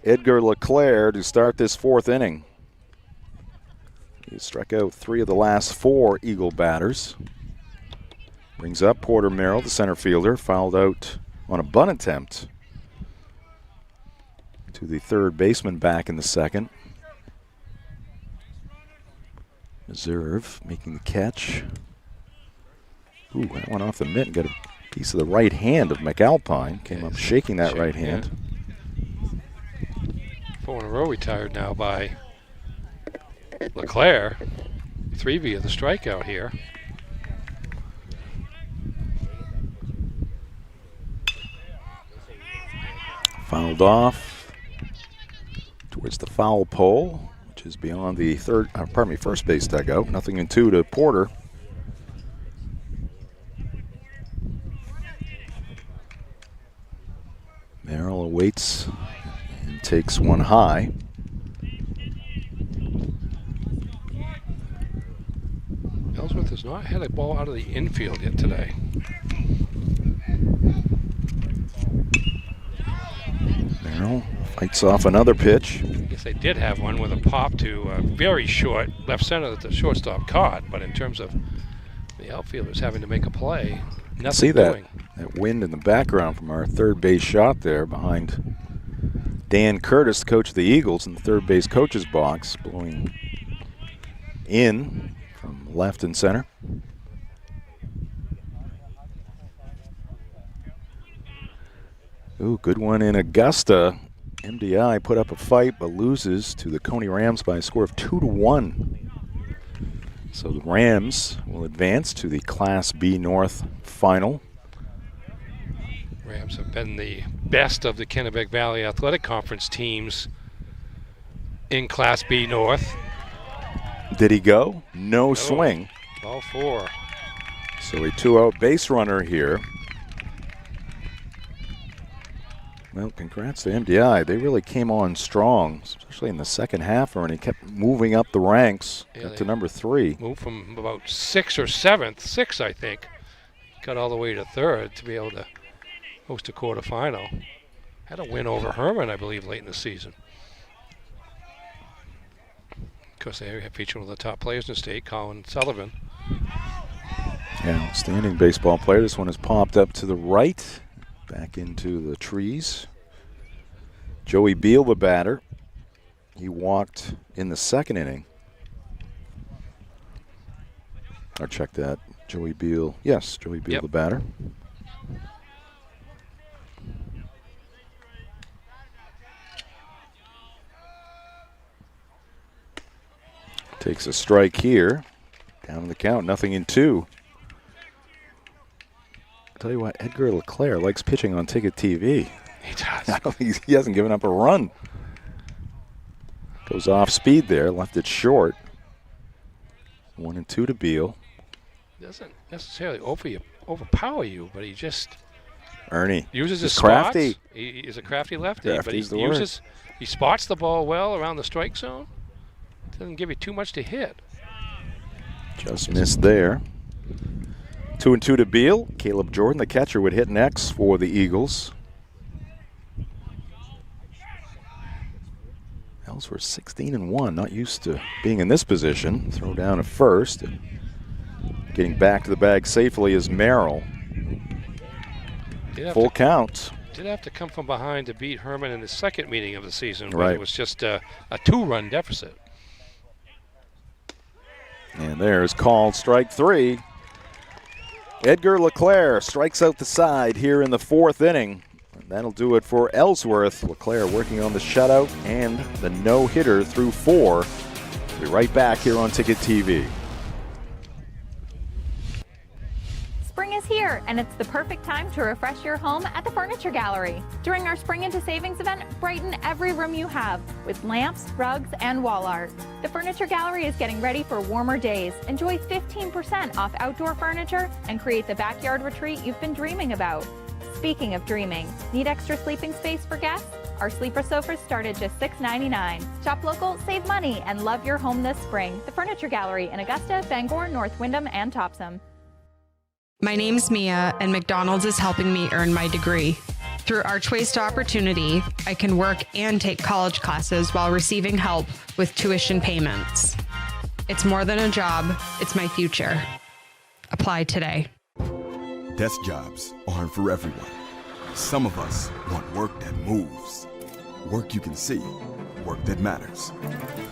Edgar LeClaire to start this fourth inning. He struck out 3 of the last 4 Eagle batters. Brings up Porter Merrill, the center fielder, fouled out on a bunt attempt to the third baseman back in the second. Reserve making the catch. Ooh, that went off the mitt and got a piece of the right hand of McAlpine. Came up shaking that right hand. 4 in a row retired now by LeClaire. 3 via the strikeout here. Fouled off towards the foul pole, which is beyond the first base dugout. 0-2 to Porter. Merrill awaits and takes one high. Ellsworth has not had a ball out of the infield yet today. Merrill fights off another pitch. I guess guess they did have one with a pop to very short left center that the shortstop caught, but in terms of the outfielders having to make a play, nothing See that, doing. that wind in the background from our third base shot there behind Dan Curtis, the coach of the Eagles, in the third base coach's box, blowing in from left and center. Ooh, good one in Augusta. MDI put up a fight but loses to the Coney Rams by a score of 2-1. So the Rams will advance to the Class B North final. Rams have been the best of the Kennebec Valley Athletic Conference teams in Class B North. Did he go? No swing. Ball 4. So a 2-out base runner here. Well, congrats to MDI. They really came on strong, especially in the second half, and he kept moving up the ranks to number 3. Moved from about 6th or 7th, 6 I think, got all the way to 3rd to be able to host a quarterfinal. Had a win over Hermon, I believe, late in the season. Of course, they have featured one of the top players in the state, Colin Sullivan. Yeah, outstanding baseball player. This one has popped up to the right. Back into the trees. Joey Beal, the batter. He walked in the second inning. Or check that. Joey Beal. Yes, Joey Beal, the batter. Takes a strike here. Down the count, 0-2. Tell you what, Edgar LeClaire likes pitching on Ticket TV. He does. I don't think he hasn't given up a run. Goes off speed there, left it short. 1-2 to Beal. Doesn't necessarily overpower you, but he just Ernie uses his crafty. spots. He is a crafty lefty, Crafty's but he spots the ball well around the strike zone. Doesn't give you too much to hit. Just missed there. 2-2 to Beal. Caleb Jordan, the catcher, would hit next for the Eagles. Ellsworth 16-1, not used to being in this position. Throw down at first. And getting back to the bag safely is Merrill. Full count. Did have to come from behind to beat Hermon in the second meeting of the season, when Right. it was just a 2-run deficit. And there's called strike 3. Edgar LeClaire strikes out the side here in the 4th inning. And that'll do it for Ellsworth. LeClaire working on the shutout and the no-hitter through 4. We'll be right back here on Ticket TV. Spring is here, and it's the perfect time to refresh your home at the Furniture Gallery. During our Spring into Savings event, brighten every room you have with lamps, rugs, and wall art. The Furniture Gallery is getting ready for warmer days. Enjoy 15% off outdoor furniture and create the backyard retreat you've been dreaming about. Speaking of dreaming, need extra sleeping space for guests? Our sleeper sofas start at just $6.99. Shop local, save money, and love your home this spring. The Furniture Gallery in Augusta, Bangor, North Windham, and Topsom. My name's Mia, and McDonald's is helping me earn my degree. Through Archways to Opportunity, I can work and take college classes while receiving help with tuition payments. It's more than a job, it's my future. Apply today. Desk jobs aren't for everyone. Some of us want work that moves, work you can see, work that matters.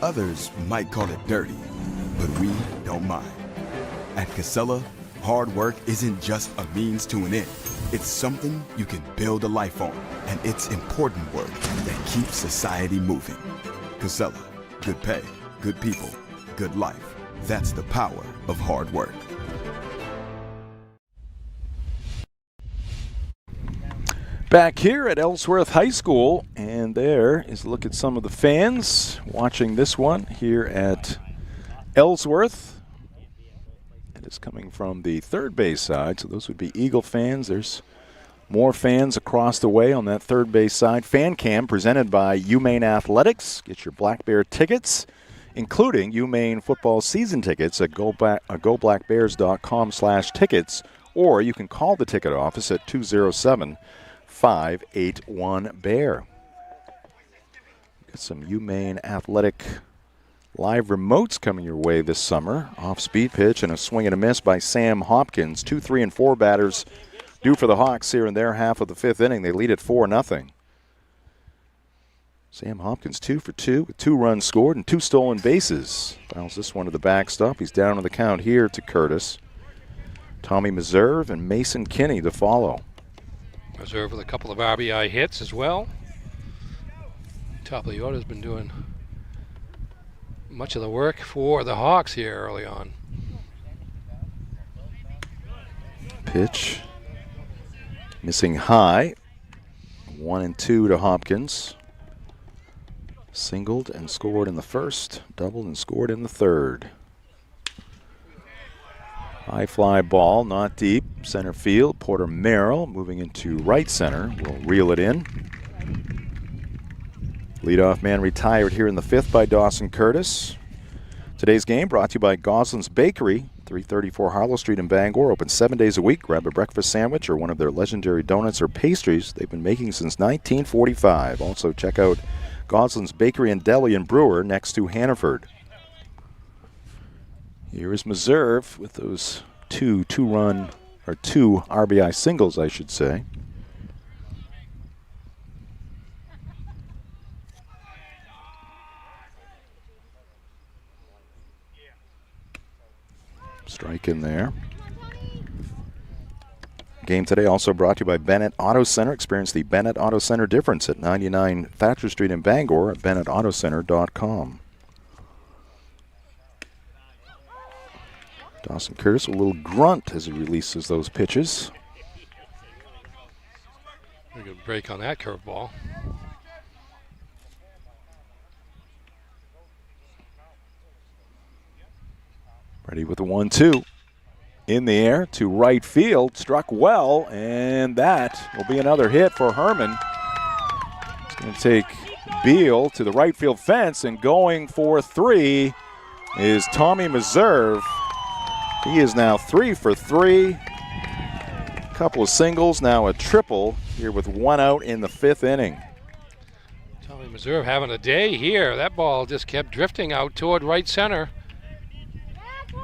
Others might call it dirty, but we don't mind. At Casella, hard work isn't just a means to an end. It's something you can build a life on, and it's important work that keeps society moving. Casella, good pay, good people, good life. That's the power of hard work. Back here at Ellsworth High School, and there is a look at some of the fans watching this one here at Ellsworth. It is coming from the third base side, so those would be Eagle fans. There's more fans across the way on that third base side. Fan Cam presented by UMaine Athletics. Get your Black Bear tickets, including UMaine football season tickets at goblackbears.com/tickets, or you can call the ticket office at 207-581-BEAR. Got some UMaine Athletic live remotes coming your way this summer. Off-speed pitch and a swing and a miss by Sam Hopkins. 2, 3, and 4 batters due for the Hawks here in their half of the 5th inning. They lead at 4-0. Sam Hopkins 2 for 2 with 2 runs scored and 2 stolen bases. Fouls this one to the backstop. He's down on the count here to Curtis. Tommy Meserve and Mason Kinney to follow. Meserve with a couple of RBI hits as well. Top of the order has been doing much of the work for the Hawks here early on. Pitch missing high. 1 and 2 to Hopkins. Singled and scored in the first, doubled and scored in the third. High fly ball, not deep, center field. Porter Merrill moving into right center. Will reel it in. Leadoff man retired here in the 5th by Dawson Curtis. Today's game brought to you by Goslin's Bakery, 334 Harlow Street in Bangor. Open 7 days a week. Grab a breakfast sandwich or one of their legendary donuts or pastries they've been making since 1945. Also check out Goslin's Bakery and Deli and Brewer next to Hannaford. Here is Meserve with those two RBI singles, I should say. Strike in there. Game today also brought to you by Bennett Auto Center. Experience the Bennett Auto Center difference at 99 Thatcher Street in Bangor at BennettAutoCenter.com. Dawson Curtis, a little grunt as he releases those pitches. A good break on that curveball. Ready with the 1-2. In the air to right field, struck well, and that will be another hit for Hermon. It's going to take Beal to the right field fence, and going for 3 is Tommy Meserve. He is now 3 for 3. A couple of singles, now a triple here with 1 out in the 5th inning. Tommy Meserve having a day here. That ball just kept drifting out toward right center.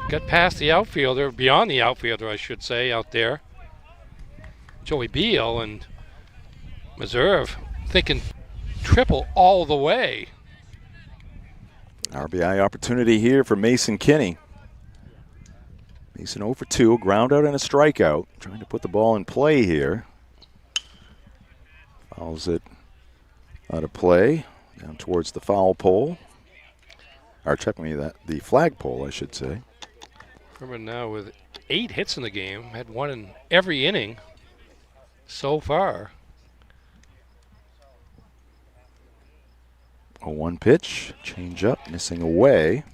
Got past the outfielder, beyond the outfielder, I should say, out there. Joey Beal, and Meserve thinking triple all the way. RBI opportunity here for Mason Kinney. Mason 0 for 2, ground out and a strikeout. Trying to put the ball in play here. Fouls it out of play, down towards the foul pole. Or check me that, the flag pole, I should say. Hermon now with 8 hits in the game, had 1 in every inning so far. 0-1 pitch, change up, missing away.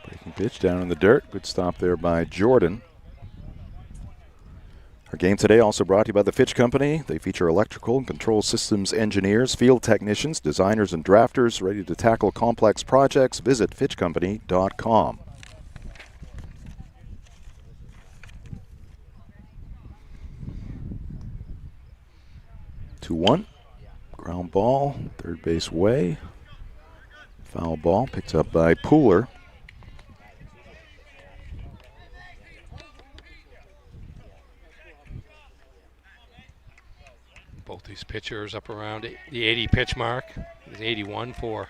Breaking pitch down in the dirt. Good stop there by Jordan. Our game today also brought to you by the Fitch Company. They feature electrical and control systems engineers, field technicians, designers, and drafters ready to tackle complex projects. Visit FitchCompany.com. 2-1. Ground ball, third base way. Foul ball picked up by Pooler. Both these pitchers up around the 80 pitch mark. It's 81 for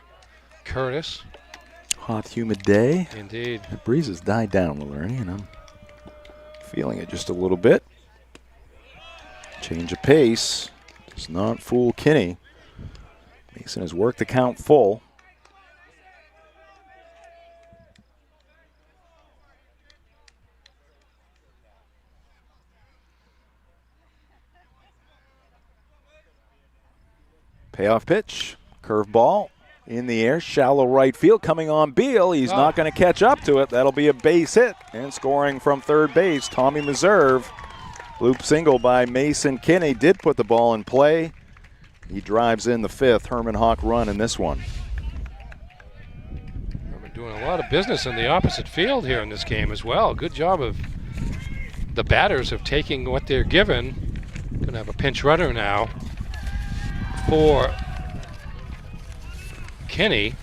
Curtis. Hot, humid day. Indeed. The breeze has died down, Malerney, and I'm feeling it just a little bit. Change of pace. Does not fool Kinney. Mason has worked the count full. Payoff pitch, curveball in the air, shallow right field, coming on Beal. He's not going to catch up to it. That'll be a base hit, and scoring from third base, Tommy Meserve. Loop single by Mason Kinney did put the ball in play. He drives in the 5th Hermon Hawk run in this one. Hermon doing a lot of business in the opposite field here in this game as well. Good job of the batters of taking what they're given. Going to have a pinch runner now for Kinney.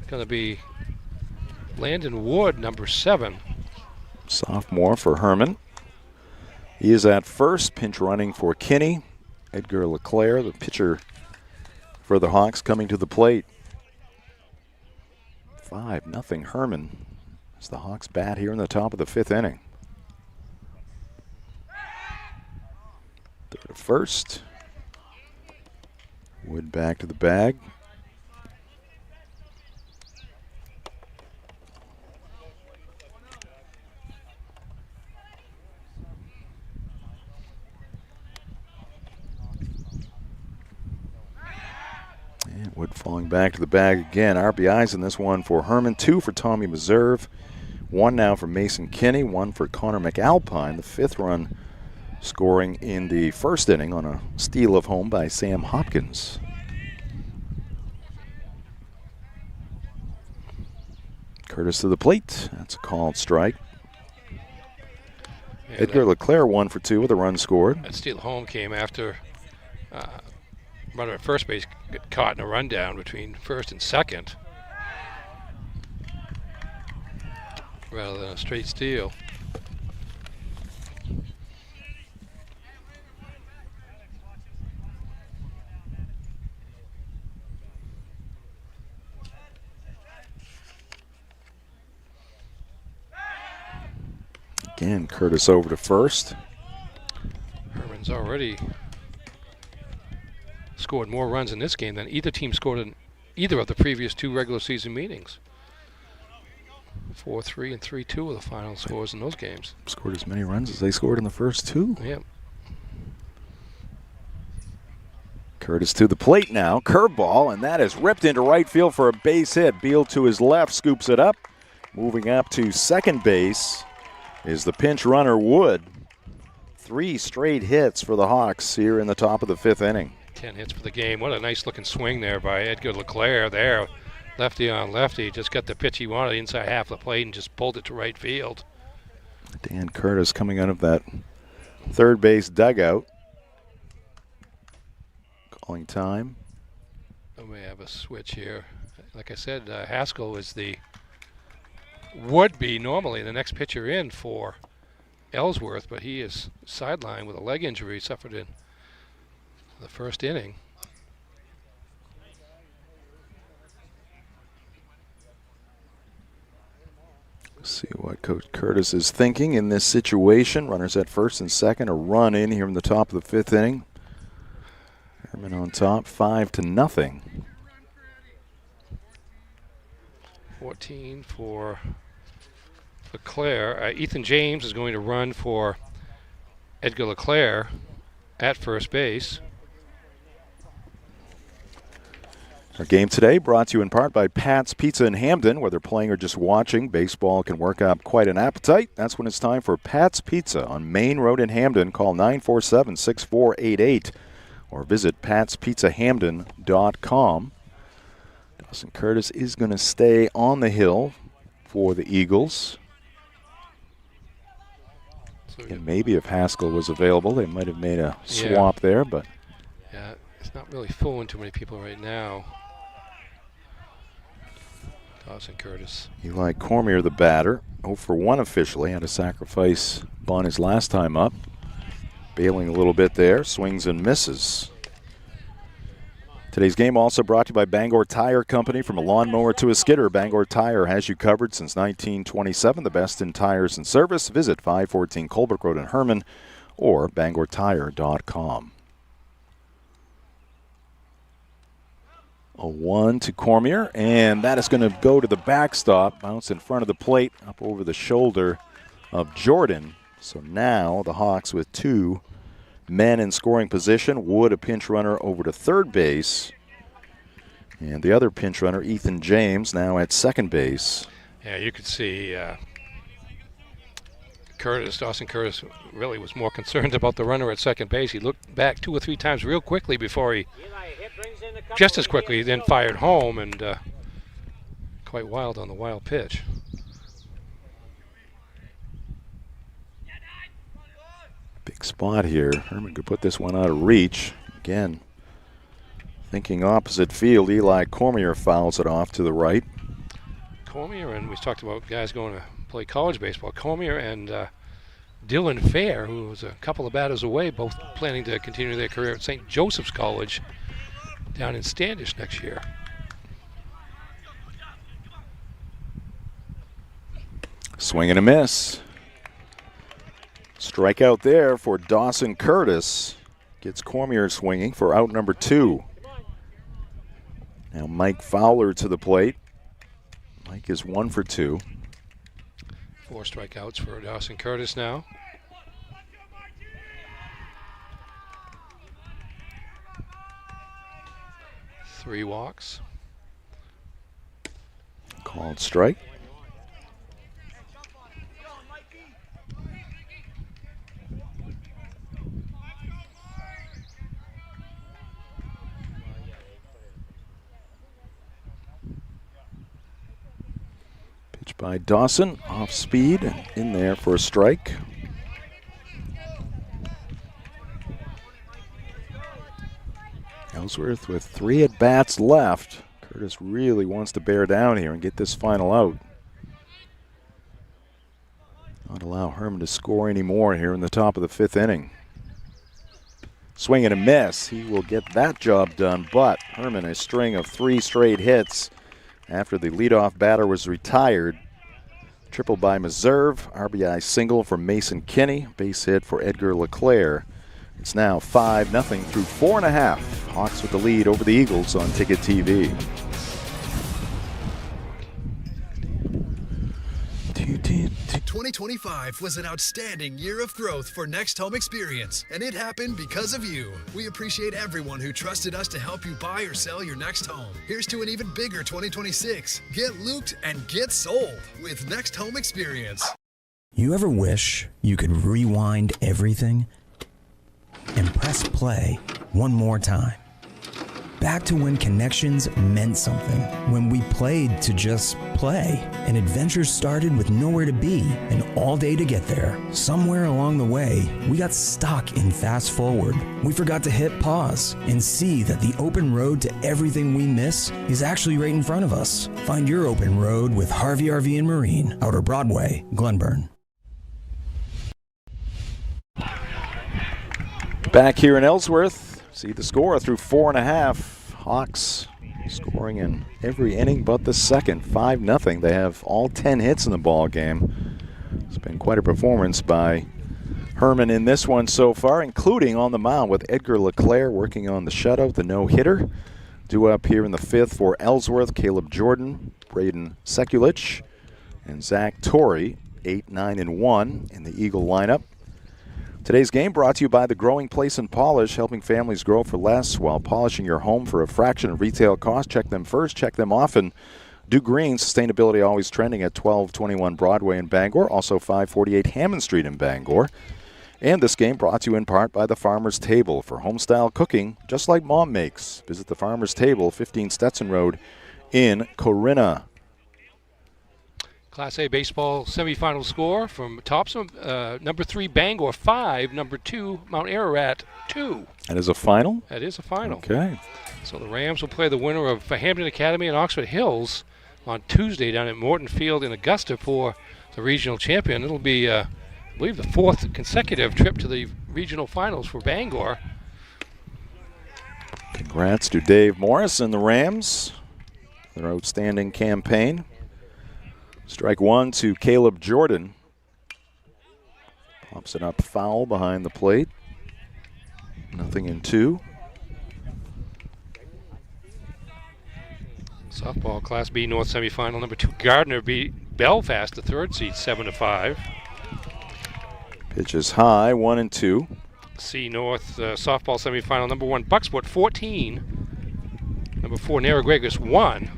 Going to be Landon Wood, number 7. Sophomore for Hermon. He is at first, pinch running for Kinney. Edgar LeClaire, the pitcher for the Hawks, coming to the plate. 5-0 Hermon as the Hawks bat here in the top of the 5th inning. Third to first. Wood back to the bag. And Wood falling back to the bag again. RBIs in this one for Hermon, 2 for Tommy Meserve, 1 now for Mason Kinney, 1 for Connor McAlpine, the 5th run scoring in the first inning on a steal of home by Sam Hopkins. Curtis to the plate. That's a called strike. Yeah, Edgar LeClaire 1 for 2 with a run scored. That steal home came after runner at first base got caught in a rundown between first and second rather than a straight steal. Again, Curtis over to first. Hermon's already scored more runs in this game than either team scored in either of the previous 2 regular season meetings. 4-3 and 3-2 were the final scores in those games. Scored as many runs as they scored in the first 2. Yep. Curtis to the plate now. Curveball, and that is ripped into right field for a base hit. Beal to his left scoops it up. Moving up to second base is the pinch runner Wood. 3 straight hits for the Hawks here in the top of the 5th inning. 10 hits for the game. What a nice looking swing there by Edgar LeClaire there. Lefty on lefty. Just got the pitch he wanted inside half the plate and just pulled it to right field. Dan Curtis coming out of that third base dugout. Calling time. We may have a switch here. Like I said, Haskell is would be normally the next pitcher in for Ellsworth, but he is sidelined with a leg injury suffered in the first inning. Let's see what Coach Curtis is thinking in this situation. Runners at first and second, a run in here in the top of the 5th inning. Hermon on top, 5-0. 14 for LeClaire. Ethan James is going to run for Edgar LeClaire at first base. Our game today brought to you in part by Pat's Pizza in Hamden. Whether playing or just watching, baseball can work up quite an appetite. That's when it's time for Pat's Pizza on Maine Road in Hamden. Call 947-6488 or visit patspizzahamden.com. Dawson Curtis is going to stay on the hill for the Eagles. And maybe if Haskell was available, they might have made a swap there, but yeah, it's not really fooling too many people right now. Dawson Curtis. Eli Cormier, the batter, 0 for 1 officially. Had a sacrifice bunt his last time up. Bailing a little bit there, swings and misses. Today's game also brought to you by Bangor Tire Company. From a lawnmower to a skidder, Bangor Tire has you covered since 1927. The best in tires and service. Visit 514 Colbrook Road in Hermon or bangortire.com. A 1 to Cormier, and that is going to go to the backstop. Bounce in front of the plate, up over the shoulder of Jordan. So now the Hawks with 2 men in scoring position. Wood, a pinch runner, over to third base. And the other pinch runner, Ethan James, now at second base. Yeah, you could see Dawson Curtis really was more concerned about the runner at second base. He looked back 2 or 3 times real quickly before he, just as quickly, then fired home. And quite wild on the wild pitch. Big spot here. Hermon could put this one out of reach. Again, thinking opposite field, Eli Cormier fouls it off to the right. Cormier, and we talked about guys going to play college baseball. Cormier and Dylan Fair, who was a couple of batters away, both planning to continue their career at St. Joseph's College down in Standish next year. Swing and a miss. Strikeout there for Dawson Curtis. Gets Cormier swinging for out number 2. Now Mike Fowler to the plate. Mike is 1 for 2. 4 strikeouts for Dawson Curtis now. Three walks. Called strike. Pitch by Dawson, off speed, and in there for a strike. Ellsworth with 3 at-bats left. Curtis really wants to bear down here and get this final out. Not allow Hermon to score any more here in the top of the 5th inning. Swing and a miss. He will get that job done, but Hermon a string of 3 straight hits after the leadoff batter was retired. Triple by Meserve, RBI single for Mason Kinney, base hit for Edgar LeClaire. It's now 5-0 through 4.5. Hawks with the lead over the Eagles on Ticket TV. 2025 was an outstanding year of growth for Next Home Experience, and it happened because of you. We appreciate everyone who trusted us to help you buy or sell your next home. Here's to an even bigger 2026. Get looped and get sold with Next Home Experience. You ever wish you could rewind everything and press play one more time? Back to when connections meant something, when we played to just play, and adventures started with nowhere to be and all day to get there. Somewhere along the way, we got stuck in fast forward. We forgot to hit pause and see that the open road to everything we miss is actually right in front of us. Find your open road with Harvey RV and Marine, Outer Broadway, Glenburn. Back here in Ellsworth, see the score through 4.5. Hawks scoring in every inning but the second, 5-0. They have all 10 hits in the ball game. It's been quite a performance by Hermon in this one so far, including on the mound with Edgar LeClaire working on the shutout, the no-hitter. Due up here in the 5th for Ellsworth, Caleb Jordan, Braden Sekulich, and Zach Torrey, 8, 9, and 1 in the Eagle lineup. Today's game brought to you by The Growing Place and Polish, helping families grow for less while polishing your home for a fraction of retail cost. Check them first, check them often. Do Green, sustainability always trending at 1221 Broadway in Bangor, also 548 Hammond Street in Bangor. And this game brought to you in part by The Farmer's Table for home-style cooking, just like Mom makes. Visit The Farmer's Table, 15 Stetson Road in Corinna. Class A baseball semifinal score from Topsom. Number 3, Bangor 5. Number 2, Mount Ararat 2. That is a final? That is a final. Okay. So the Rams will play the winner of Hampton Academy and Oxford Hills on Tuesday down at Morton Field in Augusta for the regional champion. It'll be, I believe, the 4th consecutive trip to the regional finals for Bangor. Congrats to Dave Morris and the Rams. Their outstanding campaign. Strike 1 to Caleb Jordan. Pops it up foul behind the plate. 0-2. Softball Class B North semifinal. Number 2, Gardner beat Belfast, the 3rd seed, 7-5. Pitch is high, 1-2. C North softball semifinal. Number 1, Bucksport 14. Number 4, Narragansett 1.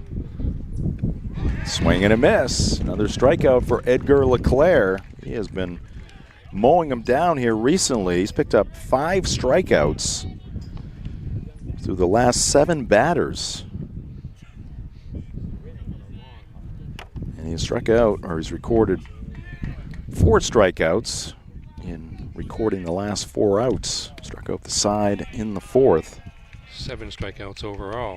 Swing and a miss. Another strikeout for Edgar LeClaire. He has been mowing him down here recently. He's picked up 5 strikeouts through the last 7 batters. And he struck out, or he's recorded 4 strikeouts in recording the last 4 outs. Struck out the side in the 4th. 7 strikeouts overall.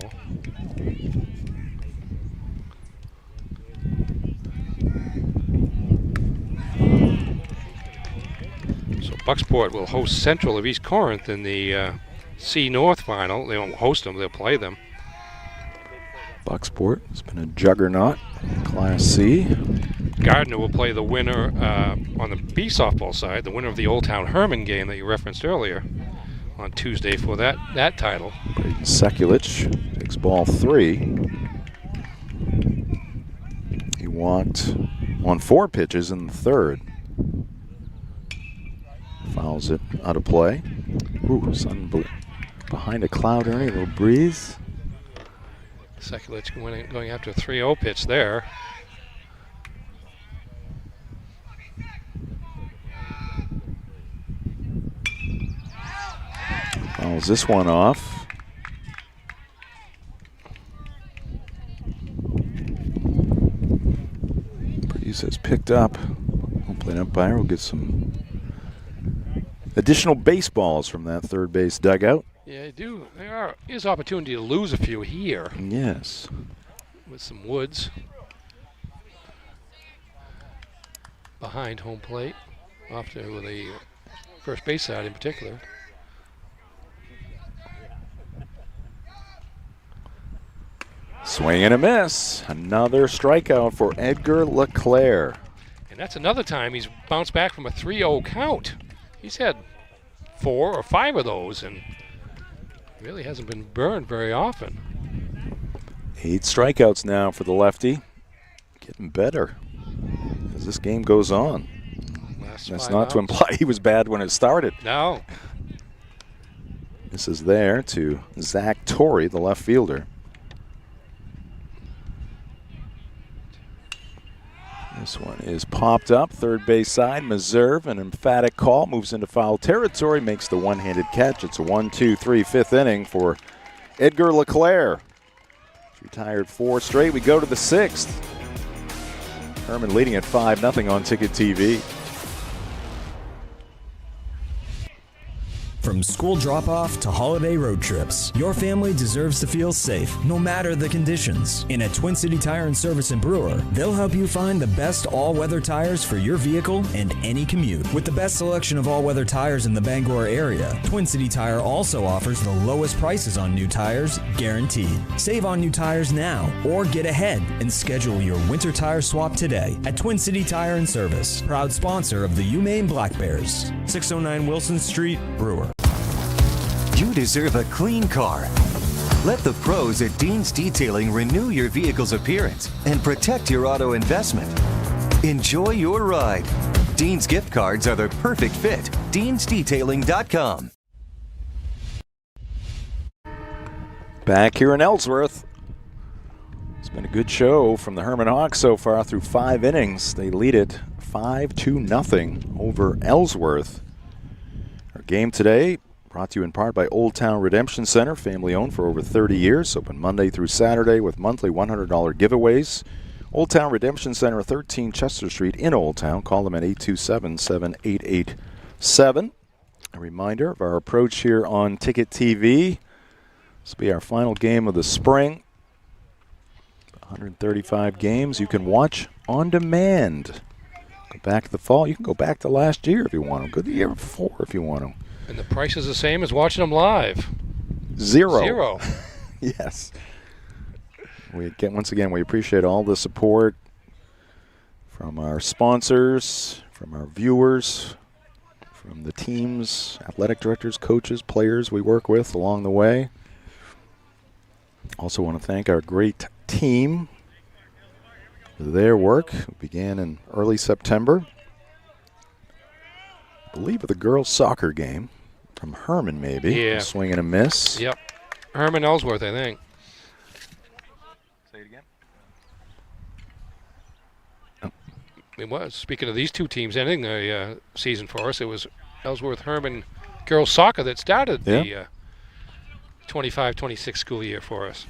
So Bucksport will host Central of East Corinth in the C North final. They won't host them, they'll play them. Bucksport has been a juggernaut in Class C. Gardner will play the winner on the B softball side, the winner of the Old Town Hermon game that you referenced earlier on Tuesday for that title. Brayden Sekulich takes ball 3. He walked on 4 pitches in the 3rd. Fouls it out of play. Ooh, sun behind a cloud, Ernie, a little breeze. Sekulich going after a 3-0 pitch there. Fouls this one off. Breeze has picked up. Hopefully an umpire will get some additional baseballs from that third base dugout. Yeah, there is opportunity to lose a few here. Yes. With some woods behind home plate, off to the first base side in particular. Swing and a miss. Another strikeout for Edgar LeClaire. And that's another time he's bounced back from a 3-0 count. He's had 4 or 5 of those and really hasn't been burned very often. 8 strikeouts now for the lefty. Getting better as this game goes on. That's not to imply he was bad when it started. No. This is there to Zach Torrey, the left fielder. This one is popped up, third base side. Meserve, an emphatic call, moves into foul territory, makes the one-handed catch. It's a 1-2-3 5th inning for Edgar LeClaire. He's retired 4 straight. We go to the 6th. Hermon leading at 5-0 on Ticket TV. From school drop-off to holiday road trips, your family deserves to feel safe, no matter the conditions. And at Twin City Tire and Service in Brewer, they'll help you find the best all-weather tires for your vehicle and any commute. With the best selection of all-weather tires in the Bangor area, Twin City Tire also offers the lowest prices on new tires, guaranteed. Save on new tires now, or get ahead and schedule your winter tire swap today at Twin City Tire and Service, proud sponsor of the Maine Black Bears. 609 Wilson Street, Brewer. You deserve a clean car. Let the pros at Dean's Detailing renew your vehicle's appearance and protect your auto investment. Enjoy your ride. Dean's gift cards are the perfect fit. Dean'sDetailing.com. Back here in Ellsworth. It's been a good show from the Hermon Hawks so far through 5 innings. They lead it 5-0 over Ellsworth. Our game today brought to you in part by Old Town Redemption Center, family owned for over 30 years, open Monday through Saturday with monthly $100 giveaways. Old Town Redemption Center, 13 Chester Street in Old Town. Call them at 827-7887. A reminder of our approach here on Ticket TV. This will be our final game of the spring. 135 games you can watch on demand. Go back to the fall. You can go back to last year if you want to. Go to the year before if you want to. And the price is the same as watching them live. Zero. Yes. Once again, we appreciate all the support from our sponsors, from our viewers, from the teams, athletic directors, coaches, players we work with along the way. Also want to thank our great team for their work. It began in early September. I believe with the girls' soccer game from Hermon, maybe. Yeah. A swing and a miss. Yep. Hermon Ellsworth, I think. Say it again. It was. Speaking of these two teams ending the season for us, it was Ellsworth Hermon girls soccer that started the 25-26 school year for us.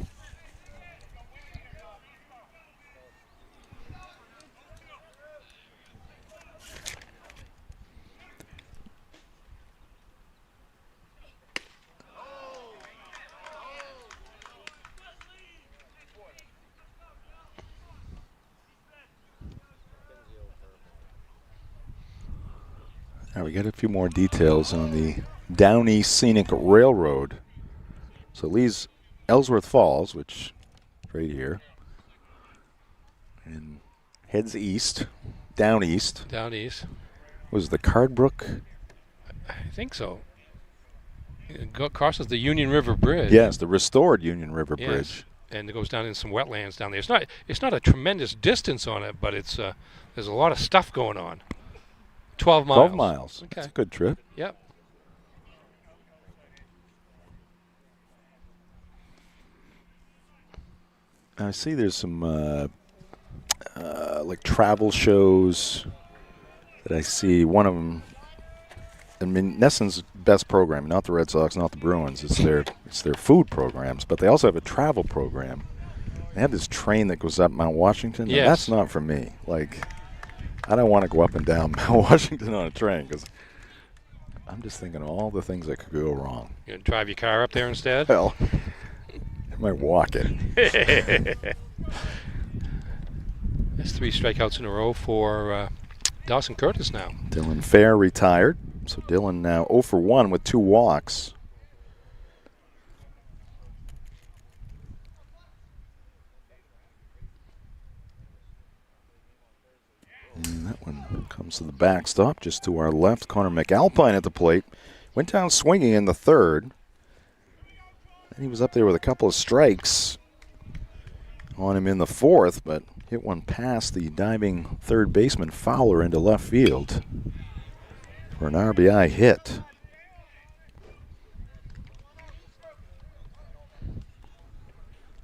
we got a few more details on the Down East Scenic Railroad. So it leaves Ellsworth Falls, which is right here, and heads east, down east. Down east. Was the Cardbrook? I think so. It crosses the Union River Bridge. Yes, the restored Union River Yes. Bridge. And it goes down in some wetlands down there. It's not a tremendous distance on it, but it's there's a lot of stuff going on. 12 miles. 12 miles. Okay. That's a good trip. Yep. I see there's some like travel shows that I see. One of them, I mean, Nesson's best program, not the Red Sox, not the Bruins. It's their food programs, but they also have a travel program. They have this train that goes up Mount Washington. Yes. And that's not for me. Like, I don't want to go up and down Mount Washington on a train because I'm just thinking of all the things that could go wrong. You gonna drive your car up there instead? Well, I might walk it. That's 3 strikeouts in a row for Dawson Curtis now. Dylan Fair retired. So Dylan now 0 for 1 with 2 walks. And that one comes to the backstop, just to our left. Connor McAlpine at the plate. Went down swinging in the third. And he was up there with a couple of strikes on him in the fourth, but hit one past the diving third baseman Fowler into left field for an RBI hit.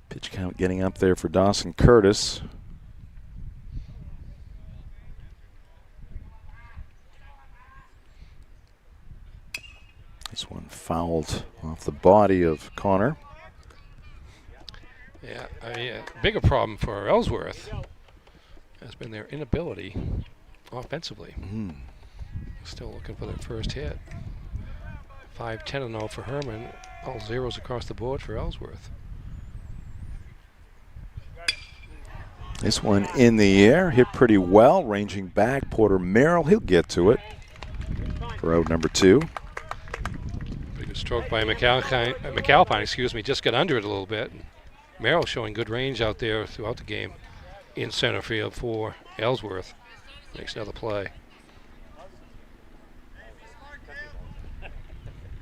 Pitch count getting up there for Dawson Curtis. This one fouled off the body of Connor. Yeah, a bigger problem for Ellsworth has been their inability offensively. Still looking for their first hit. 5-10-0 for Hermon. All zeros across the board for Ellsworth. This one in the air, hit pretty well, ranging back. Porter Merrill, he'll get to it for out number 2. Pretty good stroke by McAlpine, just got under it a little bit. Merrill showing good range out there throughout the game in center field for Ellsworth. Makes another play.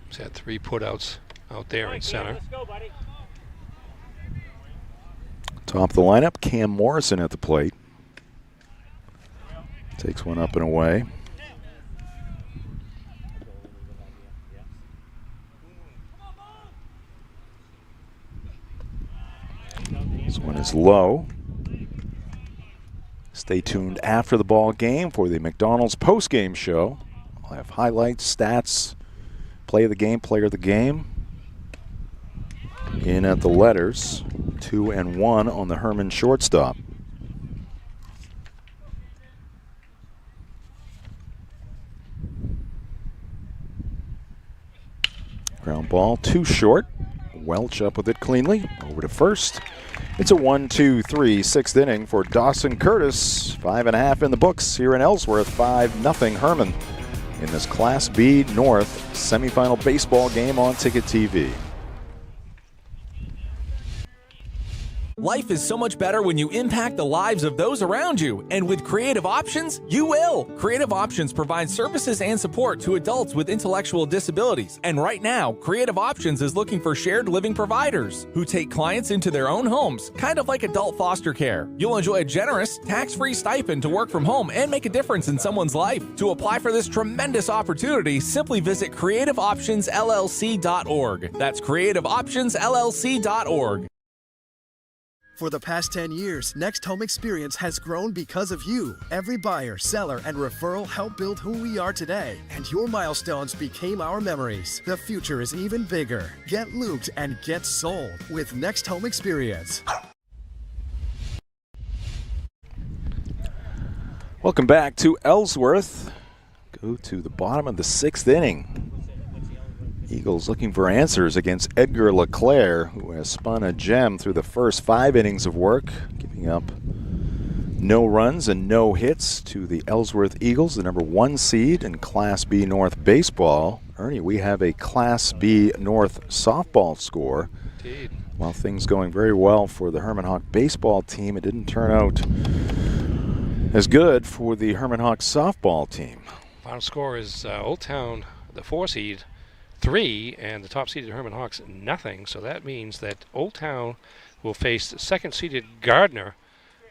He's had 3 putouts out there in center. Top of the lineup, Cam Morrison at the plate. Takes one up and away. This one is low. Stay tuned after the ball game for the McDonald's post-game show. I'll have highlights, stats, play of the game, player of the game. In at the letters, 2 and 1 on the Hermon shortstop. Ground ball, 2 short. Welch up with it cleanly. Over to first. It's a 1-2-3 6th inning for Dawson Curtis. 5.5 in the books here in Ellsworth. 5-0 Hermon in this Class B North semifinal baseball game on Ticket TV. Life is so much better when you impact the lives of those around you. And with Creative Options, you will. Creative Options provides services and support to adults with intellectual disabilities. And right now, Creative Options is looking for shared living providers who take clients into their own homes, kind of like adult foster care. You'll enjoy a generous, tax-free stipend to work from home and make a difference in someone's life. To apply for this tremendous opportunity, simply visit creativeoptionsllc.org. That's creativeoptionsllc.org. For the past 10 years, Next Home Experience has grown because of you. Every buyer, seller, and referral helped build who we are today. And your milestones became our memories. The future is even bigger. Get looped and get sold with Next Home Experience. Welcome back to Ellsworth. Go to the bottom of the 6th inning. Eagles looking for answers against Edgar LeClaire, who has spun a gem through the first 5 innings of work, giving up No runs and no hits to the Ellsworth Eagles, the number 1 seed in Class B North Baseball. Ernie, we have a Class B North softball score. Indeed. While things going very well for the Hermon Hawk baseball team, it didn't turn out as good for the Hermon Hawk softball team. Final score is Old Town, the 4 seed, 3, and the top seeded Hermon Hawks, nothing. So that means that Old Town will face the 2nd seeded Gardner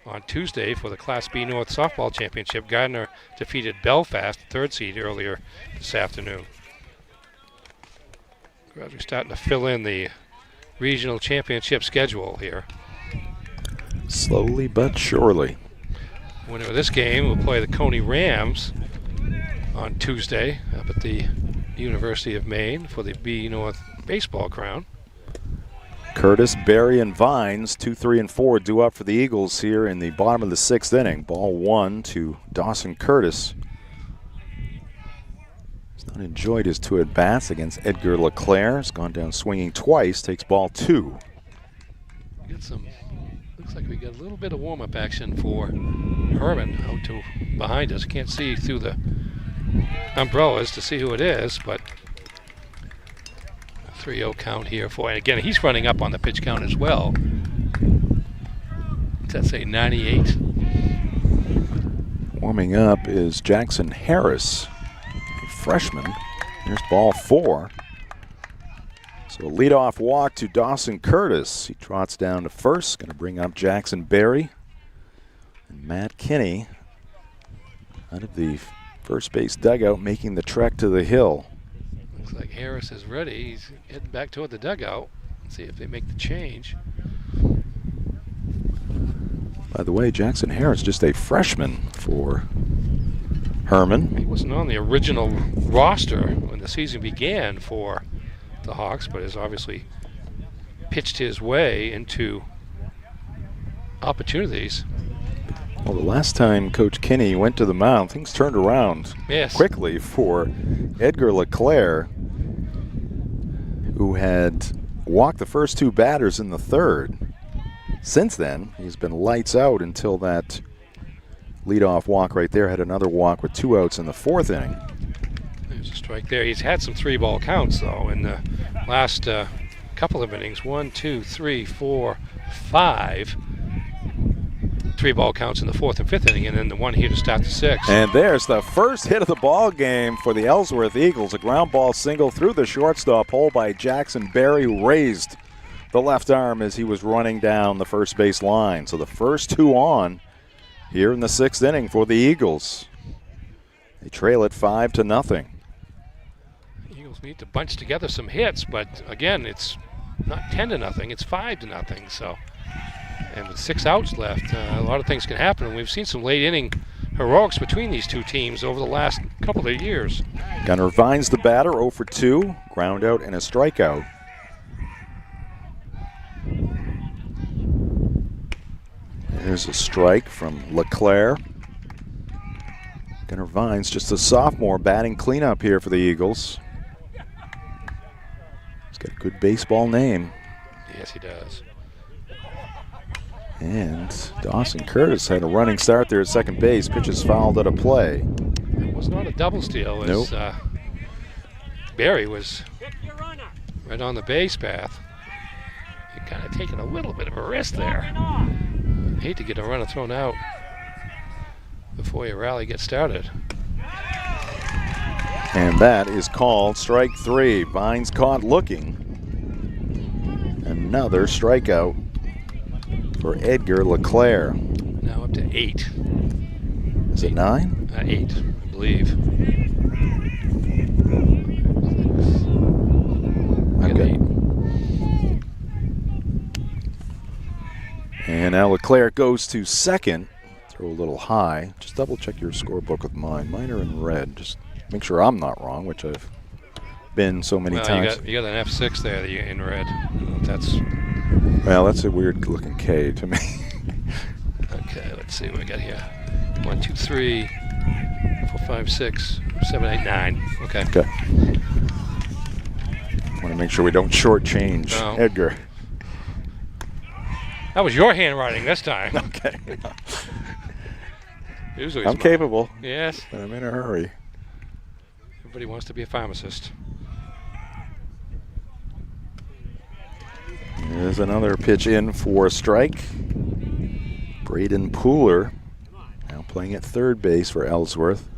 on Tuesday for the Class B North Softball Championship. Gardner defeated Belfast, 3rd seed, earlier this afternoon. We're starting to fill in the regional championship schedule here. Slowly but surely. Winner of this game will play the Coney Rams on Tuesday up at the University of Maine for the B North Baseball Crown. Curtis, Berry, and Vines, 2, 3, and 4 due up for the Eagles here in the bottom of the 6th inning. Ball 1 to Dawson Curtis. He's not enjoyed his 2 at-bats against Edgar LeClaire. He's gone down swinging twice, takes ball 2. Looks like we got a little bit of warm-up action for Hermon out to behind us. Can't see through the umbrellas to see who it is, but 3-0 count here for, and again, he's running up on the pitch count as well. That's a 98. Warming up is Jackson Harris, a freshman. Here's ball 4. So a leadoff walk to Dawson Curtis. He trots down to first, going to bring up Jackson Berry. And Matt Kinney out of the first base dugout making the trek to the hill. Looks like Harris is ready. He's heading back toward the dugout. Let's see if they make the change. By the way, Jackson Harris, just a freshman for Hermon. He wasn't on the original roster when the season began for the Hawks, but has obviously pitched his way into opportunities. Well, the last time Coach Kinney went to the mound, things turned around quickly for Edgar LeClaire, who had walked the first 2 batters in the 3rd. Since then, he's been lights out until that leadoff walk right there. Had another walk with 2 outs in the 4th inning. There's a strike there. He's had some 3-ball counts, though, in the last couple of innings. 1, 2, 3, 4, 5. 3-ball counts in the 4th and 5th inning, and then the one here to start the 6th. And there's the first hit of the ball game for the Ellsworth Eagles. A ground ball single through the shortstop hole by Jackson Berry, who raised the left arm as he was running down the first base line. So the first 2 on here in the 6th inning for the Eagles. They trail it 5-0. Eagles need to bunch together some hits, but again, it's not 10-0, it's 5-0. So, and with 6 outs left, a lot of things can happen. And we've seen some late inning heroics between these two teams over the last couple of years. Gunnar Vines the batter, 0 for 2, ground out and a strikeout. There's a strike from LeClaire. Gunnar Vines, just a sophomore, batting cleanup here for the Eagles. He's got a good baseball name. Yes, he does. And Dawson Curtis had a running start there at second base. Pitches fouled out of play. It was not a double steal. As, nope. Barry was right on the base path. He kind of taking a little bit of a risk there. Hate to get a runner thrown out before your rally gets started. And that is called strike 3. Vines caught looking. Another strikeout for Edgar LeClaire. Now up to 8. Is it 9? 8, I believe. Okay. 8. And now LeClaire goes to second. Throw a little high. Just double check your scorebook with mine. Mine are in red. Just make sure I'm not wrong, which I've been so many times. You got an F6 there that you're in red. That's. Well, that's a weird looking K to me. Okay, let's see what we got here. 1, 2, 3, 4, 5, 6, 7, 8, 9. Okay. Okay. Want to make sure we don't shortchange Edgar. That was your handwriting this time. Okay. Usually I'm capable. Yes. But I'm in a hurry. Everybody wants to be a pharmacist. There's another pitch in for a strike. Braden Pooler now playing at third base for Ellsworth.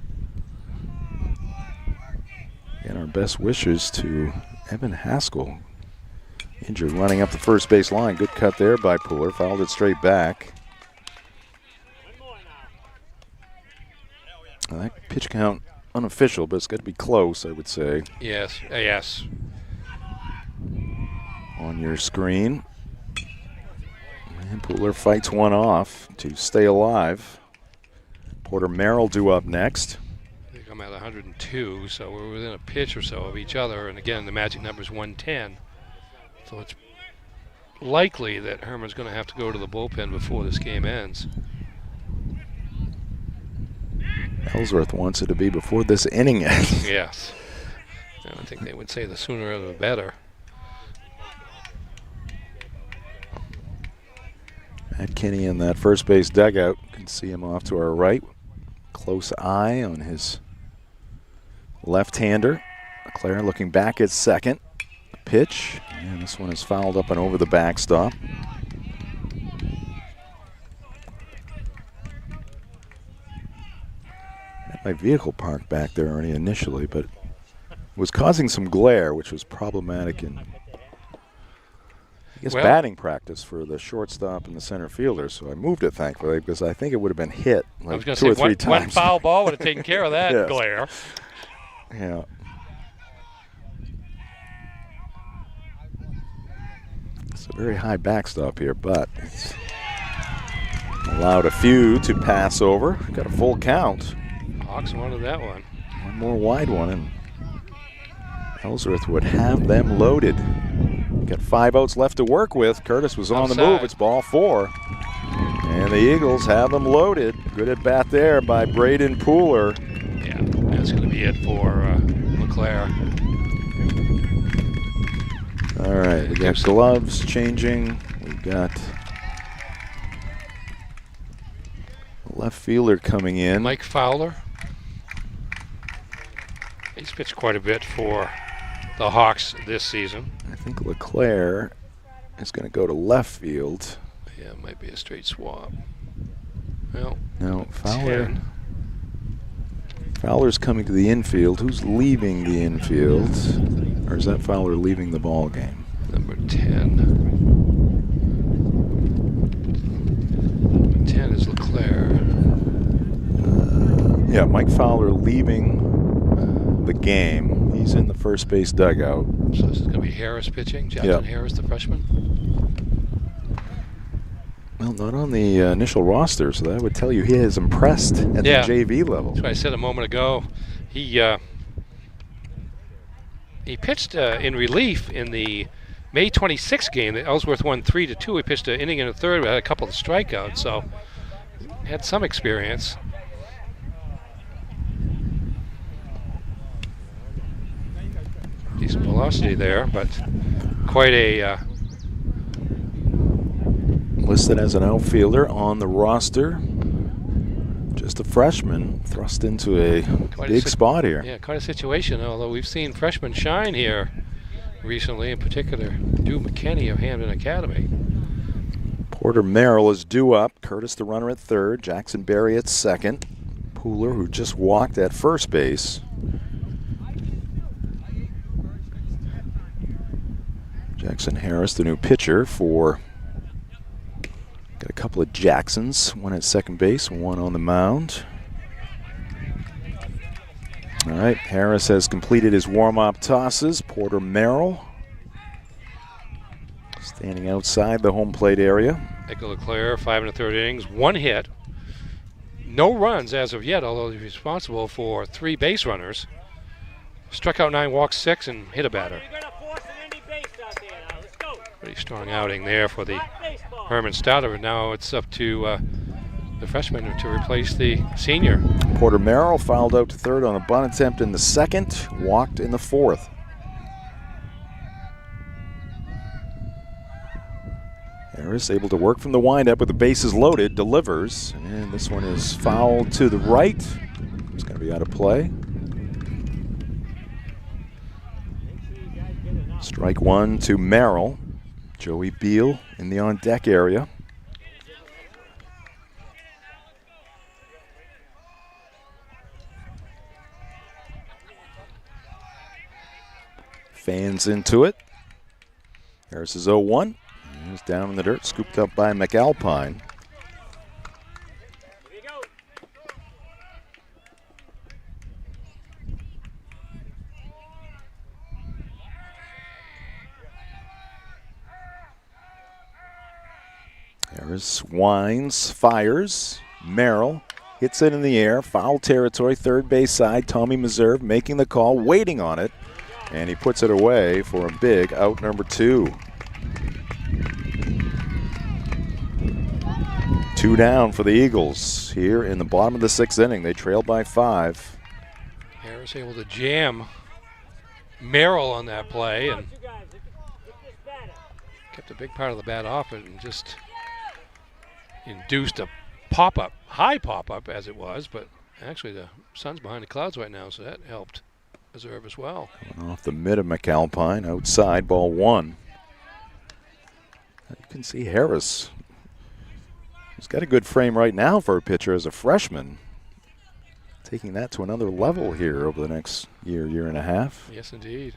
And our best wishes to Evan Haskell. Injured running up the first base line. Good cut there by Pooler. Fouled it straight back. That pitch count unofficial, but it's got to be close, I would say. Yes, yes. On your screen. And Pooler fights one off to stay alive. Porter Merrill due up next. I think I'm at 102, so we're within a pitch or so of each other. And again, the magic number is 110. So it's likely that Hermon's going to have to go to the bullpen before this game ends. Ellsworth wants it to be before this inning ends. Yes. I think they would say the sooner the better. Matt Kinney in that first base dugout. You can see him off to our right. Close eye on his left-hander. LeClaire looking back at second. Pitch, and this one is fouled up and over the backstop. Had my vehicle parked back there already initially, but was causing some glare, which was problematic in, I guess, batting practice for the shortstop and the center fielder. So I moved it, thankfully, because I think it would have been hit like I was going two or to three say times. one foul ball would have taken care of that Yes. glare. Yeah. It's a very high backstop here, but it's allowed a few to pass over. Got a full count. Hawks wanted that one. One more wide one, and Ellsworth would have them loaded. Got 5 outs left to work with. Curtis was on the move. It's ball 4. And the Eagles have them loaded. Good at bat there by Braden Pooler. Yeah, that's going to be it for LeClaire. All right, we got gloves changing. We've got left fielder coming in. Mike Fowler. He's pitched quite a bit for the Hawks this season. I think LeClaire is going to go to left field. Yeah, it might be a straight swap. Well, no, Fowler. 10. Fowler's coming to the infield. Who's leaving the infield? Or is that Fowler leaving the ball game? Number 10. Number 10 is LeClaire. Yeah, Mike Fowler leaving the game. He's in the first base dugout. So this is going to be Harris pitching. Jackson Harris, the freshman. Well, not on the initial roster, so that would tell you he is impressed at the JV level. That's what I said a moment ago. He pitched in relief in the May 26th game that Ellsworth won 3-2. He pitched an inning and a third, had a couple of strikeouts, so had some experience. Decent velocity there, but quite a listed as an outfielder on the roster. Just a freshman thrust into a big spot here. Yeah, quite a situation, although we've seen freshmen shine here recently, in particular Drew McKinney of Hamden Academy. Porter Merrill is due up. Curtis the runner at third. Jackson Berry at second. Pooler, who just walked at first base. Jackson Harris, the new pitcher for... Got a couple of Jacksons, one at second base, one on the mound. All right, Harris has completed his warm-up tosses. Porter Merrill standing outside the home plate area. Nick LeClaire, 5 1/3 innings, 1 hit. No runs as of yet, although he's responsible for 3 base runners. Struck out 9, walked 6, and hit a batter. Pretty strong outing there for the Hermon starter. Now it's up to the freshman to replace the senior. Porter Merrill fouled out to third on a bunt attempt in the second, walked in the fourth. Harris able to work from the windup with the bases loaded, delivers, and this one is fouled to the right. It's going to be out of play. Strike one to Merrill. Joey Beal in the on-deck area. Fans into it. Harris is 0-1. He's down in the dirt, scooped up by McAlpine. Harris winds, fires. Merrill hits it in the air, foul territory, third base side. Tommy Meserve making the call, waiting on it, and he puts it away for a big out number 2. 2 down for the Eagles here in the bottom of the 6th inning. They trail by 5. Harris able to jam Merrill on that play and kept a big part of the bat off it and just induced a pop-up, high pop-up as it was, but actually the sun's behind the clouds right now, so that helped Meserve as well. Coming off the mid of McAlpine, outside, ball 1. You can see Harris. He's got a good frame right now for a pitcher as a freshman. Taking that to another level here over the next year, year and a half. Yes, indeed.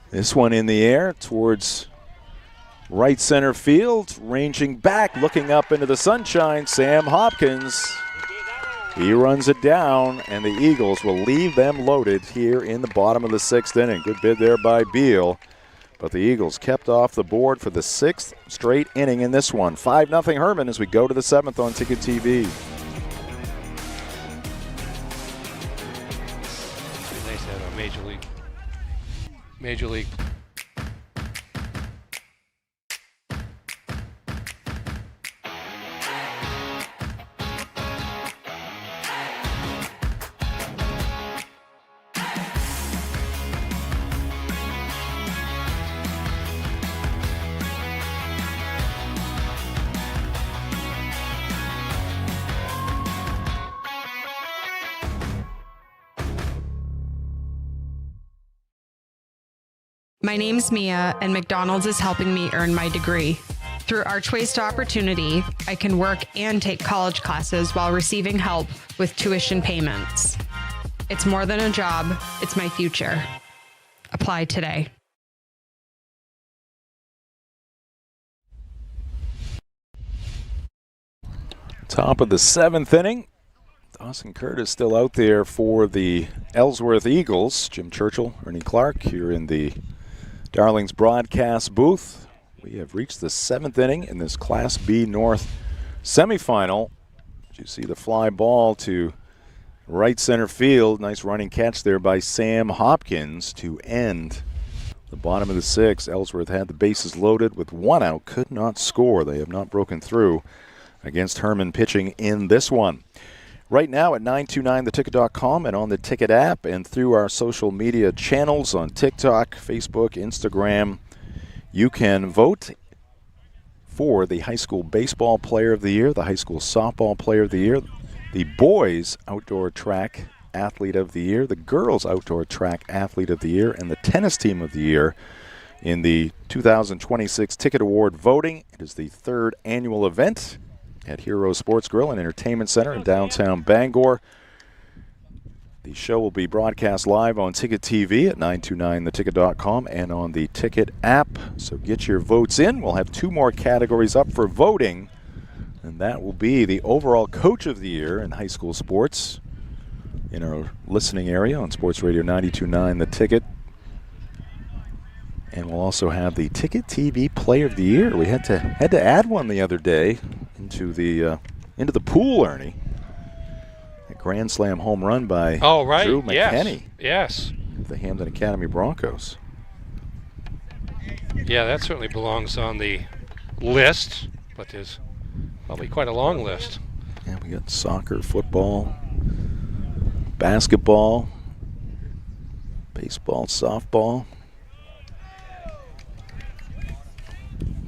This one in the air towards right center field, ranging back, looking up into the sunshine, Sam Hopkins. He runs it down, and the Eagles will leave them loaded here in the bottom of the 6th inning. Good bid there by Beal. But the Eagles kept off the board for the 6th straight inning in this one. 5-0 Hermon as we go to the 7th on Ticket TV. Nice to have a major league. My name's Mia, and McDonald's is helping me earn my degree. Through Archways to Opportunity, I can work and take college classes while receiving help with tuition payments. It's more than a job, it's my future. Apply today. Top of the 7th inning. Dawson Curtis still out there for the Ellsworth Eagles. Jim Churchill, Ernie Clark here in the Darlings broadcast booth. We have reached the 7th inning in this Class B North semifinal. You see the fly ball to right center field. Nice running catch there by Sam Hopkins to end the bottom of the 6th. Ellsworth had the bases loaded with 1 out, could not score. They have not broken through against Hermon pitching in this one. Right now at 929theticket.com and on the Ticket app and through our social media channels on TikTok, Facebook, Instagram, you can vote for the high school baseball player of the year, the high school softball player of the year, the boys outdoor track athlete of the year, the girls outdoor track athlete of the year, and the tennis team of the year in the 2026 Ticket Award voting. It is the 3rd annual event at Hero Sports Grill and Entertainment Center in downtown Bangor. The show will be broadcast live on Ticket TV at 929theticket.com and on the Ticket app. So get your votes in. We'll have 2 more categories up for voting, and that will be the overall coach of the year in high school sports in our listening area on Sports Radio 92.9 The Ticket. And we'll also have the Ticket TV Player of the Year. We had to add one the other day into the pool, Ernie. A grand slam home run by Drew McKinney. Yes. The Hamden Academy Broncos. Yeah, that certainly belongs on the list, but there's probably quite a long list. Yeah, we got soccer, football, basketball, baseball, softball.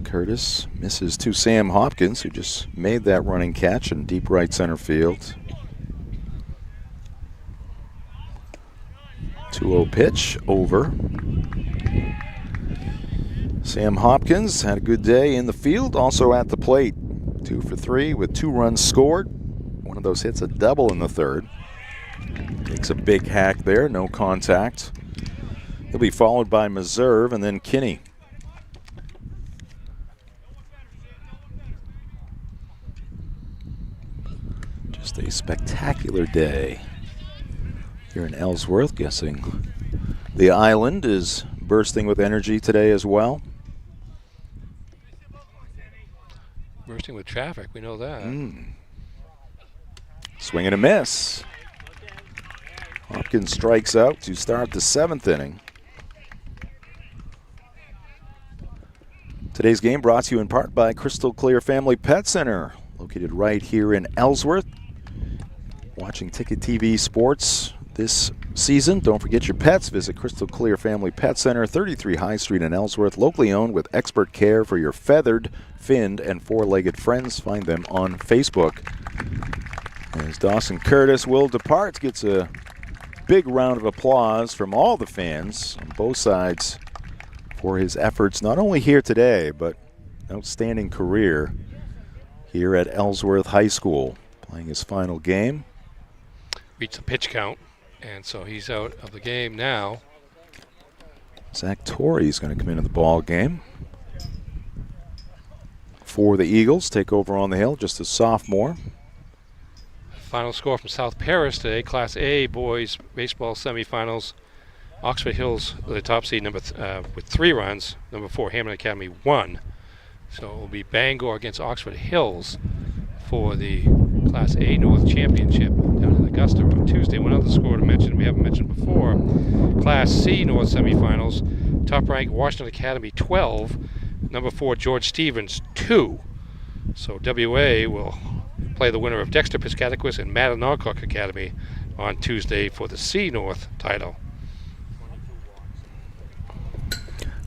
Curtis misses to Sam Hopkins, who just made that running catch in deep right center field. 2-0 pitch over. Sam Hopkins had a good day in the field, also at the plate. 2 for 3 with 2 runs scored. One of those hits a double in the third. Takes a big hack there, no contact. He'll be followed by Meserve and then Kinney. Just a spectacular day here in Ellsworth. Guessing the island is bursting with energy today as well. Bursting with traffic, we know that. Swing and a miss. Hopkins strikes out to start the 7th inning. Today's game brought to you in part by Crystal Clear Family Pet Center, located right here in Ellsworth. Watching Ticket TV Sports this season, don't forget your pets. Visit Crystal Clear Family Pet Center, 33 High Street in Ellsworth, locally owned with expert care for your feathered, finned, and four-legged friends. Find them on Facebook. As Dawson Curtis will depart, gets a big round of applause from all the fans on both sides for his efforts, not only here today, but outstanding career here at Ellsworth High School, playing his final game. Reached the pitch count, and so he's out of the game now. Zach Torrey is going to come into the ball game for the Eagles. Take over on the hill, just a sophomore. Final score from South Paris today, Class A boys baseball semifinals. Oxford Hills, the top seed, with 3 runs. Number 4, Hermon Academy, 1. So it will be Bangor against Oxford Hills for the Class A North Championship down in Augusta on Tuesday. One other score to mention we haven't mentioned before. Class C North semifinals. Top ranked Washington Academy, 12. Number 4, George Stevens, 2. So WA will play the winner of Dexter Piscataquis and Mattanock Academy on Tuesday for the C North title.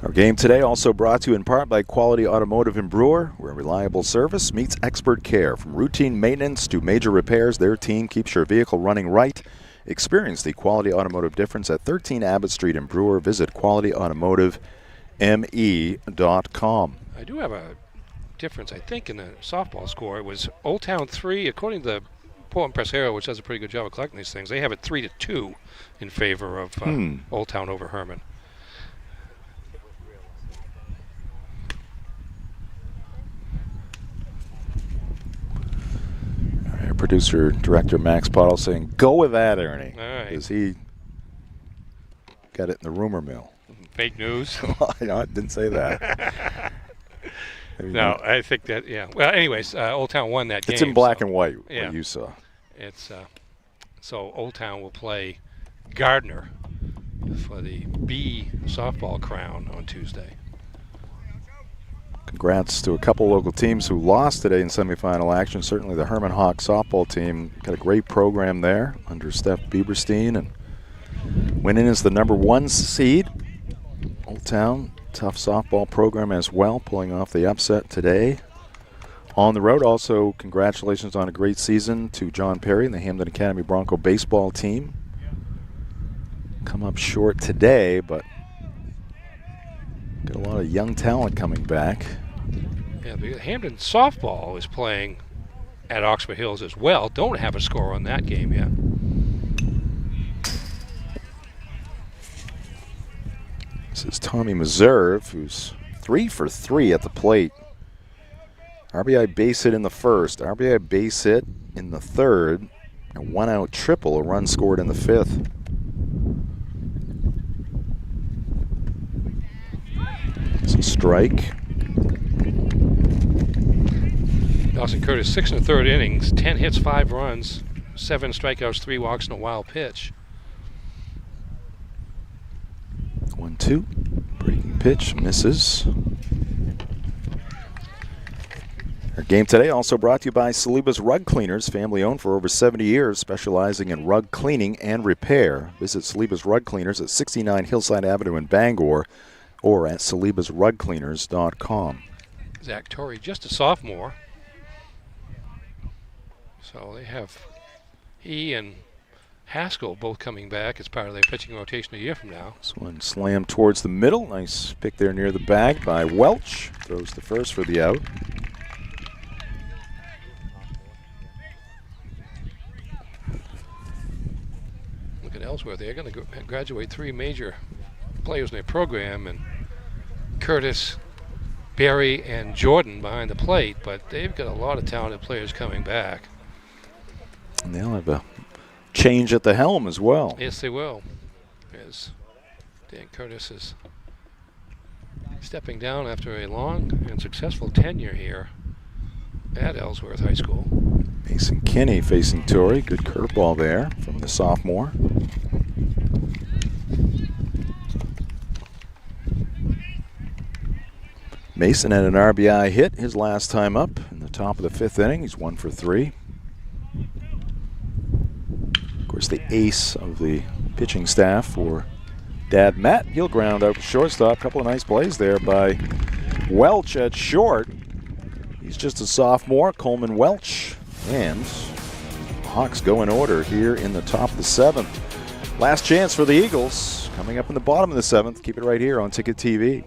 Our game today also brought to you in part by Quality Automotive in Brewer, where reliable service meets expert care. From routine maintenance to major repairs, their team keeps your vehicle running right. Experience the Quality Automotive difference at 13 Abbott Street in Brewer. Visit qualityautomotiveme.com. I do have a difference, I think, in the softball score. It was Old Town 3, according to the Portland Press Herald, which does a pretty good job of collecting these things. They have it 3-2 in favor of Old Town over Hermon. Our producer, director Max Pottle saying, "Go with that, Ernie." All right. Because he got it in the rumor mill. Fake news. No, I didn't say that. No, I think that, yeah. Well, anyways, Old Town won that game. It's in black and white, yeah. what you saw. It's so Old Town will play Gardner for the B softball crown on Tuesday. Congrats to a couple local teams who lost today in semifinal action. Certainly the Hermon Hawk softball team got a great program there under Steph Bieberstein and went in as the number 1 seed. Old Town, tough softball program as well, pulling off the upset today. On the road, also congratulations on a great season to John Perry and the Hamden Academy Bronco baseball team. Come up short today, but got a lot of young talent coming back. Yeah, the Hamden softball is playing at Oxford Hills as well. Don't have a score on that game yet. This is Tommy Meserve, who's 3 for 3 at the plate. RBI base hit in the first, RBI base hit in the third, a 1-out triple, a run scored in the 5th. It's a strike. Dawson Curtis, 6 1/3 innings, 10 hits, 5 runs, 7 strikeouts, 3 walks, and a wild pitch. 1-2, breaking pitch, misses. Our game today also brought to you by Saliba's Rug Cleaners, family owned for over 70 years, specializing in rug cleaning and repair. Visit Saliba's Rug Cleaners at 69 Hillside Avenue in Bangor or at salibasrugcleaners.com. Zach Torrey, just a sophomore. So they have he and Haskell both coming back as part of their pitching rotation a year from now. This one slammed towards the middle. Nice pick there near the bag by Welch. Throws the first for the out. Look at Ellsworth. They're going to graduate 3 major players in their program, and Curtis, Barry, and Jordan behind the plate, but they've got a lot of talented players coming back. And they'll have a change at the helm as well. Yes, they will. As Dan Curtis is stepping down after a long and successful tenure here at Ellsworth High School. Mason Kinney facing Torrey. Good curveball there from the sophomore. Mason had an RBI hit his last time up in the top of the 5th inning. He's 1 for 3. Of course, the ace of the pitching staff for Dad Matt. He'll ground out to shortstop. Couple of nice plays there by Welch at short. He's just a sophomore, Coleman Welch. And Hawks go in order here in the top of the 7th. Last chance for the Eagles coming up in the bottom of the 7th. Keep it right here on Ticket TV.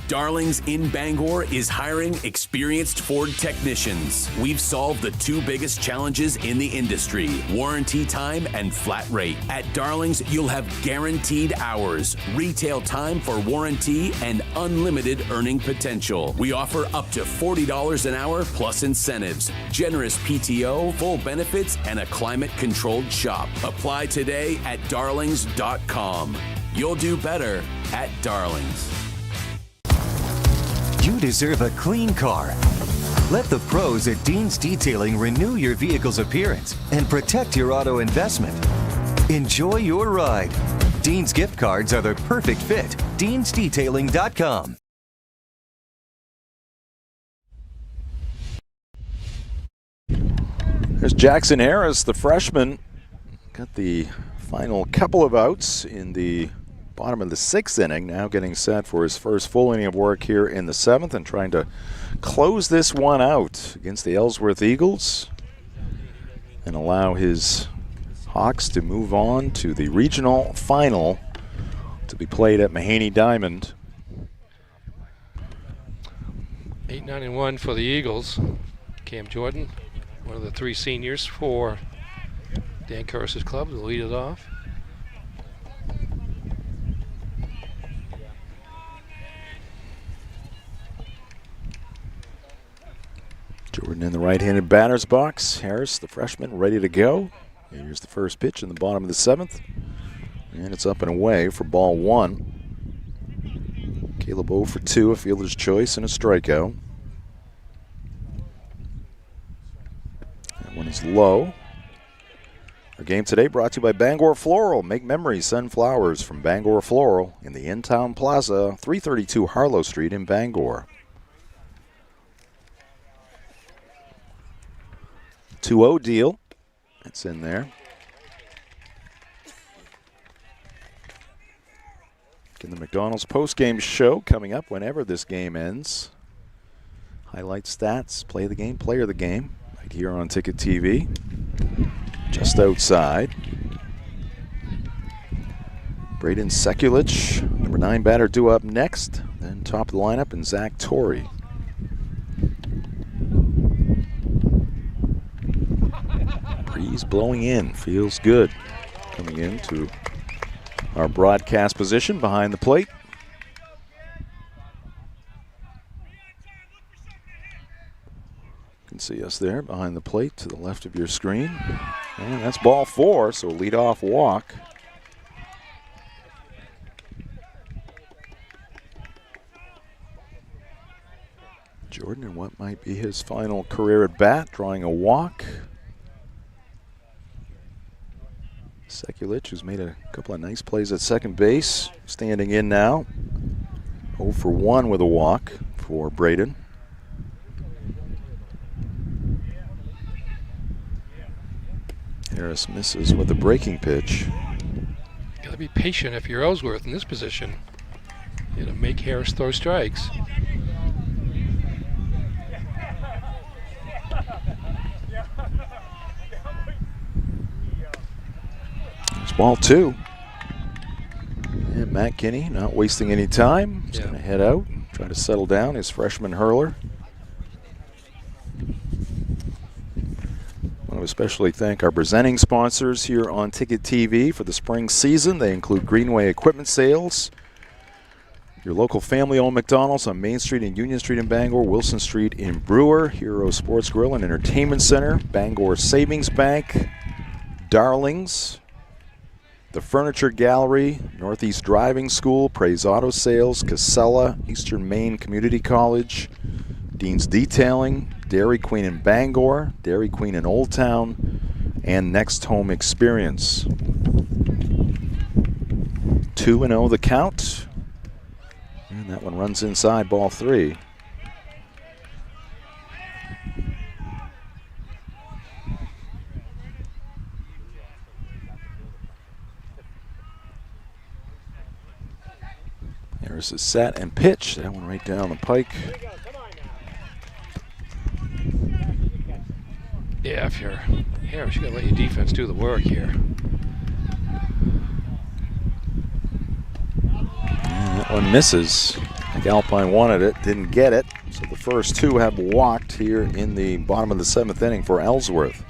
Darlings in Bangor is hiring experienced Ford technicians. We've solved the 2 biggest challenges in the industry: warranty time and flat rate. At Darlings, you'll have guaranteed hours, retail time for warranty, and unlimited earning potential. We offer up to $40 an hour plus incentives, generous PTO, full benefits, and a climate-controlled shop. Apply today at darlings.com. You'll do better at Darlings. You deserve a clean car. Let the pros at Dean's Detailing renew your vehicle's appearance and protect your auto investment. Enjoy your ride. Dean's gift cards are the perfect fit. DeansDetailing.com. There's Jackson Harris, the freshman. Got the final couple of outs in the bottom of the 6th inning, now getting set for his first full inning of work here in the 7th and trying to close this one out against the Ellsworth Eagles and allow his Hawks to move on to the regional final to be played at Mahaney Diamond. 8-9-1 for the Eagles. Cam Jordan, one of the 3 seniors for Dan Curtis's club, will lead it off. Jordan in the right-handed batter's box. Harris, the freshman, ready to go. Here's the first pitch in the bottom of the 7th. And it's up and away for ball 1. Caleb 0 for 2, a fielder's choice and a strikeout. That one is low. Our game today brought to you by Bangor Floral. Make memories, send flowers from Bangor Floral in the In-Town Plaza, 332 Harlow Street in Bangor. 2-0 deal. That's in there. Again, the McDonald's postgame show coming up whenever this game ends. Highlight stats, play the game, player of the game, right here on Ticket TV. Just outside. Braden Sekulich, number 9 batter, due up next. Then top of the lineup, and Zach Torrey. Breeze blowing in, feels good. Coming into our broadcast position behind the plate. You can see us there behind the plate to the left of your screen. And that's ball 4, so leadoff walk. Jordan in what might be his final career at bat, drawing a walk. Sekulich, who's made a couple of nice plays at second base, standing in now. 0 for 1 with a walk for Braden. Harris misses with a breaking pitch. Got to be patient if you're Ellsworth in this position. It'll make Harris throw strikes. It's ball 2. And Matt Kinney not wasting any time. He's going to head out, try to settle down his freshman hurler. I want to especially thank our presenting sponsors here on Ticket TV for the spring season. They include Greenway Equipment Sales, your local family-owned McDonald's on Main Street and Union Street in Bangor, Wilson Street in Brewer, Hero Sports Grill and Entertainment Center, Bangor Savings Bank, Darlings, the Furniture Gallery, Northeast Driving School, Praise Auto Sales, Casella, Eastern Maine Community College, Dean's Detailing, Dairy Queen in Bangor, Dairy Queen in Old Town, and Next Home Experience. 2-0 the count. And that one runs inside, ball 3. Harris is set and pitch. That one right down the pike. Yeah, if you're Harris, you got to let your defense do the work here. And that one misses. Alpine wanted it, didn't get it. So the first 2 have walked here in the bottom of the 7th inning for Ellsworth.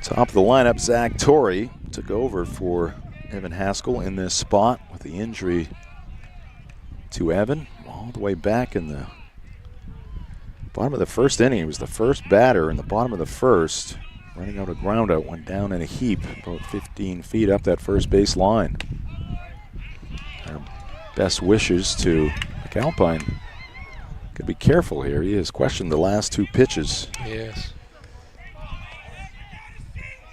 Top of the lineup, Zach Torrey took over for Evan Haskell in this spot with the injury to Evan. All the way back in the bottom of the 1st inning. He was the first batter in the bottom of the 1st. Running out a ground out, went down in a heap about 15 feet up that first base line. Our best wishes to McAlpine. Could be careful here. He has questioned the last 2 pitches. Yes.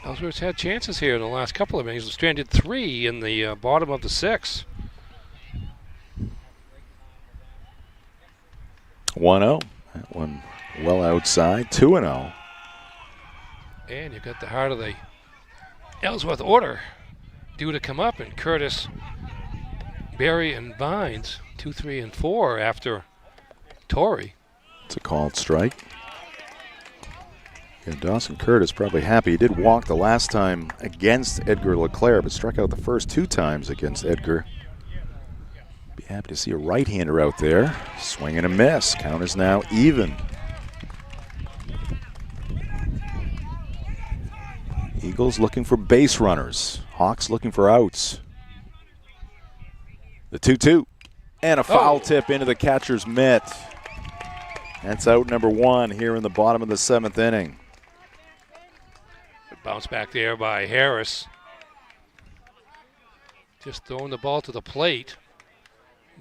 Ellsworth's had chances here in the last couple of innings. Stranded 3 in the bottom of the 6th. 1-0. That one well outside. 2-0. And you've got the heart of the Ellsworth order due to come up, and Curtis, Berry, and Vines 2, 3, and 4 after Torrey. It's a called strike. Yeah, Dawson Curtis probably happy. He did walk the last time against Edgar LeClaire, but struck out the first 2 times against Edgar. Be happy to see a right-hander out there. Swing and a miss. Count is now even. Eagles looking for base runners. Hawks looking for outs. The 2-2. And a foul tip into the catcher's mitt. That's out number 1 here in the bottom of the 7th inning. Bounce back there by Harris. Just throwing the ball to the plate,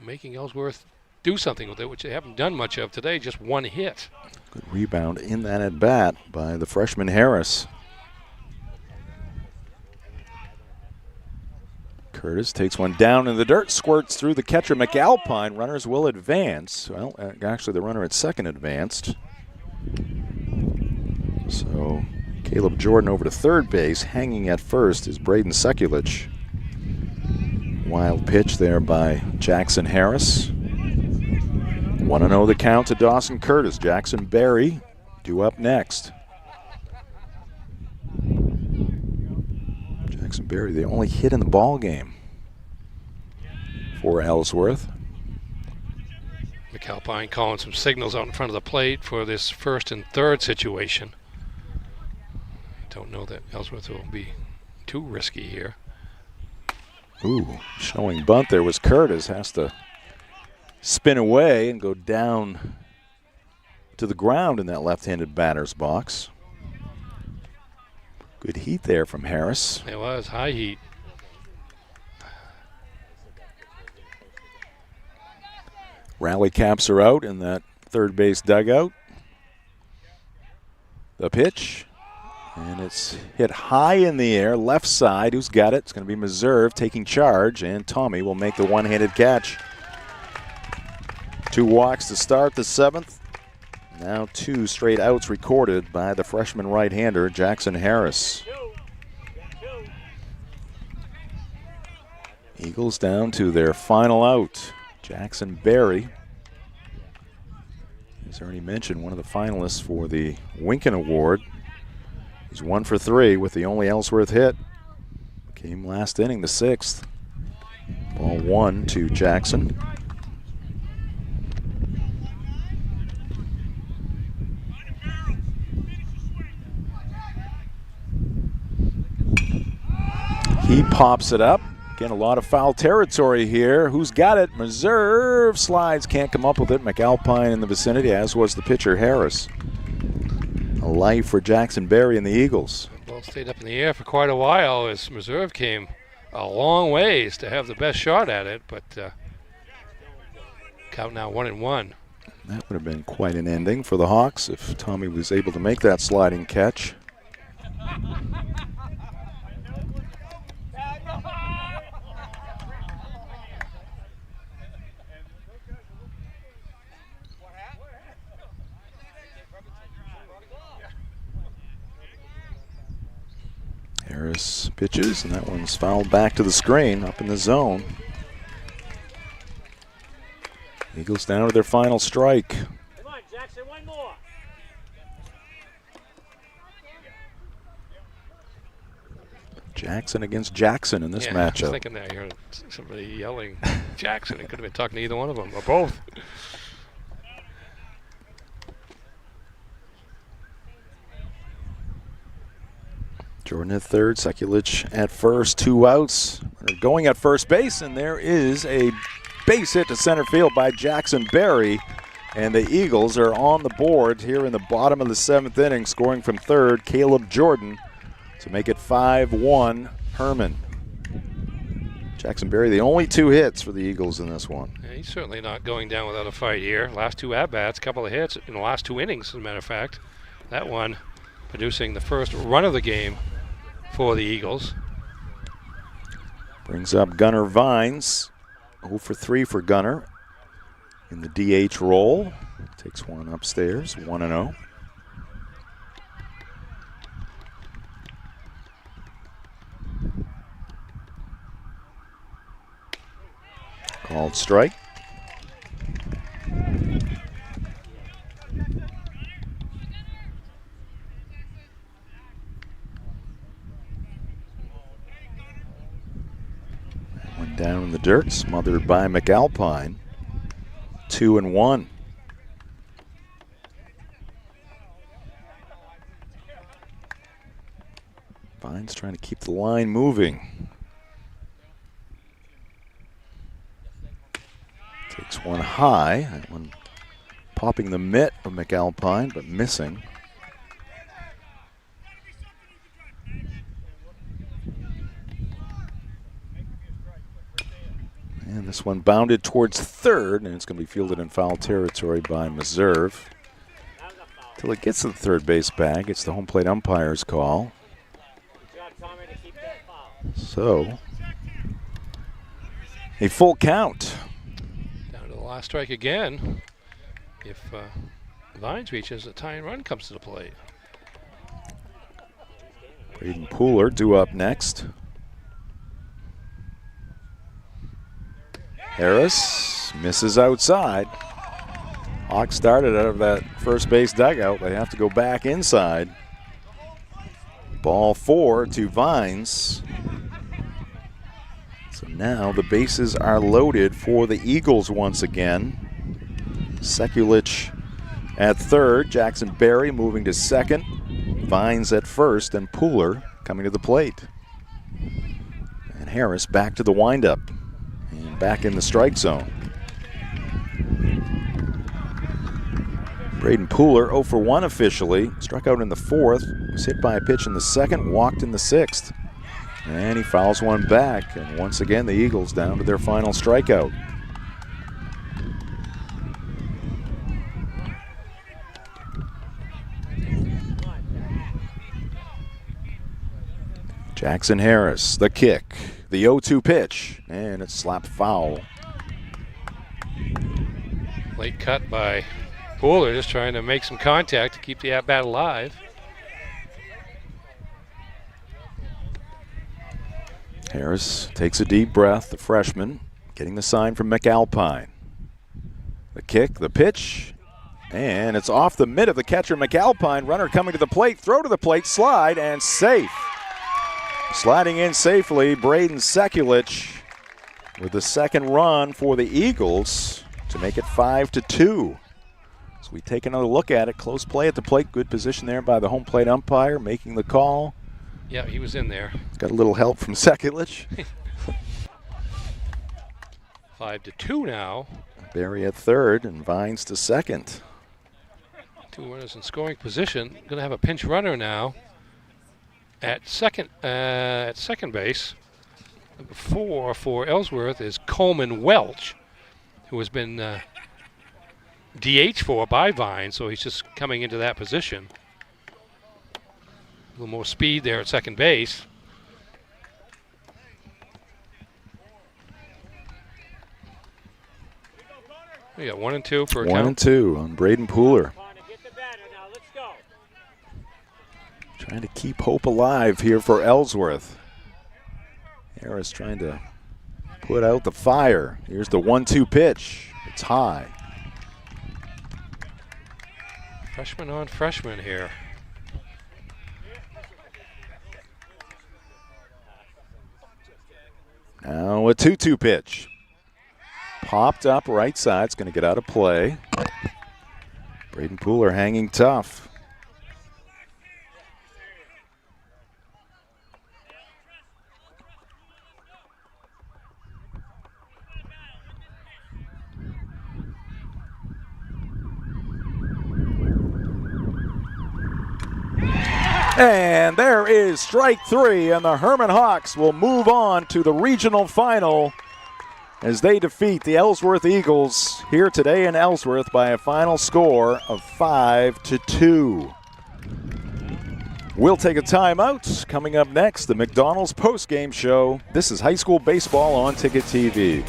making Ellsworth do something with it, which they haven't done much of today, just 1 hit. Good rebound in that at bat by the freshman Harris. Curtis takes one down in the dirt, squirts through the catcher McAlpine. Runners will advance. Well, actually the runner at second advanced. So Caleb Jordan over to third base. Hanging at first is Braden Sekulich. Wild pitch there by Jackson Harris. 1-0 the count to Dawson Curtis. Jackson Berry due up next. Jackson Berry, the only hit in the ball game for Ellsworth. McAlpine calling some signals out in front of the plate for this 1st and 3rd situation. Don't know that Ellsworth will be too risky here. Ooh, showing bunt there was Curtis. Has to spin away and go down to the ground in that left-handed batter's box. Good heat there from Harris. It was high heat. Rally caps are out in that third base dugout. The pitch, and it's hit high in the air, left side. Who's got it? It's going to be Meserve taking charge, and Tommy will make the one-handed catch. 2 walks to start the 7th. Now 2 straight outs recorded by the freshman right-hander, Jackson Harris. Eagles down to their final out. Jackson Berry, as already mentioned, one of the finalists for the Winkin Award. He's 1 for 3 with the only Ellsworth hit. Came last inning, the 6th. Ball 1 to Jackson. He pops it up. Again, a lot of foul territory here. Who's got it? Meserve slides, can't come up with it. McAlpine in the vicinity, as was the pitcher, Harris. A life for Jackson Berry and the Eagles. The ball stayed up in the air for quite a while as Meserve came a long ways to have the best shot at it, but count now 1-1. That would have been quite an ending for the Hawks if Tommy was able to make that sliding catch. Harris pitches, and that one's fouled back to the screen up in the zone. Eagles down to their final strike. Come on, Jackson, one more. Jackson against Jackson in this matchup. I was thinking that. I heard somebody yelling Jackson. It could have been talking to either one of them, or both. Jordan at third, Sekulich at first, 2 outs. They're going at first base, and there is a base hit to center field by Jackson Berry. And the Eagles are on the board here in the bottom of the 7th inning, scoring from third, Caleb Jordan, to make it 5-1 Hermon. Jackson Berry, the only 2 hits for the Eagles in this one. Yeah, he's certainly not going down without a fight here. Last 2 at-bats, a couple of hits in the last 2 innings, as a matter of fact. That one producing the first run of the game for the Eagles. Brings up Gunnar Vines. 0 for 3 for Gunnar in the DH role. Takes one upstairs, 1-0. Called strike. One down in the dirt, smothered by McAlpine. 2-1. Vines trying to keep the line moving. Takes one high. That one popping the mitt of McAlpine, but missing. And this one bounded towards third, and it's going to be fielded in foul territory by Meserve. Till it gets to the third base bag, it's the home plate umpire's call. So, a full count. Down to the last strike again. If Vines reaches, a tying run comes to the plate. Braden Pooler due up next. Harris misses outside. Hawks started out of that first base dugout. They have to go back inside. Ball 4 to Vines. So now the bases are loaded for the Eagles once again. Sekulich at third, Jackson Berry moving to second, Vines at first, and Pooler coming to the plate. And Harris back to the windup and back in the strike zone. Braden Pooler 0 for 1 officially, struck out in the 4th, was hit by a pitch in the 2nd, walked in the 6th. And he fouls one back, and once again the Eagles down to their final strikeout. Jackson Harris, the kick, the 0-2 pitch, and it's slapped foul. Late cut by Pooler, just trying to make some contact to keep the at-bat alive. Harris takes a deep breath, the freshman, getting the sign from McAlpine. The kick, the pitch, and it's off the mid of the catcher, McAlpine. Runner coming to the plate, throw to the plate, slide, and safe. Sliding in safely, Braden Sekulich with the second run for the Eagles to make it 5-2. So we take another look at it. Close play at the plate. Good position there by the home plate umpire making the call. Yeah, he was in there. Got a little help from Sekulich. 5-2 now. Barry at third and Vines to second. 2 runners in scoring position. Going to have a pinch runner now at second base. Number 4 for Ellsworth is Coleman Welch, who has been DH for by Vines, so he's just coming into that position. A little more speed there at second base. We got 1 and 2 for a count. 1 and 2 on Braden Pooler. Trying to keep hope alive here for Ellsworth. Harris trying to put out the fire. Here's the 1-2 pitch. It's high. Freshman on freshman here. Now a 2-2 pitch. Popped up right side. It's going to get out of play. Braden Pooler hanging tough. And there is strike 3, and the Hermon Hawks will move on to the regional final as they defeat the Ellsworth Eagles here today in Ellsworth by a final score of 5-2. We'll take a timeout. Coming up next, the McDonald's postgame show. This is high school baseball on Ticket TV.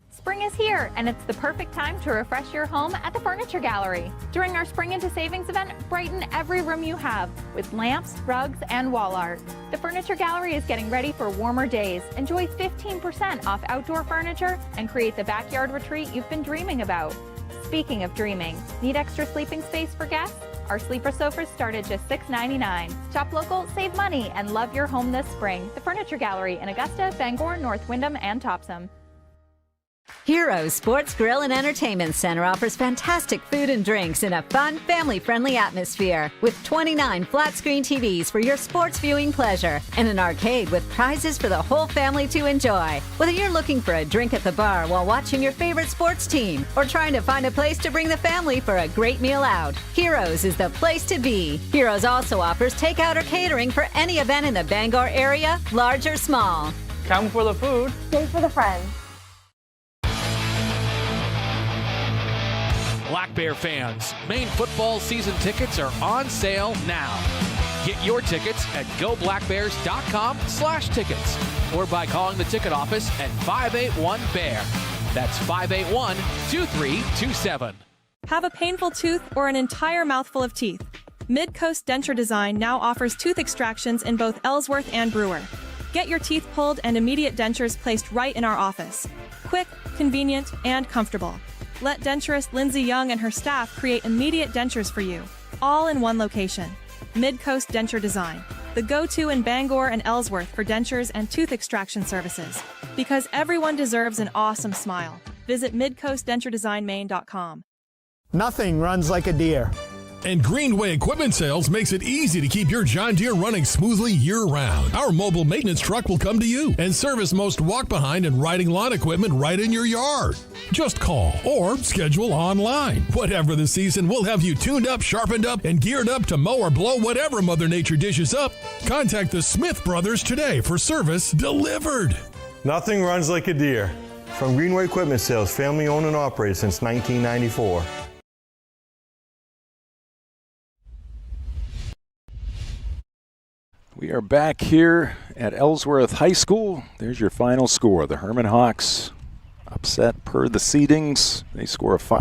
Spring is here, and it's the perfect time to refresh your home at the Furniture Gallery. During our Spring into Savings event, brighten every room you have with lamps, rugs, and wall art. The Furniture Gallery is getting ready for warmer days. Enjoy 15% off outdoor furniture and create the backyard retreat you've been dreaming about. Speaking of dreaming, need extra sleeping space for guests? Our sleeper sofas start at just $6.99. Shop local, save money, and love your home this spring. The Furniture Gallery in Augusta, Bangor, North Windham, and Topsom. Heroes Sports Grill and Entertainment Center offers fantastic food and drinks in a fun, family-friendly atmosphere with 29 flat-screen TVs for your sports viewing pleasure and an arcade with prizes for the whole family to enjoy. Whether you're looking for a drink at the bar while watching your favorite sports team or trying to find a place to bring the family for a great meal out, Heroes is the place to be. Heroes also offers takeout or catering for any event in the Bangor area, large or small. Come for the food. Stay for the friends. Black Bear fans, Maine football season tickets are on sale now. Get your tickets at goblackbears.com/tickets or by calling the ticket office at 581-BEAR. That's 581-2327. Have a painful tooth or an entire mouthful of teeth? Mid-Coast Denture Design now offers tooth extractions in both Ellsworth and Brewer. Get your teeth pulled and immediate dentures placed right in our office. Quick, convenient, and comfortable. Let denturist Lindsay Young and her staff create immediate dentures for you, all in one location. Mid-Coast Denture Design, the go-to in Bangor and Ellsworth for dentures and tooth extraction services. Because everyone deserves an awesome smile. Visit midcoastdenturedesignmaine.com. Nothing runs like a deer. And Greenway Equipment Sales makes it easy to keep your John Deere running smoothly year-round. Our mobile maintenance truck will come to you and service most walk-behind and riding lawn equipment right in your yard. Just call or schedule online. Whatever the season, we'll have you tuned up, sharpened up, and geared up to mow or blow whatever Mother Nature dishes up. Contact the Smith Brothers today for service delivered. Nothing runs like a Deere. From Greenway Equipment Sales, family owned and operated since 1994. We are back here at Ellsworth High School. There's your final score. The Hermon Hawks upset per the seedings. They score a 5.